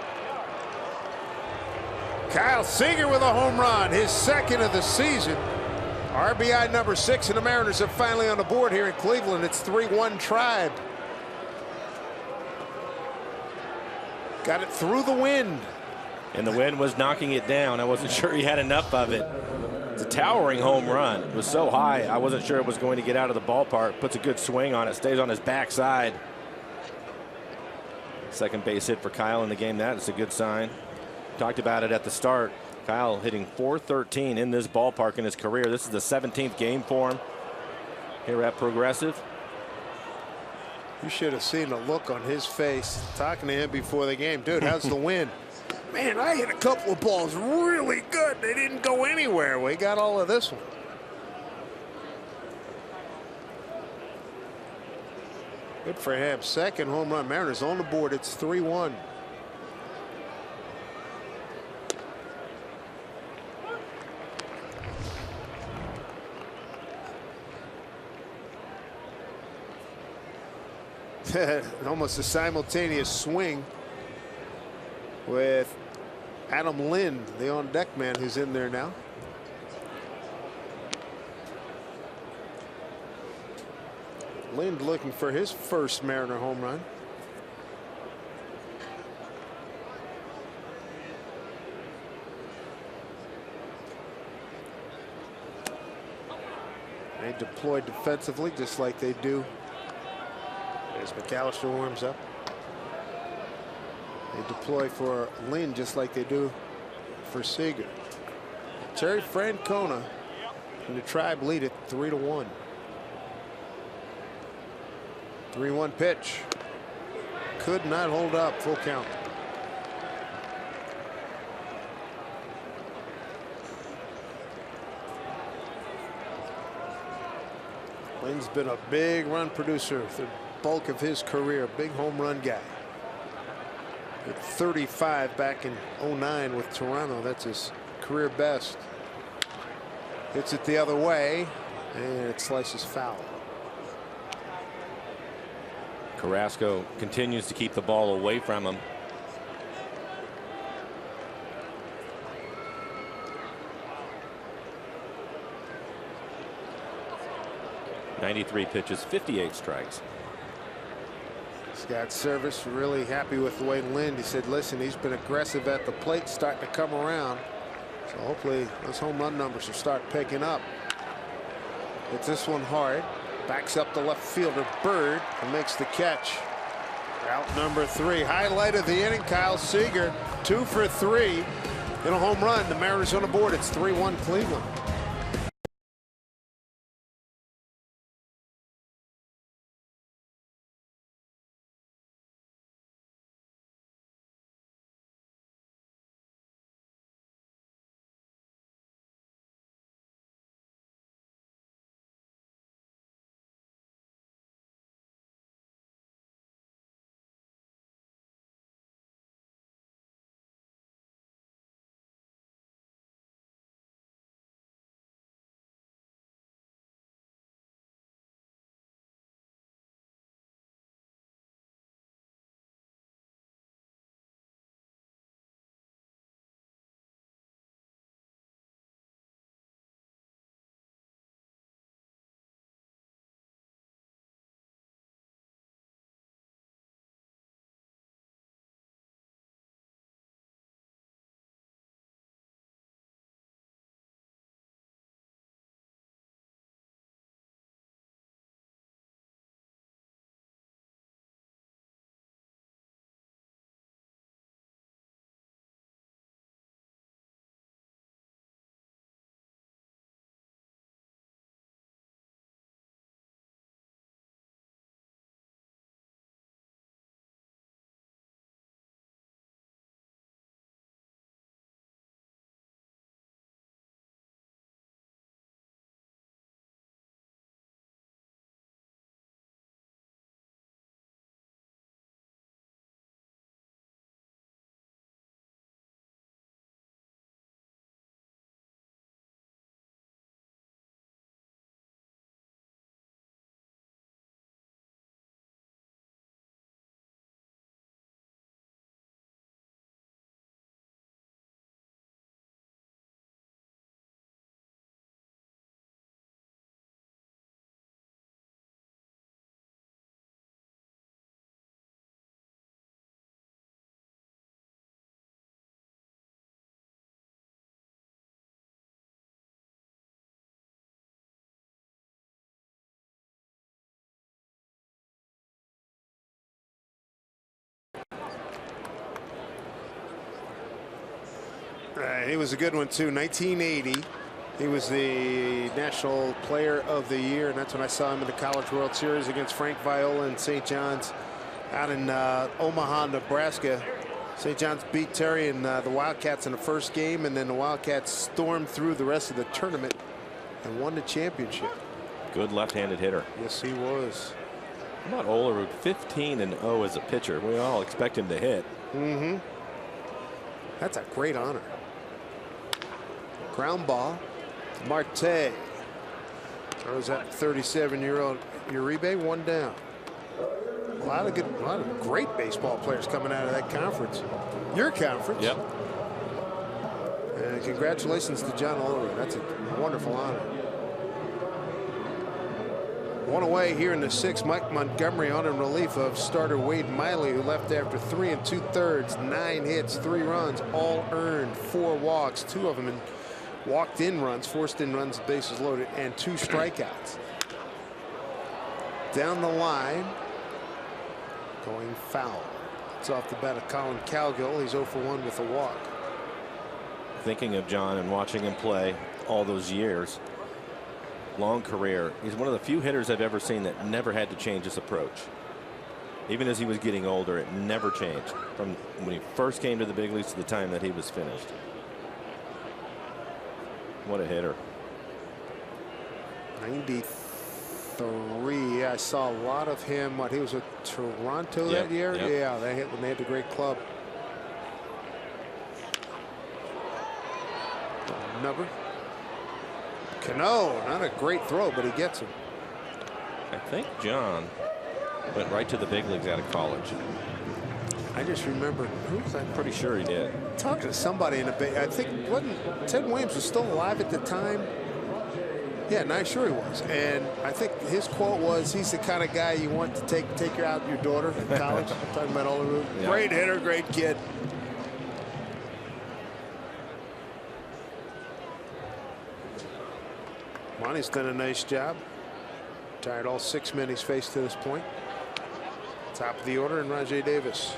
Kyle Seager with a home run. His second of the season. RBI number 6, and the Mariners are finally on the board here in Cleveland. It's 3-1 Tribe. Got it through the wind. And the wind was knocking it down. I wasn't sure he had enough of it. It's a towering home run. It was so high, I wasn't sure it was going to get out of the ballpark. Puts a good swing on it, stays on his backside. Second base hit for Kyle in the game. That is a good sign. Talked about it at the start. Kyle hitting .413 in this ballpark in his career. This is the 17th game for him here at Progressive. You should have seen the look on his face talking to him before the game. Dude, how's the wind? Man, I hit a couple of balls really good. They didn't go anywhere. We got all of this one. Good for him. Second home run. Mariners on the board. It's 3-1. Almost a simultaneous swing with Adam Lind, the on-deck man, who's in there now. Lind looking for his first Mariner home run. They deployed defensively just like they do as McAllister warms up. They deploy for Lind just like they do for Seager. Terry Francona and the Tribe lead it 3-1. 3-1 pitch. Could not hold up. Full count. Lynn's been a big run producer for the bulk of his career. Big home run guy. At 35 back in 09 with Toronto. That's his career best. Hits it the other way, and it slices foul. Carrasco continues to keep the ball away from him. .93 pitches, 58 strikes. Scott Service really happy with the way Lynn. He said, listen, he's been aggressive at the plate, starting to come around. So hopefully those home run numbers will start picking up. Hits this one hard. Backs up the left fielder, Bird, and makes the catch. Route number 3. Highlight of the inning, Kyle Seager. 2 for 3 in a home run. The Mariners on the board. It's 3-1 Cleveland. He was a good one too. 1980. He was the National Player of the Year, and that's when I saw him in the College World Series against Frank Viola and St. John's out in Omaha, Nebraska. St. John's beat Terry and the Wildcats in the first game, and then the Wildcats stormed through the rest of the tournament and won the championship. Good left-handed hitter. Yes, he was. How about Olerud? 15-0 as a pitcher. We all expect him to hit. Mm-hmm. That's a great honor. Ground ball. Marte throws that 37-year-old Uribe, one down. A lot of great baseball players coming out of that conference. Your conference. Yep. And congratulations to John Olerud. That's a wonderful honor. One away here in the 6th. Mike Montgomery on in relief of starter Wade Miley, who left after 3 2/3, 9 hits, 3 runs, all earned, 4 walks, 2 of them in walked in runs, forced in runs, bases loaded, and 2 strikeouts. Down the line, going foul. It's off the bat of Colin Cowgill. He's 0 for 1 with a walk. Thinking of John and watching him play all those years, long career, he's one of the few hitters I've ever seen that never had to change his approach. Even as he was getting older, it never changed from when he first came to the big leagues to the time that he was finished. What a hitter. 93 93. I saw a lot of him. He was with Toronto that year. Yep. Yeah, they hit when they had the great club. Number. Cano, not a great throw, but he gets him. I think John went right to the big leagues out of college. I just remember, who was I? Pretty sure he did. Talking to somebody in the Bay. I think Ted Williams was still alive at the time. Yeah, I'm sure he was. And I think his quote was, he's the kind of guy you want to take out your daughter in college. Talking about Olerud. Yeah. Great hitter, great kid. Monty's done a nice job. Retired all 6 men he's faced to this point. Top of the order, and Rajai Davis.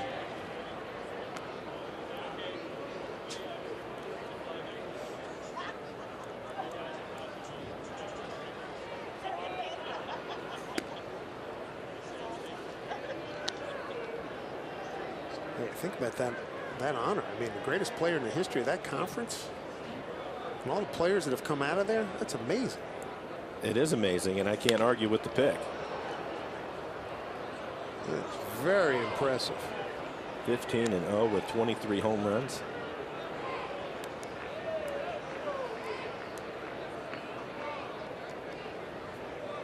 Yeah, think about that honor. I mean, the greatest player in the history of that conference. And all the players that have come out of there, that's amazing. It is amazing, and I can't argue with the pick. It's very impressive. 15-0 with 23 home runs.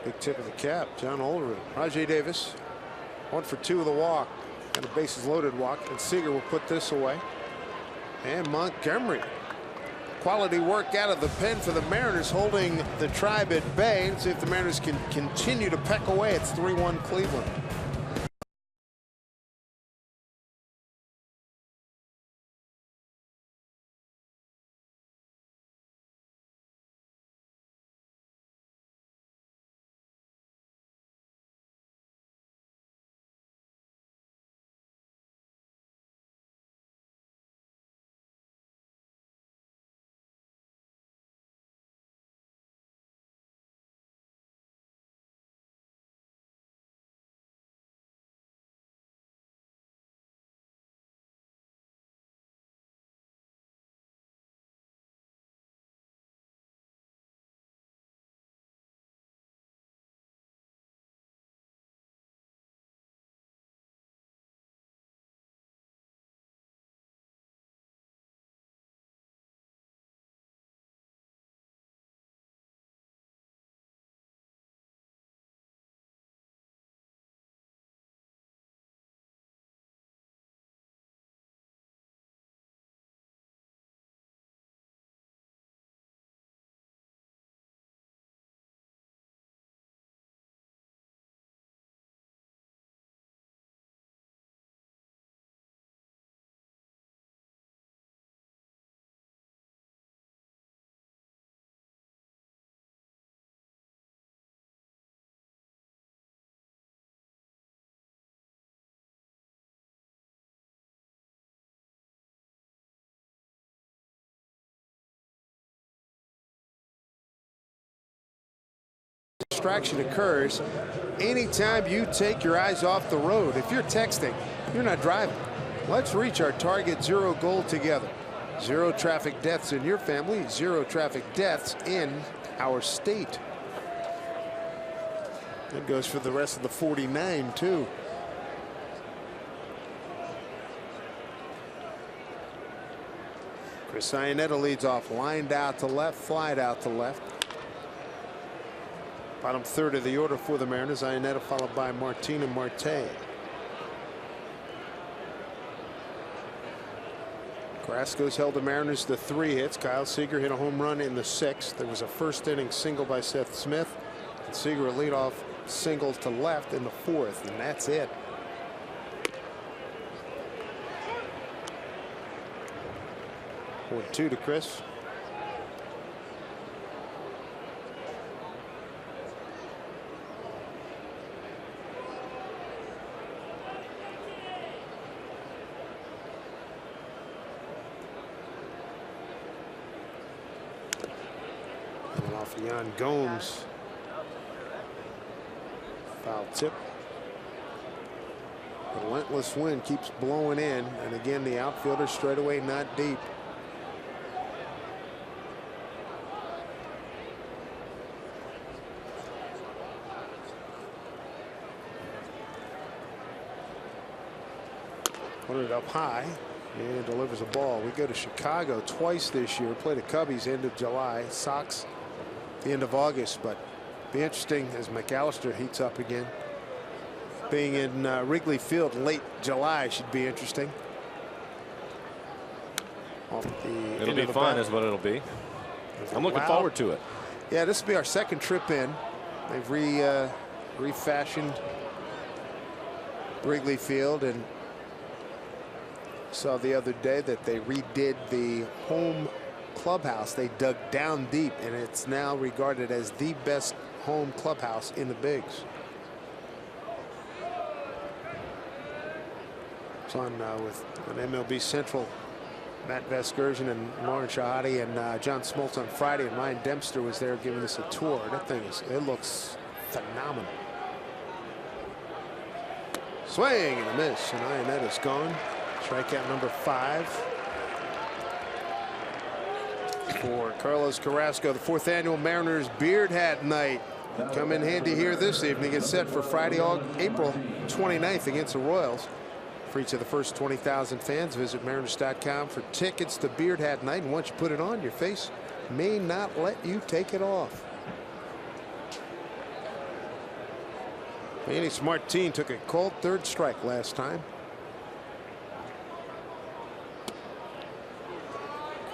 Big tip of the cap, John Olerud. Rajai Davis, 1 for 2 with a walk and a bases loaded walk, and Seager will put this away. And Montgomery. Quality work out of the pen for the Mariners, holding the Tribe at bay. And see if the Mariners can continue to peck away. It's 3-1 Cleveland. Distraction occurs anytime you take your eyes off the road. If you're texting, you're not driving. Let's reach our target zero goal together. 0 traffic deaths in your family, 0 traffic deaths in our state. That goes for the rest of the 49 too. Chris Iannetta leads off, lined out to left, flied out to left. Bottom third of the order for the Mariners. Iannetta followed by Martin and Marte. Carrasco's held the Mariners to 3 hits. Kyle Seager hit a home run in the 6th. There was a first inning single by Seth Smith. And Seager a leadoff single to left in the 4th, and that's it. One 2 to Chris. Off Yan Gomes. Foul tip. Relentless wind keeps blowing in, and again the outfielder straightaway not deep. Put it up high and delivers a ball. We go to Chicago twice this year. Play the Cubbies end of July, Sox the end of August. But be interesting as McAllister heats up again. Being in Wrigley Field late July should be interesting. It'll be fun, is what it'll be. I'm looking forward to it. Yeah, this will be our second trip in. They've refashioned Wrigley Field, and saw the other day that they redid the home clubhouse. They dug down deep, and it's now regarded as the best home clubhouse in the bigs. It's on with an MLB Central. Matt Vesgersian and Lauren Shahadi and John Smoltz on Friday, and Ryan Dempster was there giving us a tour. That thing it looks phenomenal. Swing and a miss, and Ionetta is gone. Strikeout number 5 for Carlos Carrasco. The 4th annual Mariners Beard Hat Night come in handy here this evening. It's set for Friday, April 29th against the Royals. For each of the first 20,000 fans, visit Mariners.com for tickets to Beard Hat Night. And once you put it on, your face may not let you take it off. Manny Martin took a cold 3rd strike last time.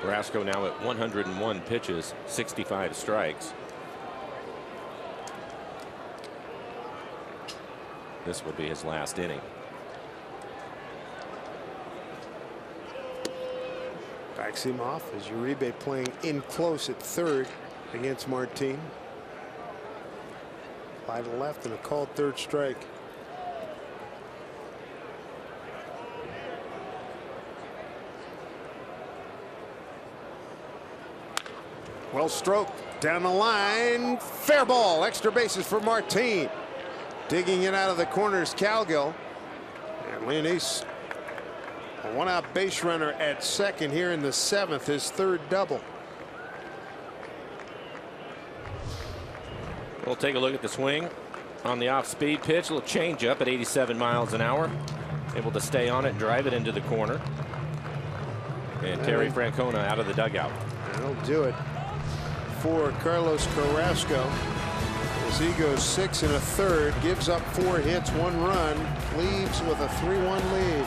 Carrasco now at 101 pitches, 65 strikes. This will be his last inning. Backs him off as Uribe playing in close at 3rd against Martin. By the left and a called 3rd strike. Well stroked down the line. Fair ball. Extra bases for Martin. Digging it out of the corner is Calgill. And Leonese, a 1-out base runner at 2nd here in the 7th, his 3rd double. We'll take a look at the swing on the off-speed pitch. A little change up at 87 miles an hour. Able to stay on it and drive it into the corner. And Terry Francona out of the dugout. That'll do it for Carlos Carrasco as he goes 6 1/3, gives up 4 hits, 1 run, leaves with a 3-1 lead.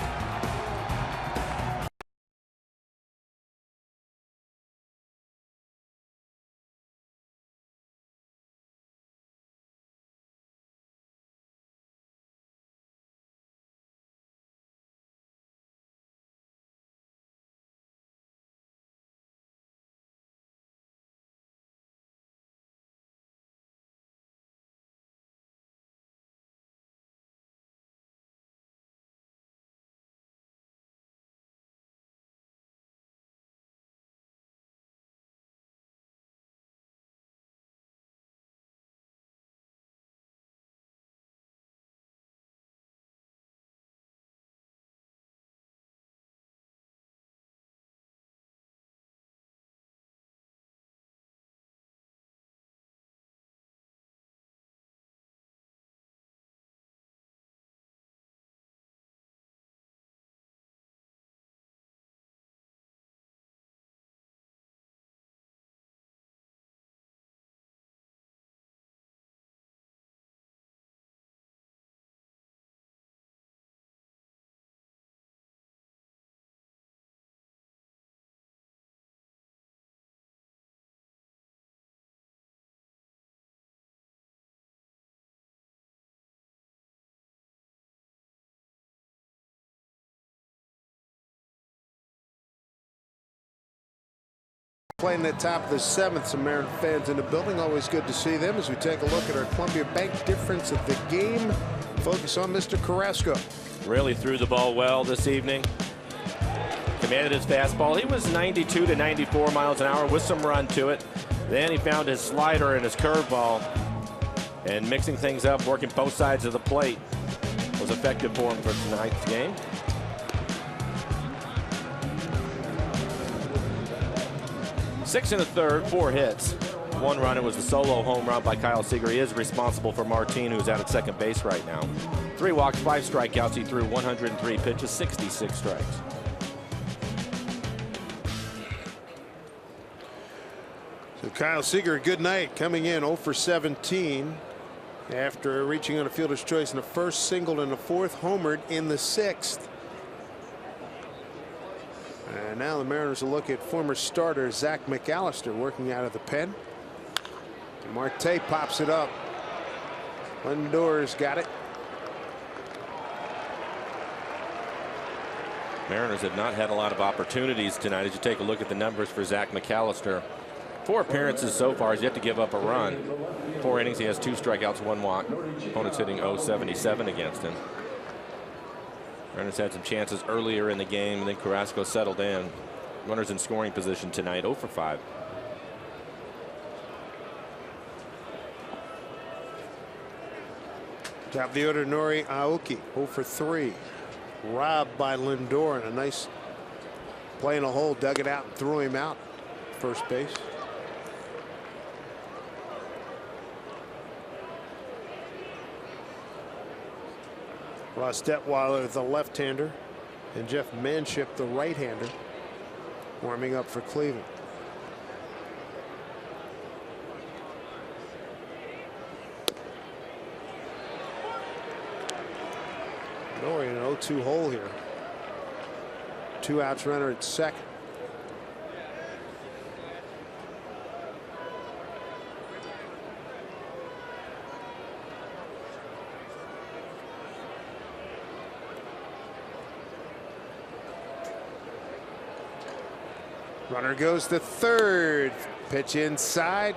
Playing at the top of the 7th, some Marin fans in the building. Always good to see them as we take a look at our Columbia Bank difference of the game. Focus on Mr. Carrasco. Really threw the ball well this evening. Commanded his fastball. He was 92 to 94 miles an hour with some run to it. Then he found his slider and his curveball. And mixing things up, working both sides of the plate was effective for him for tonight's game. 6 1/3, 4 hits, one run. It was the solo home run by Kyle Seager. He is responsible for Martin, who's out at second base right now. 3 walks, 5 strikeouts. He threw 103 pitches, 66 strikes. So Kyle Seager, good night, coming in 0 for 17 after reaching on a fielder's choice in the first, singled in the fourth, homered in the sixth. And now the Mariners will look at former starter Zach McAllister working out of the pen. And Marte pops it up. Lindor's got it. Mariners have not had a lot of opportunities tonight. As you take a look at the numbers for Zach McAllister, 4 appearances so far. He's yet to give up a run. 4 innings. He has 2 strikeouts, 1 walk. Opponent's hitting .077 against him. Mariners had some chances earlier in the game, and then Carrasco settled in. Runners in scoring position tonight, 0 for 5. Top of the order, Nori Aoki, 0 for 3. Robbed by Lindor, and a nice play in a hole, dug it out and threw him out. First base. Ross Detweiler, the left-hander, and Jeff Manship, the right-hander, warming up for Cleveland. Nori in an 0-2 hole here. 2 outs, runner at second. Runner goes to third. Pitch inside.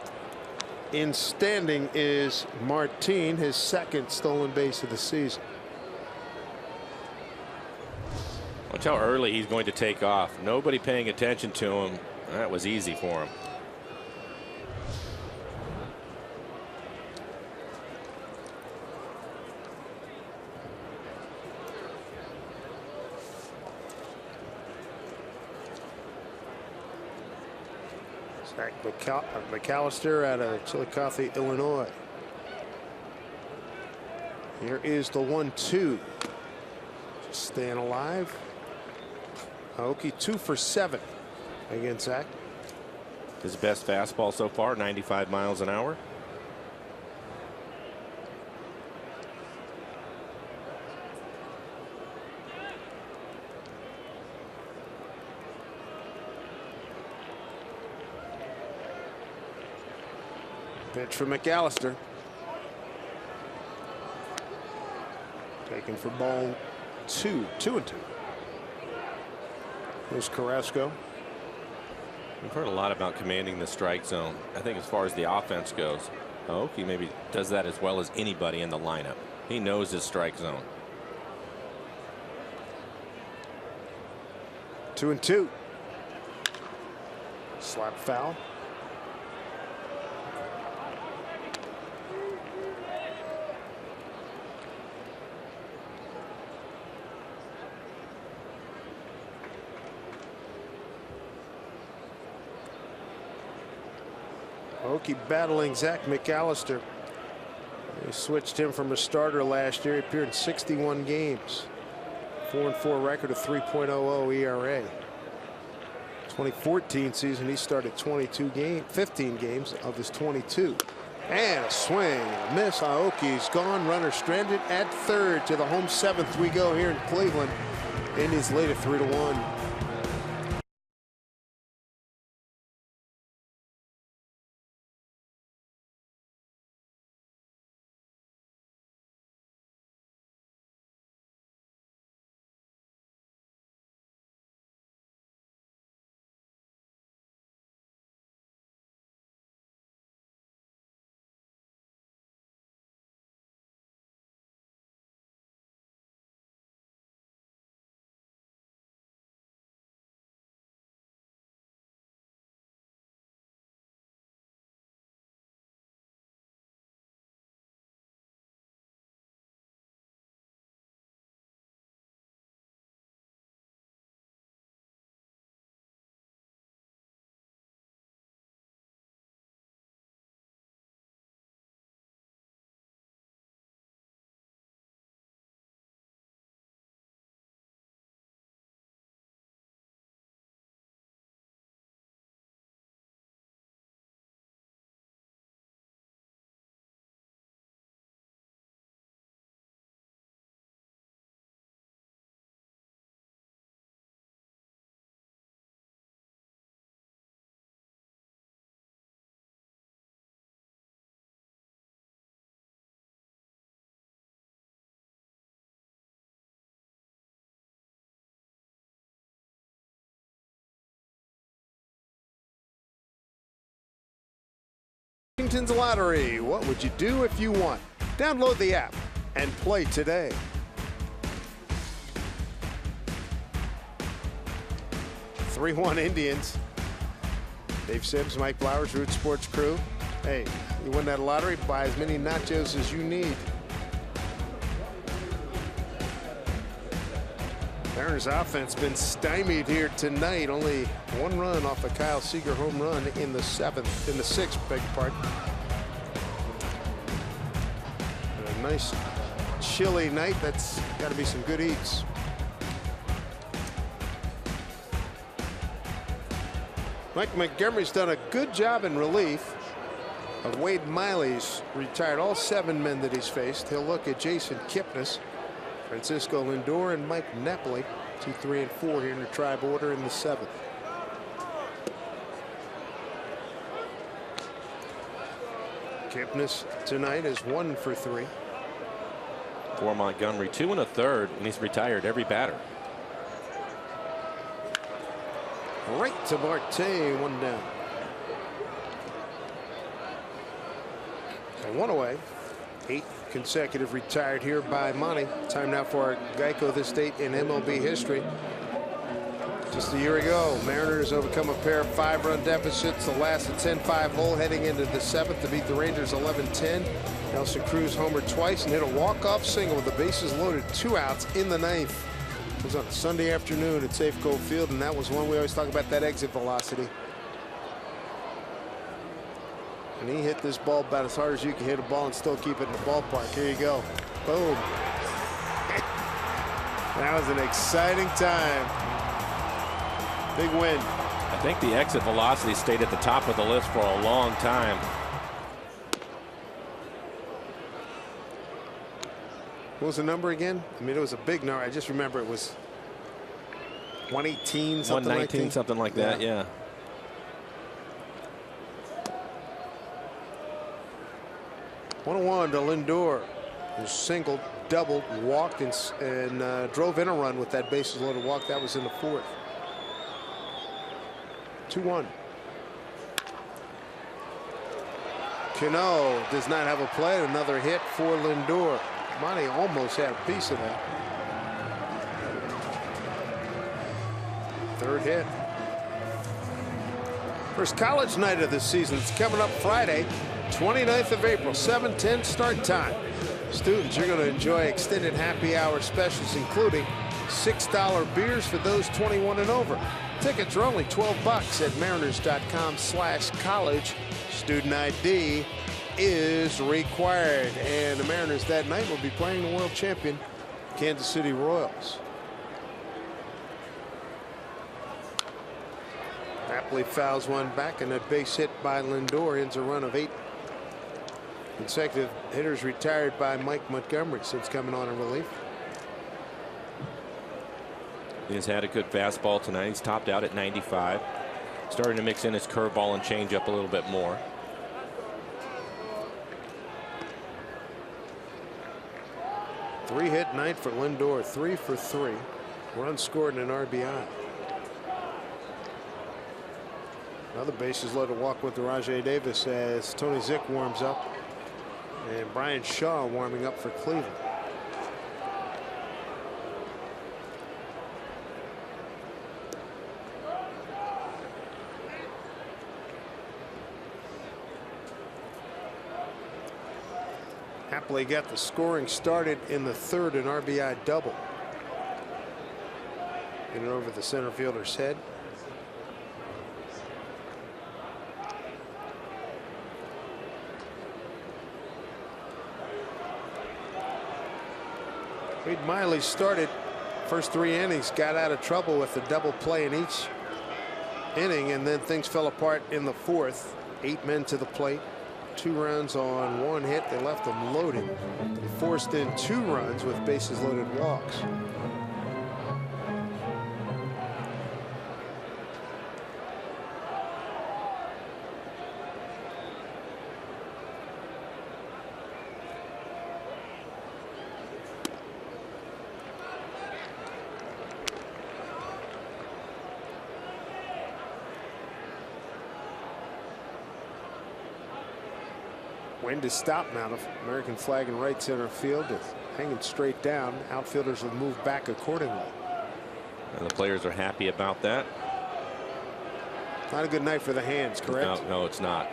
In standing is Martin, his second stolen base of the season. Watch how early he's going to take off. Nobody paying attention to him. That was easy for him. Zach McAllister out of Chillicothe, Illinois. Here is the 1-2. Just staying alive. Aoki 2 for 7 against Zach. His best fastball so far, 95 miles an hour. Pitch for McAllister. Taken for ball 2. 2-2. There's Carrasco. We've heard a lot about commanding the strike zone. I think as far as the offense goes, Aoki maybe does that as well as anybody in the lineup. He knows his strike zone. 2-2. Slap foul. Aoki battling Zach McAllister. They switched him from a starter last year. He appeared in 61 games. 4-4 record of 3.00 ERA. 2014 season he started 15 games of his 22. And a swing and a miss. Aoki's gone. Runner stranded at third. To the home 7th we go here in Cleveland. Indians lead at 3-1. Washington's Lottery. What would you do if you won? Download the app and play today. 3-1 Indians. Dave Sims, Mike Flowers, Root Sports Crew. Hey, you win that lottery, buy as many nachos as you need. Mariners offense been stymied here tonight. Only one run off a Kyle Seager home run in the sixth, beg your pardon. And a nice chilly night. That's got to be some good eats. Mike Montgomery's done a good job in relief of Wade Miley's retired all 7 men that he's faced. He'll look at Jason Kipnis, Francisco Lindor, and Mike Napoli, 2, 3, and 4 here in the Tribe order in the 7th. Kipnis tonight is 1 for 3. For Montgomery, 2 1/3, and he's retired every batter. Right to Marte, 1 down. And 1 away. 8 consecutive retired here by Monty. Time now for our Geico This Date in MLB history. Just a year ago, Mariners overcome a pair of 5-run deficits. The last a 10-5 hole heading into the 7th to beat the Rangers 11-10. Nelson Cruz homered twice and hit a walk-off single with the bases loaded, 2 outs in the 9th. It was on a Sunday afternoon at Safeco Field, and that was one we always talk about, that exit velocity. And he hit this ball about as hard as you can hit a ball and still keep it in the ballpark. Here you go. Boom. That was an exciting time. Big win. I think the exit velocity stayed at the top of the list for a long time. What was the number again? I mean, it was a big number. I just remember it was 118, something 119, like that. something like that, yeah. One to Lindor, who singled, doubled, walked, and drove in a run with that bases loaded walk. That was in the 4th. 2-1. Cano does not have a play. Another hit for Lindor. Monty almost had a piece of that. 3rd hit. First college night of the season. It's coming up Friday, 29th of April, 7:10 start time. Students, you're going to enjoy extended happy hour specials, including $6 beers for those 21 and over. Tickets are only $12 at mariners.com/college. Student ID is required, and the Mariners that night will be playing the world champion Kansas City Royals. Napoli fouls one back, and a base hit by Lindor ends a run of 8 consecutive hitters retired by Mike Montgomery since coming on in relief. He's had a good fastball tonight. He's topped out at 95. Starting to mix in his curveball and changeup a little bit more. Three-hit night for Lindor, 3 for 3. Runs scored and an RBI. Another bases loaded walk with Rajai Davis as Tony Zick warms up, and Brian Shaw warming up for Cleveland. Happily got the scoring started in the 3rd, an RBI double. Get it over the center fielder's head. Wade Miley started first 3 innings, got out of trouble with a double play in each inning, and then things fell apart in the 4th. 8 men to the plate, 2 runs on 1 hit. They left them loaded. They forced in 2 runs with bases loaded walks. Wind is stopped now. The American flag in right center field is hanging straight down. Outfielders will move back accordingly. And the players are happy about that. Not a good night for the hands, correct? No, it's not.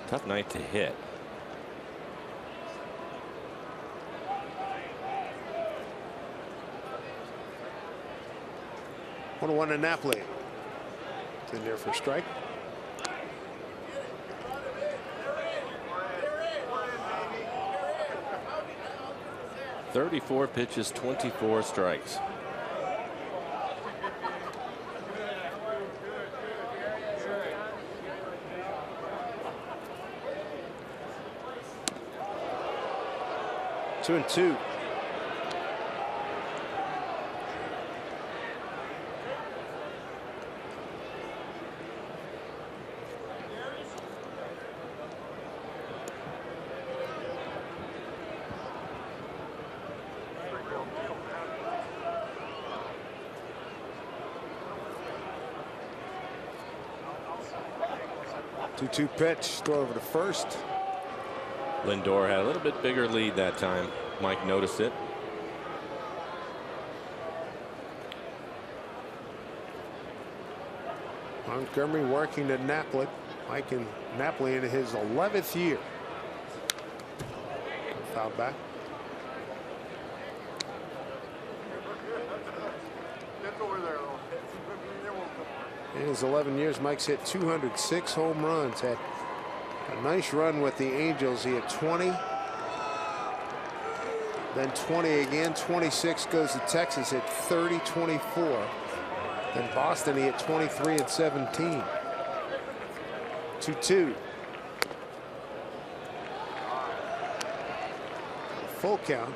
Tough night to hit. One to Napoli. It's in there for a strike. "34 pitches, 24 strikes." Two and two. Two pitch, throw over to first. Lindor had a little bit bigger lead that time. Mike noticed it. Montgomery working to Napoli. Mike and Napoli in his 11th year. Foul back. In his 11 years, Mike's hit 206 home runs. Had a nice run with the Angels. He had 20. Then 20 again. 26 goes to Texas. Hit 30, 24. Then Boston, he hit 23 and 17. 2-2. Full count.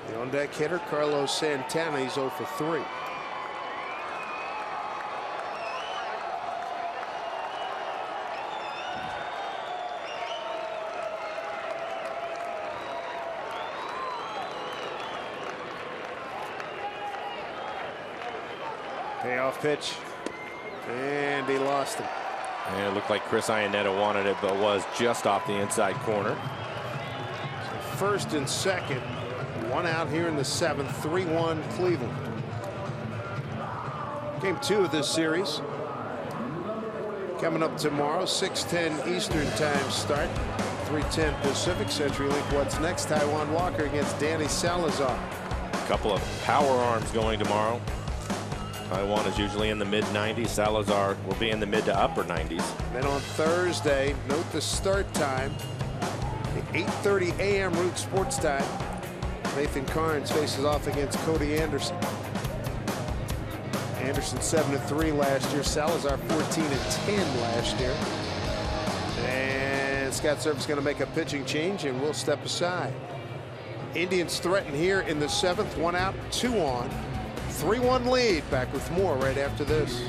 The on-deck hitter, Carlos Santana. He's 0 for 3. Payoff pitch, and he lost him. And it looked like Chris Iannetta wanted it, but was just off the inside corner. So first and second, one out here in the 7th, 3-1 Cleveland. Game 2 of this series coming up tomorrow, 6:10 Eastern time start, 3:10 Pacific. CenturyLink What's Next. Taijuan Walker against Danny Salazar. A couple of power arms going tomorrow. Taijuan is usually in the mid-90s. Salazar will be in the mid to upper 90s. Then on Thursday, note the start time, the 8:30 a.m. Root Sports Time. Nathan Carnes faces off against Cody Anderson. Anderson 7-3 last year. Salazar 14-10 last year. And Scott Servais going to make a pitching change, and we'll step aside. Indians threaten here in the 7th. 1 out, 2 on. 3-1 lead. Back with more right after this.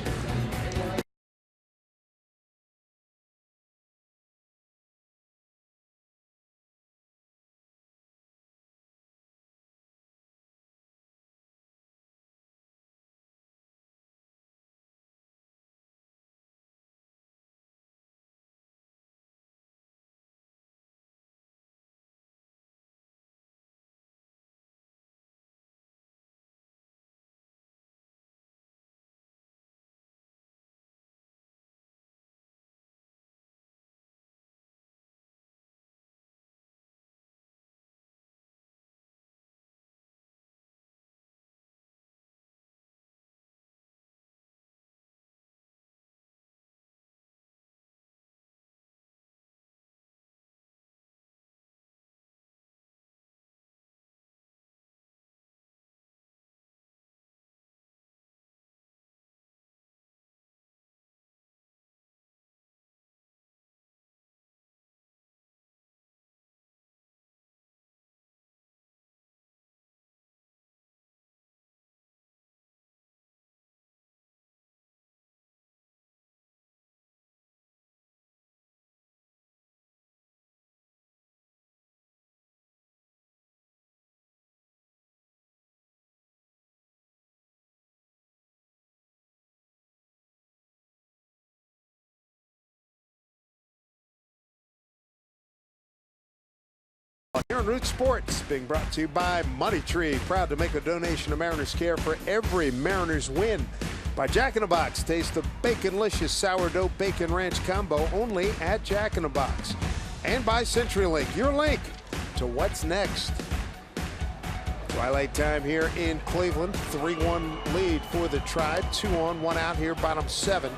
Here on Root Sports, being brought to you by Money Tree. Proud to make a donation to Mariners Care for every Mariners win. By Jack in the Box, taste the Baconlicious Sourdough Bacon Ranch Combo only at Jack in the Box. And by CenturyLink, your link to what's next. Twilight time here in Cleveland. 3-1 lead for the Tribe. 2 on, 1 out here, bottom 7.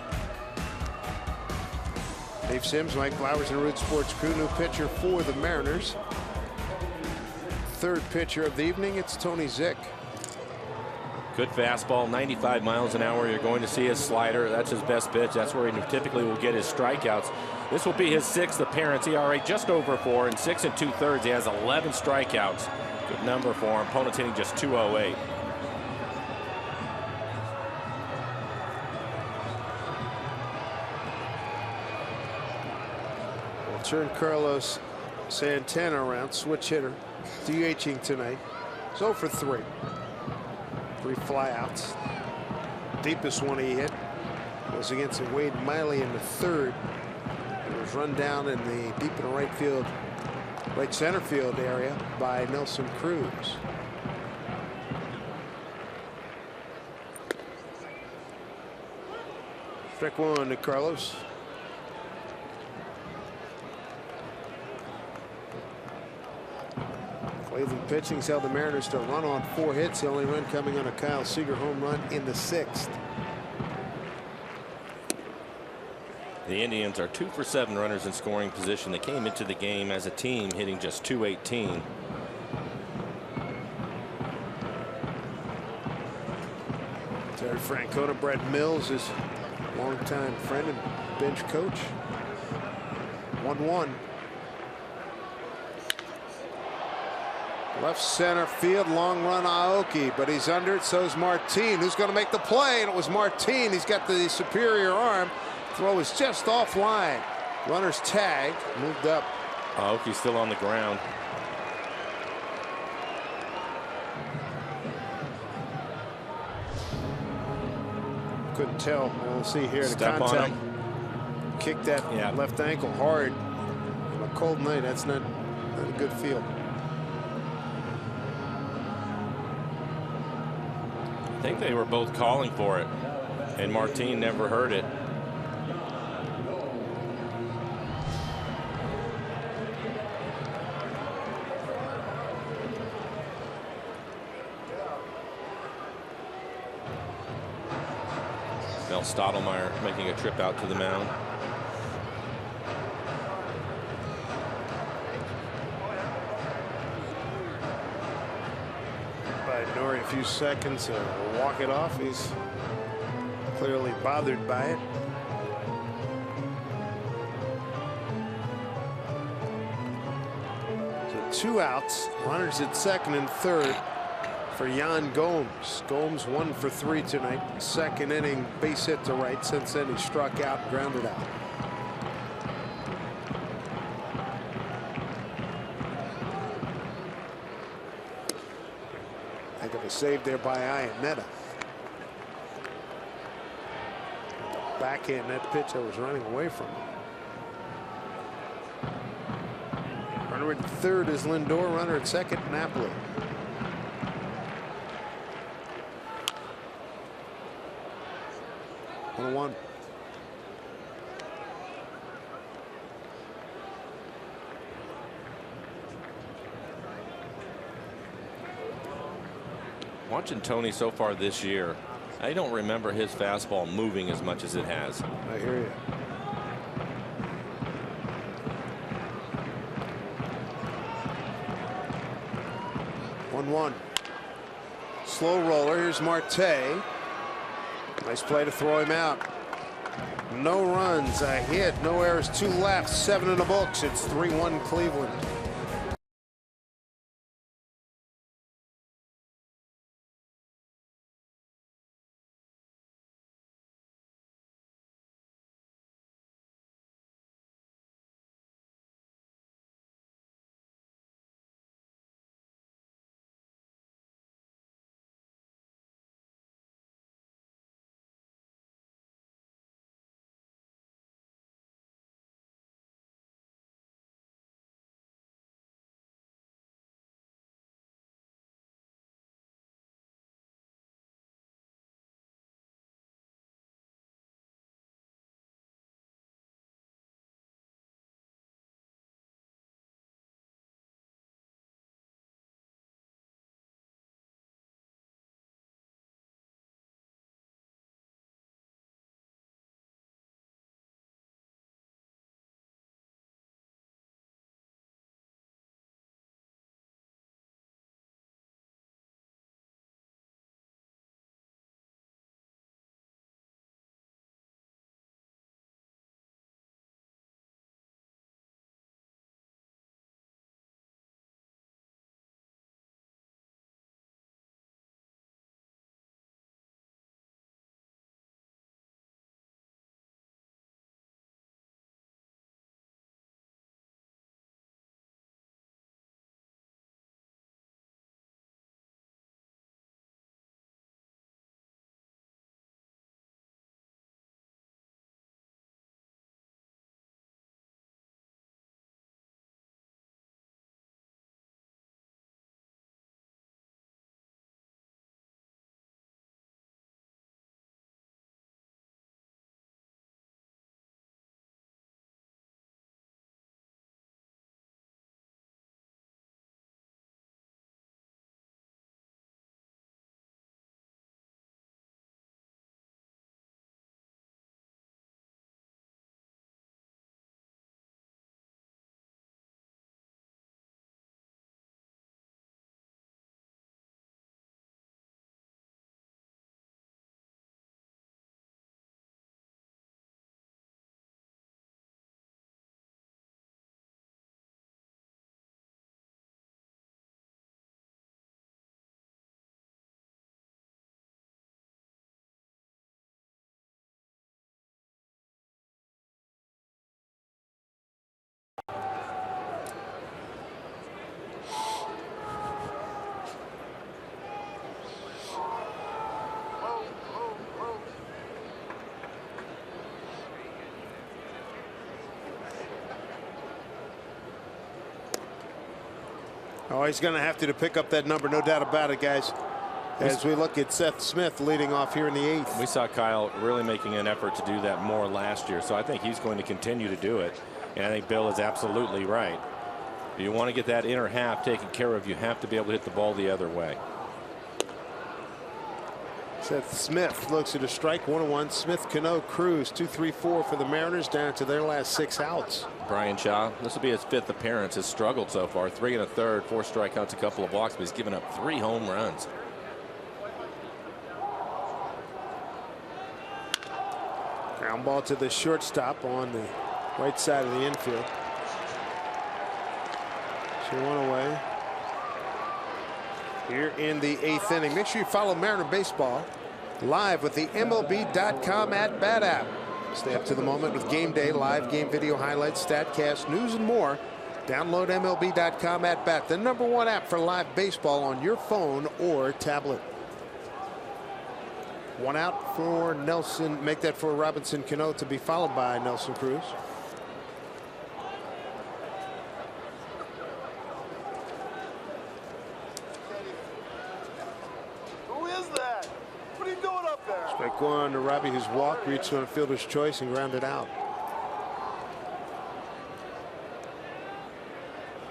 Dave Sims, Mike Flowers, and Root Sports crew. New pitcher for the Mariners. Third pitcher of the evening, it's Tony Zych. Good fastball, 95 miles an hour. You're going to see his slider. That's his best pitch. That's where he typically will get his strikeouts. This will be his 6th appearance. ERA just over 4 and 6 2/3. He has 11 strikeouts. Good number for him. Opponent's hitting just .208. We'll turn Carlos Santana around, switch hitter. DHing tonight. He's 0 for 3. 3 flyouts. Deepest one he hit was against Wade Miley in the 3rd. It was run down in the deep in the right center field area by Nelson Cruz. Strike 1 to Carlos. Cleveland pitching's held the Mariners to a run on 4 hits. The only run coming on a Kyle Seager home run in the 6th. The Indians are 2 for 7 runners in scoring position. They came into the game as a team hitting just .218. Terry Francona, Brett Mills, his longtime friend and bench coach. 1-1. Left center field, long run Aoki, but he's under it. So's Martin, who's going to make the play, and it was Martin. He's got the superior arm. Throw is just offline. Runner's tagged, moved up. Aoki's still on the ground. Couldn't tell. We'll see here. Step the contact. on him. Kick that left ankle hard. On a cold night, that's not a good feel. I think they were both calling for it, and Martin never heard it. Mel Stottlemyre making a trip out to the mound. Nori a few seconds to walk it off. He's clearly bothered by it. So 2 outs, runners at 2nd and 3rd for Yan Gomes. Gomes 1 for 3 tonight. 2nd inning, base hit to right. Since then he struck out and grounded out. Heck of a save there by Iannetta. Backhand that pitch I was running away from. Runner at 3rd is Lindor. Runner at 2nd, Napoli. One. Watching Tony so far this year, I don't remember his fastball moving as much as it has. I hear you. One. Slow roller. Here's Marte. Nice play to throw him out. No runs, a hit, no errors, 2 left, 7 in the books. It's 3-1 Cleveland. Oh, he's going to have to pick up that number, no doubt about it, guys. As we look at Seth Smith leading off here in the 8th. We saw Kyle really making an effort to do that more last year, so I think he's going to continue to do it. And I think Bill is absolutely right. If you want to get that inner half taken care of, you have to be able to hit the ball the other way. Seth Smith looks at a strike, 1-1. Smith, Cano, Cruz, 2-3-4 for the Mariners, down to their last 6 outs. Brian Shaw, this will be his 5th appearance, has struggled so far. 3 1/3, 4 strikeouts, a couple of walks, but he's given up 3 home runs. Ground ball to the shortstop on the right side of the infield. 2-1 away. Here in the 8th inning. Make sure you follow Mariner Baseball live with the MLB.com at-bat app. Stay up to the moment with game day, live game video highlights, StatCast, news, and more. Download MLB.com at-bat, the #1 app for live baseball on your phone or tablet. 1 out for Nelson. Make that for Robinson Cano, to be followed by Nelson Cruz. Who is that? What are you doing up there? Strike 1 to Robbie, who's walked, reached on a fielder's choice and grounded out.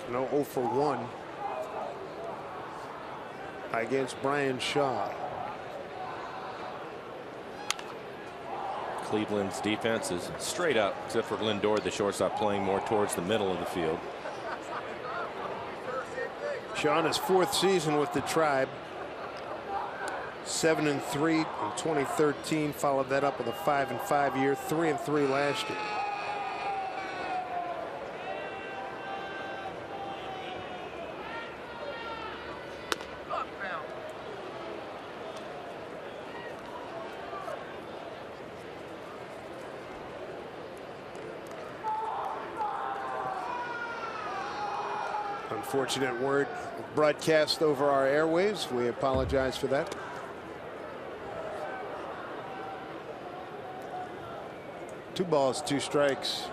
Cano 0 for 1 against Brian Shaw. Cleveland's defense is straight up, except for Lindor, the shortstop, playing more towards the middle of the field. Shaw in his 4th season with the Tribe. 7-3 in 2013. Followed that up with a 5-5 year. 3-3 last year. Unfortunate word broadcast over our airwaves. We apologize for that. Two balls, 2 strikes.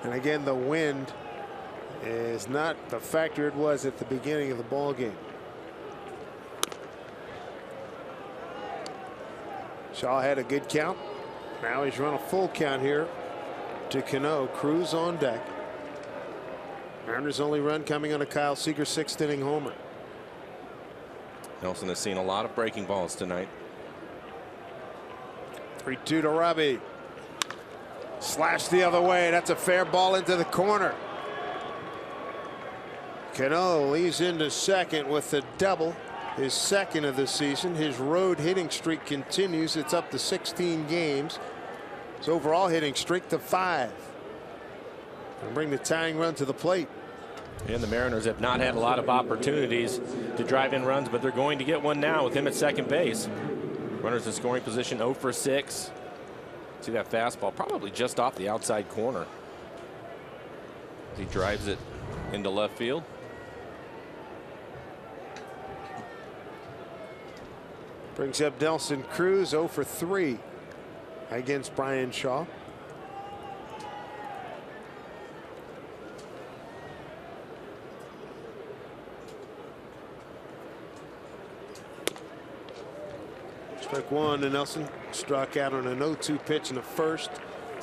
And again, the wind is not the factor it was at the beginning of the ball game. Shaw had a good count. Now he's run a full count here to Cano. Cruz on deck. Mariners' only run coming on a Kyle Seager 6th inning homer. Nelson has seen a lot of breaking balls tonight. 3-2 to Robbie. Slash the other way. That's a fair ball into the corner. Cano leads into second with a double. His 2nd of the season. His road hitting streak continues. It's up to 16 games. His overall hitting streak to 5. And bring the tying run to the plate. And the Mariners have not had a lot of opportunities to drive in runs, but they're going to get one now with him at second base. Runners in scoring position, 0 for 6. See that fastball probably just off the outside corner. He drives it into left field. Brings up Nelson Cruz, 0 for 3 against Brian Shaw. Strike 1 to Nelson. Struck out on an 0-2 pitch in the 1st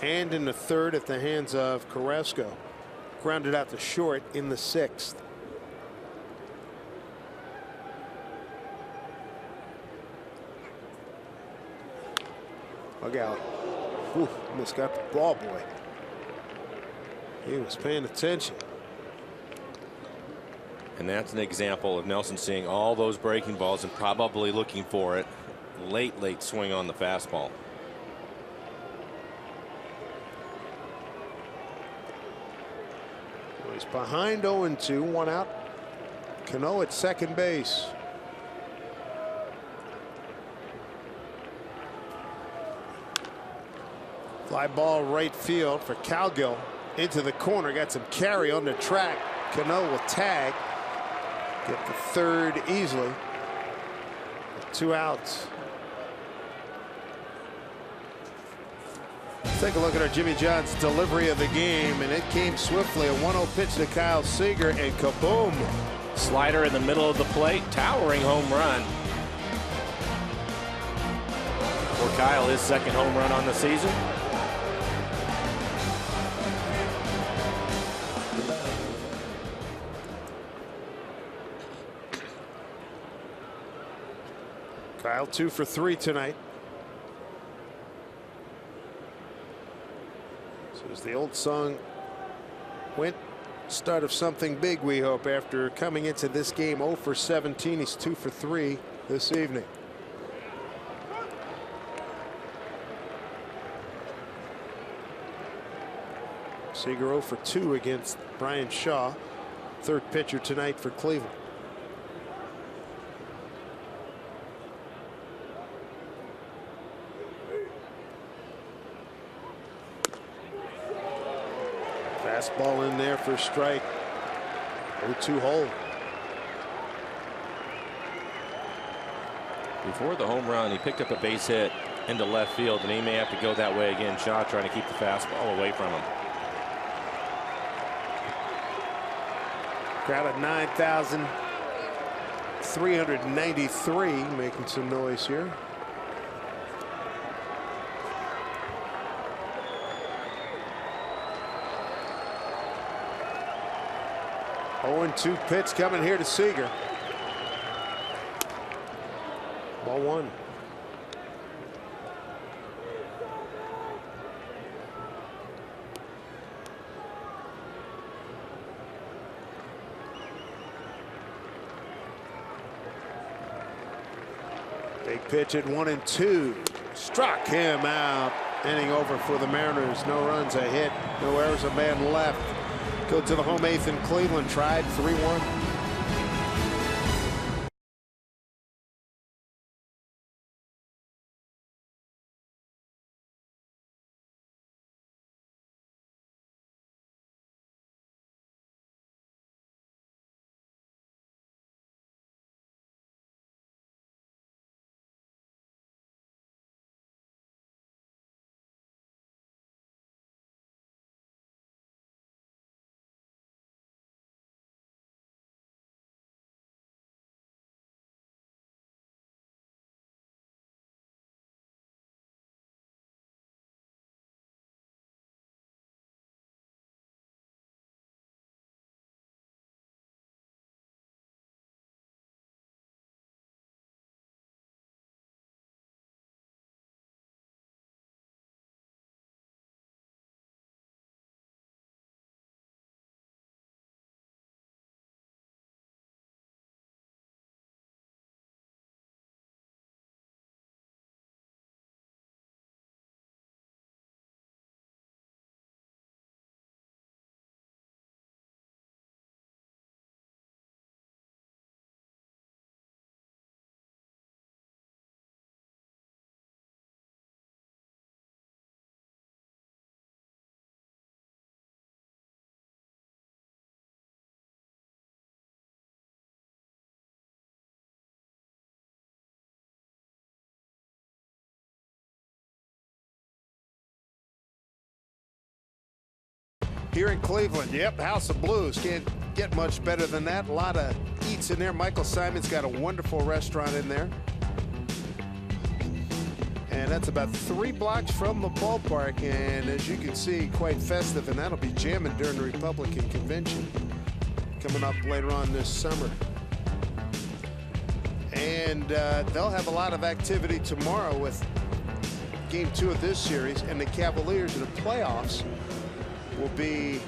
and in the 3rd at the hands of Carrasco. Grounded out to short in the 6th. Look out. Whew, almost got the ball boy. He was paying attention. And that's an example of Nelson seeing all those breaking balls and probably looking for it. Late swing on the fastball. Well, he's behind 0-2, 1 out. Cano at second base. Fly ball right field for Cowgill into the corner. Got some carry on the track. Cano will tag. Get the 3rd easily. 2 outs. Let's take a look at our Jimmy John's delivery of the game, and it came swiftly. A 1-0 pitch to Kyle Seager, and kaboom! Slider in the middle of the plate, towering home run. For Kyle, his second home run on the season. Kyle 2 for 3 tonight. So as the old song went, start of something big, we hope, after coming into this game 0 for 17. He's 2 for 3 this evening. Seager 0 for 2 against Brian Shaw, third pitcher tonight for Cleveland. Fastball in there for a strike. 0-2 hole. Before the home run, he picked up a base hit into left field, and he may have to go that way again. Shaw trying to keep the fastball away from him. Crowd at 9,393, making some noise here. Oh, and 2 pitch coming here to Seager. Ball 1. Big pitch at 1-2. Struck him out. Inning over for the Mariners. No runs, a hit, no errors, a man left. Go to the home 8th in Cleveland. Tried 3-1. Here in Cleveland, yep, House of Blues. Can't get much better than that. A lot of eats in there. Michael Simon's got a wonderful restaurant in there. And that's about 3 blocks from the ballpark. And as you can see, quite festive. And that'll be jamming during the Republican convention coming up later on this summer. And they'll have a lot of activity tomorrow with Game 2 of this series. And the Cavaliers in the playoffs will be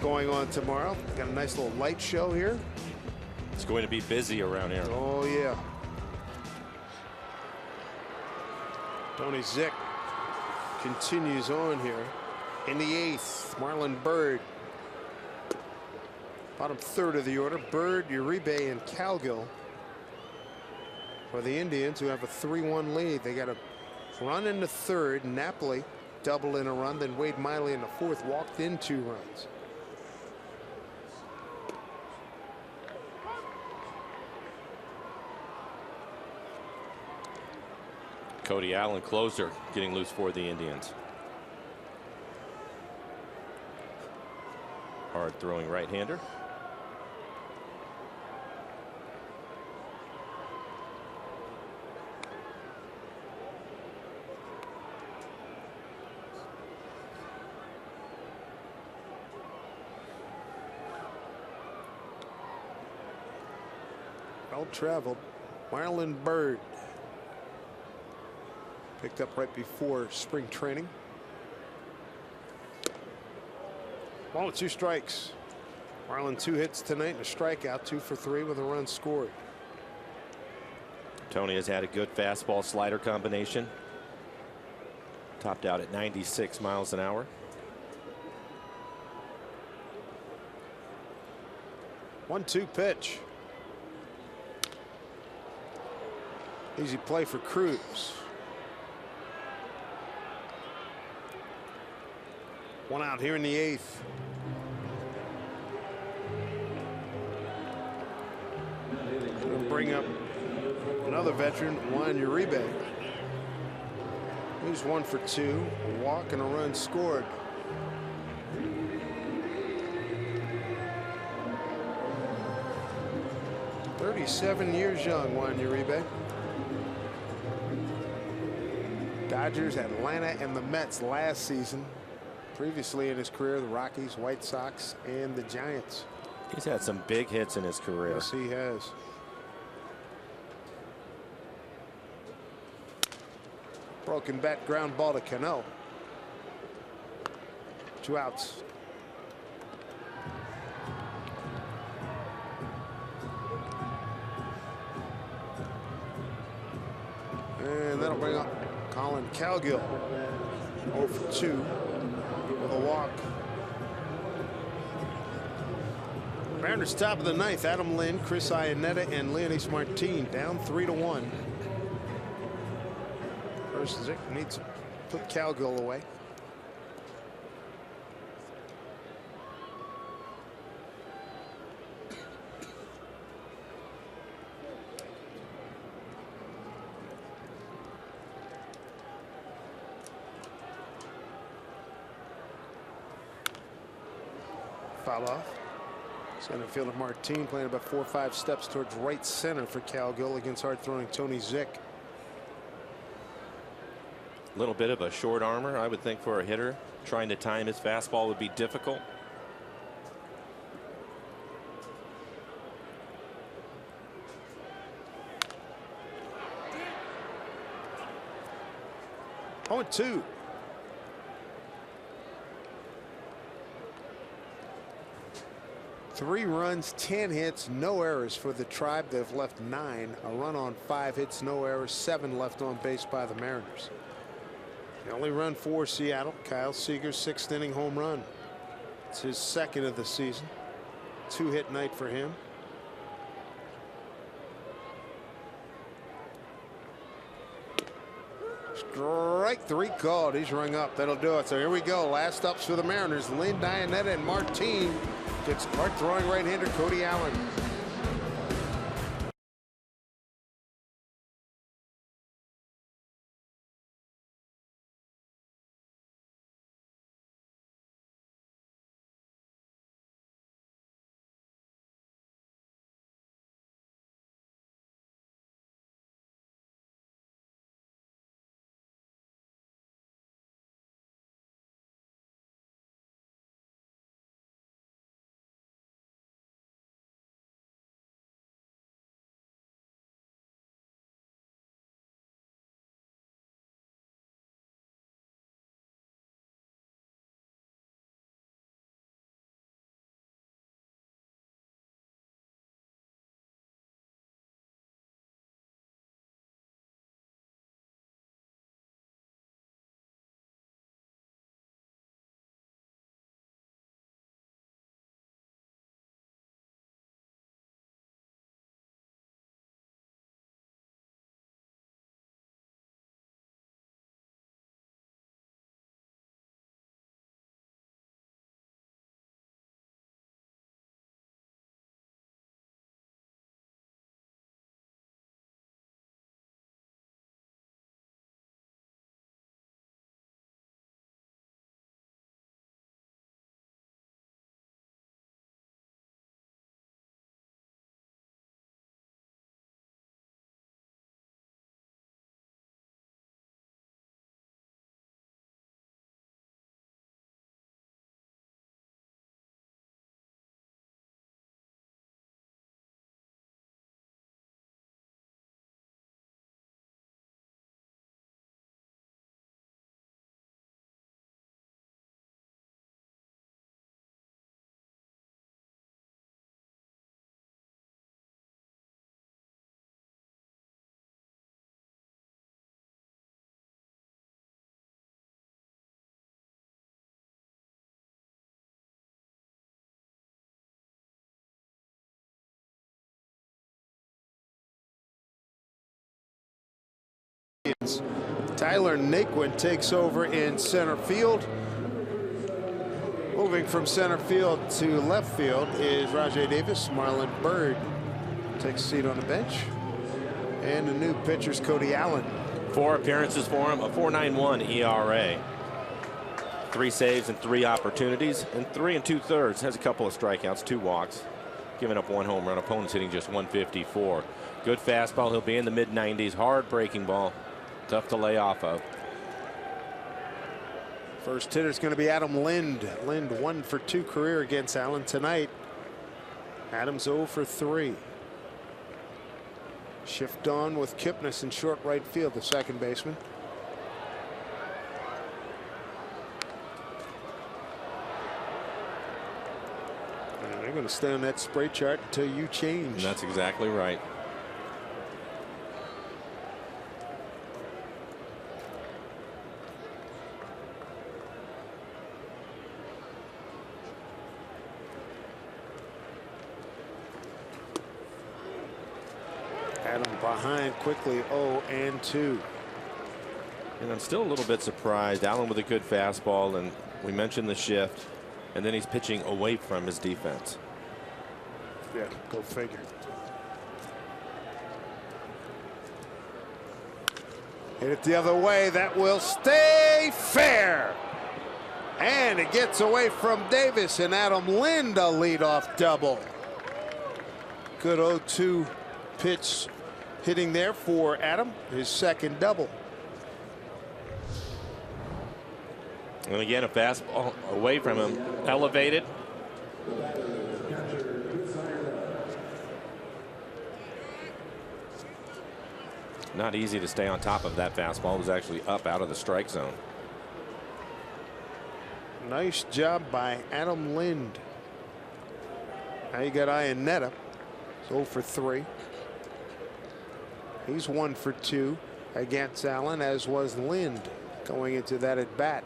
going on tomorrow. Got a nice little light show here. It's going to be busy around here. Oh yeah. Tony Zick continues on here in the 8th. Marlon Byrd, bottom 3rd of the order. Byrd, Uribe, and Calgill for the Indians, who have a 3-1 lead. They got a run in the 3rd. Napoli double in a run, then Wade Miley in the 4th walked in 2 runs. Cody Allen, closer, getting loose for the Indians. Hard throwing right-hander. Well traveled. Marlon Bird. Picked up right before spring training. 1-2 strikes. Marlon 2 hits tonight and a strikeout, 2 for 3 with a run scored. Tony has had a good fastball slider combination. Topped out at 96 miles an hour. 1-2 pitch. Easy play for Cruz. 1 out here in the 8th. We'll bring up another veteran, Juan Uribe. He's 1 for 2, a walk and a run scored. "37 years young, Juan Uribe." Dodgers, Atlanta, and the Mets last season. Previously in his career, the Rockies, White Sox, and the Giants. He's had some big hits in his career. Yes, he has. Broken bat, ground ball to Cano. 2 outs. And that'll bring up Colin Cowgill. 0 for 2 with a walk. Mariners top of the 9th. Adam Lynn, Chris Iannetta, and Leonys Martin down 3-1. First, Zick needs to put Cowgill away. Foul off. Center fielder Martin playing about 4 or 5 steps towards right center for Cowgill against hard-throwing Tony Zick. A little bit of a short armor, I would think, for a hitter. Trying to time his fastball would be difficult. Oh, 2. Three runs, 10 hits, no errors for the Tribe. They've left 9. A run on 5 hits, no errors, 7 left on base by the Mariners. The only run for Seattle, Kyle Seager's 6th inning home run. It's his 2nd of the season. 2-hit night for him. Strike 3 called. He's rung up. That'll do it. So here we go. Last ups for the Mariners. Lynn, Iannetta, and Martin. Gets hard-throwing right-hander Cody Allen. Tyler Naquin takes over in center field. Moving from center field to left field is Rajay Davis. Marlon Byrd takes a seat on the bench. And the new pitcher's Cody Allen. 4 appearances for him, a 4.91 ERA. 3 saves and 3 opportunities, and 3 2/3. Has a couple of strikeouts, 2 walks, giving up 1 home run. Opponents hitting just 154. Good fastball. He'll be in the mid-90s. Hard breaking ball. Tough to lay off of. First hitter is going to be Adam Lind. Lind 1 for 2 career against Allen tonight. Adams 0 for 3. Shift on with Kipnis in short right field, the second baseman. And they're going to stay on that spray chart until you change. And that's exactly right. Adam behind quickly, 0-2. And I'm still a little bit surprised. Allen with a good fastball, and we mentioned the shift, and then he's pitching away from his defense. Yeah, go figure. Hit it the other way. That will stay fair. And it gets away from Davis, and Adam Lind a leadoff double. Good 0-2 pitch hitting there for Adam, his second double. And again, a fastball away from him, elevated. Not easy to stay on top of that fastball. It was actually up out of the strike zone. Nice job by Adam Lind. Now you got Iannetta. 0 for 3. He's 1 for 2 against Allen, as was Lind going into that at bat.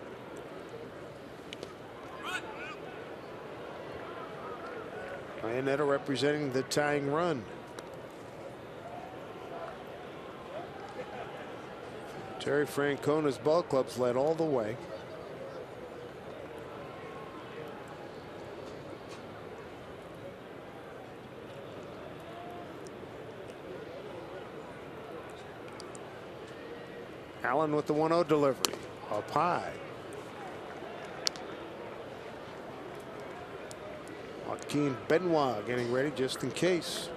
Iannetta representing the tying run. Terry Francona's ball club's led all the way. Allen with the 1-0 delivery. Up high. Joaquin Benoit getting ready just in case.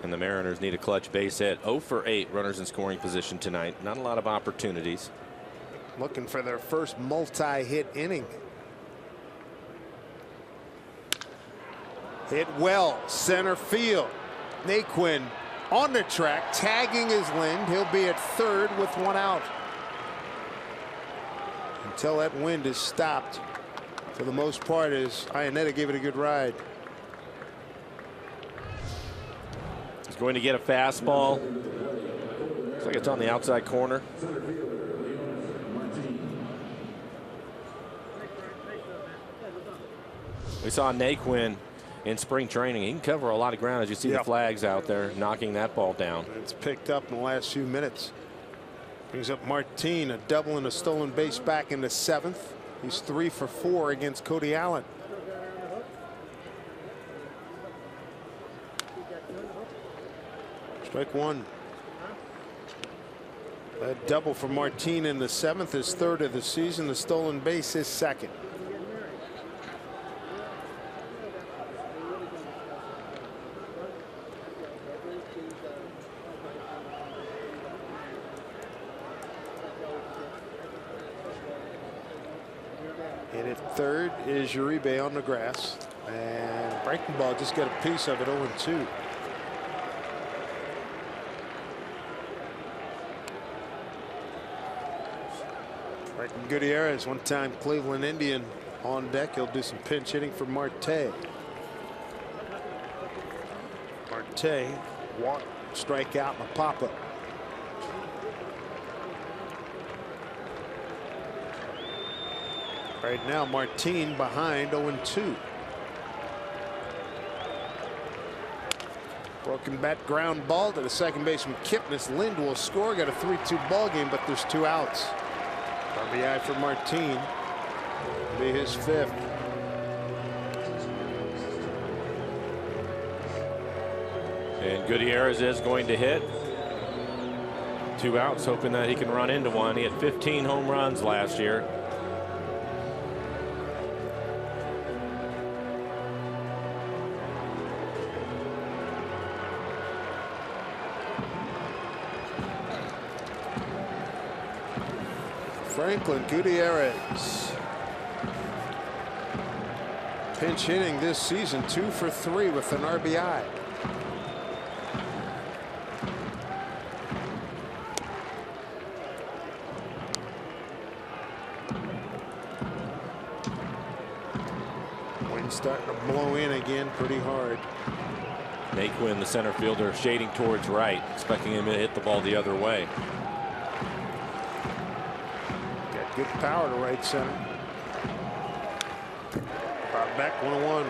And the Mariners need a clutch base hit. 0 for 8 runners in scoring position tonight. Not a lot of opportunities. Looking for their first multi-hit inning. Hit well, center field. Naquin on the track, tagging his Lind. He'll be at third with 1 out. Until that wind is stopped, for the most part, as Iannetta gave it a good ride. He's going to get a fastball. Looks like it's on the outside corner. We saw Naquin in spring training. He can cover a lot of ground, as you see the flags out there knocking that ball down. It's picked up in the last few minutes. Brings up Martin, a double and a stolen base back in the 7th. He's 3 for 4 against Cody Allen. Strike 1. That double for Martin in the 7th is 3rd of the season. The stolen base is 2nd. And at third is Uribe on the grass. And breaking ball just got a piece of it, 0-2. Franklin Gutierrez, one-time Cleveland Indian, on deck. He'll do some pinch hitting for Marte. Marte, walk, strike out, and a pop-up. Right now, Martin behind 0-2. Broken bat ground ball to the second baseman Kipnis. Lind will score. Got a 3-2 ball game, but there's 2 outs. RBI for Martin. It'll be his 5th. And Gutierrez is going to hit. 2 outs, hoping that he can run into one. He had 15 home runs last year. Franklin Gutierrez. Pinch hitting this season, 2 for 3 with an RBI. Wind starting to blow in again pretty hard. Naquin, the center fielder, shading towards right, expecting him to hit the ball the other way. Got good power to right center. Bob back 1-1.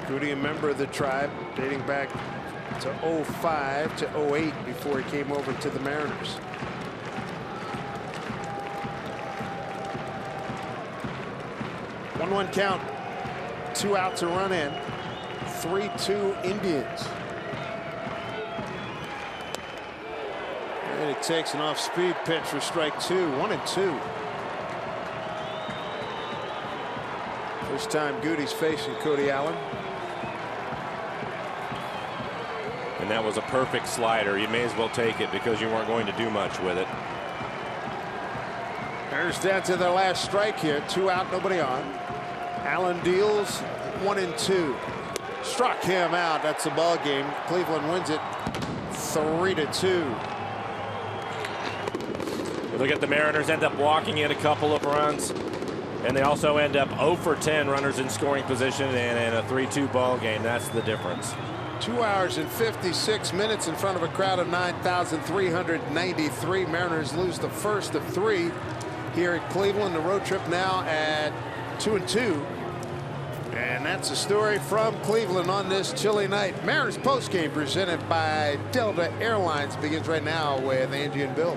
Goody, a member of the tribe, dating back to 05 to 08 before he came over to the Mariners. One count, 2 outs, a run in, 3-2 Indians. And it takes an off-speed pitch for strike 2, 1-2. First time Goody's facing Cody Allen. And that was a perfect slider. You may as well take it because you weren't going to do much with it. Mariners down to their last strike here, 2 out, nobody on. Allen deals 1-2. Struck him out. That's the ball game. Cleveland wins it 3-2. Look at the Mariners end up walking in a couple of runs, and they also end up 0 for 10 runners in scoring position and in a 3-2 ball game. That's the difference. 2 hours and 56 minutes in front of a crowd of 9,393. Mariners lose the first of 3 here at Cleveland. The road trip now at 2-2. And that's a story from Cleveland on this chilly night. Mariners postgame presented by Delta Airlines begins right now with Angie and Bill.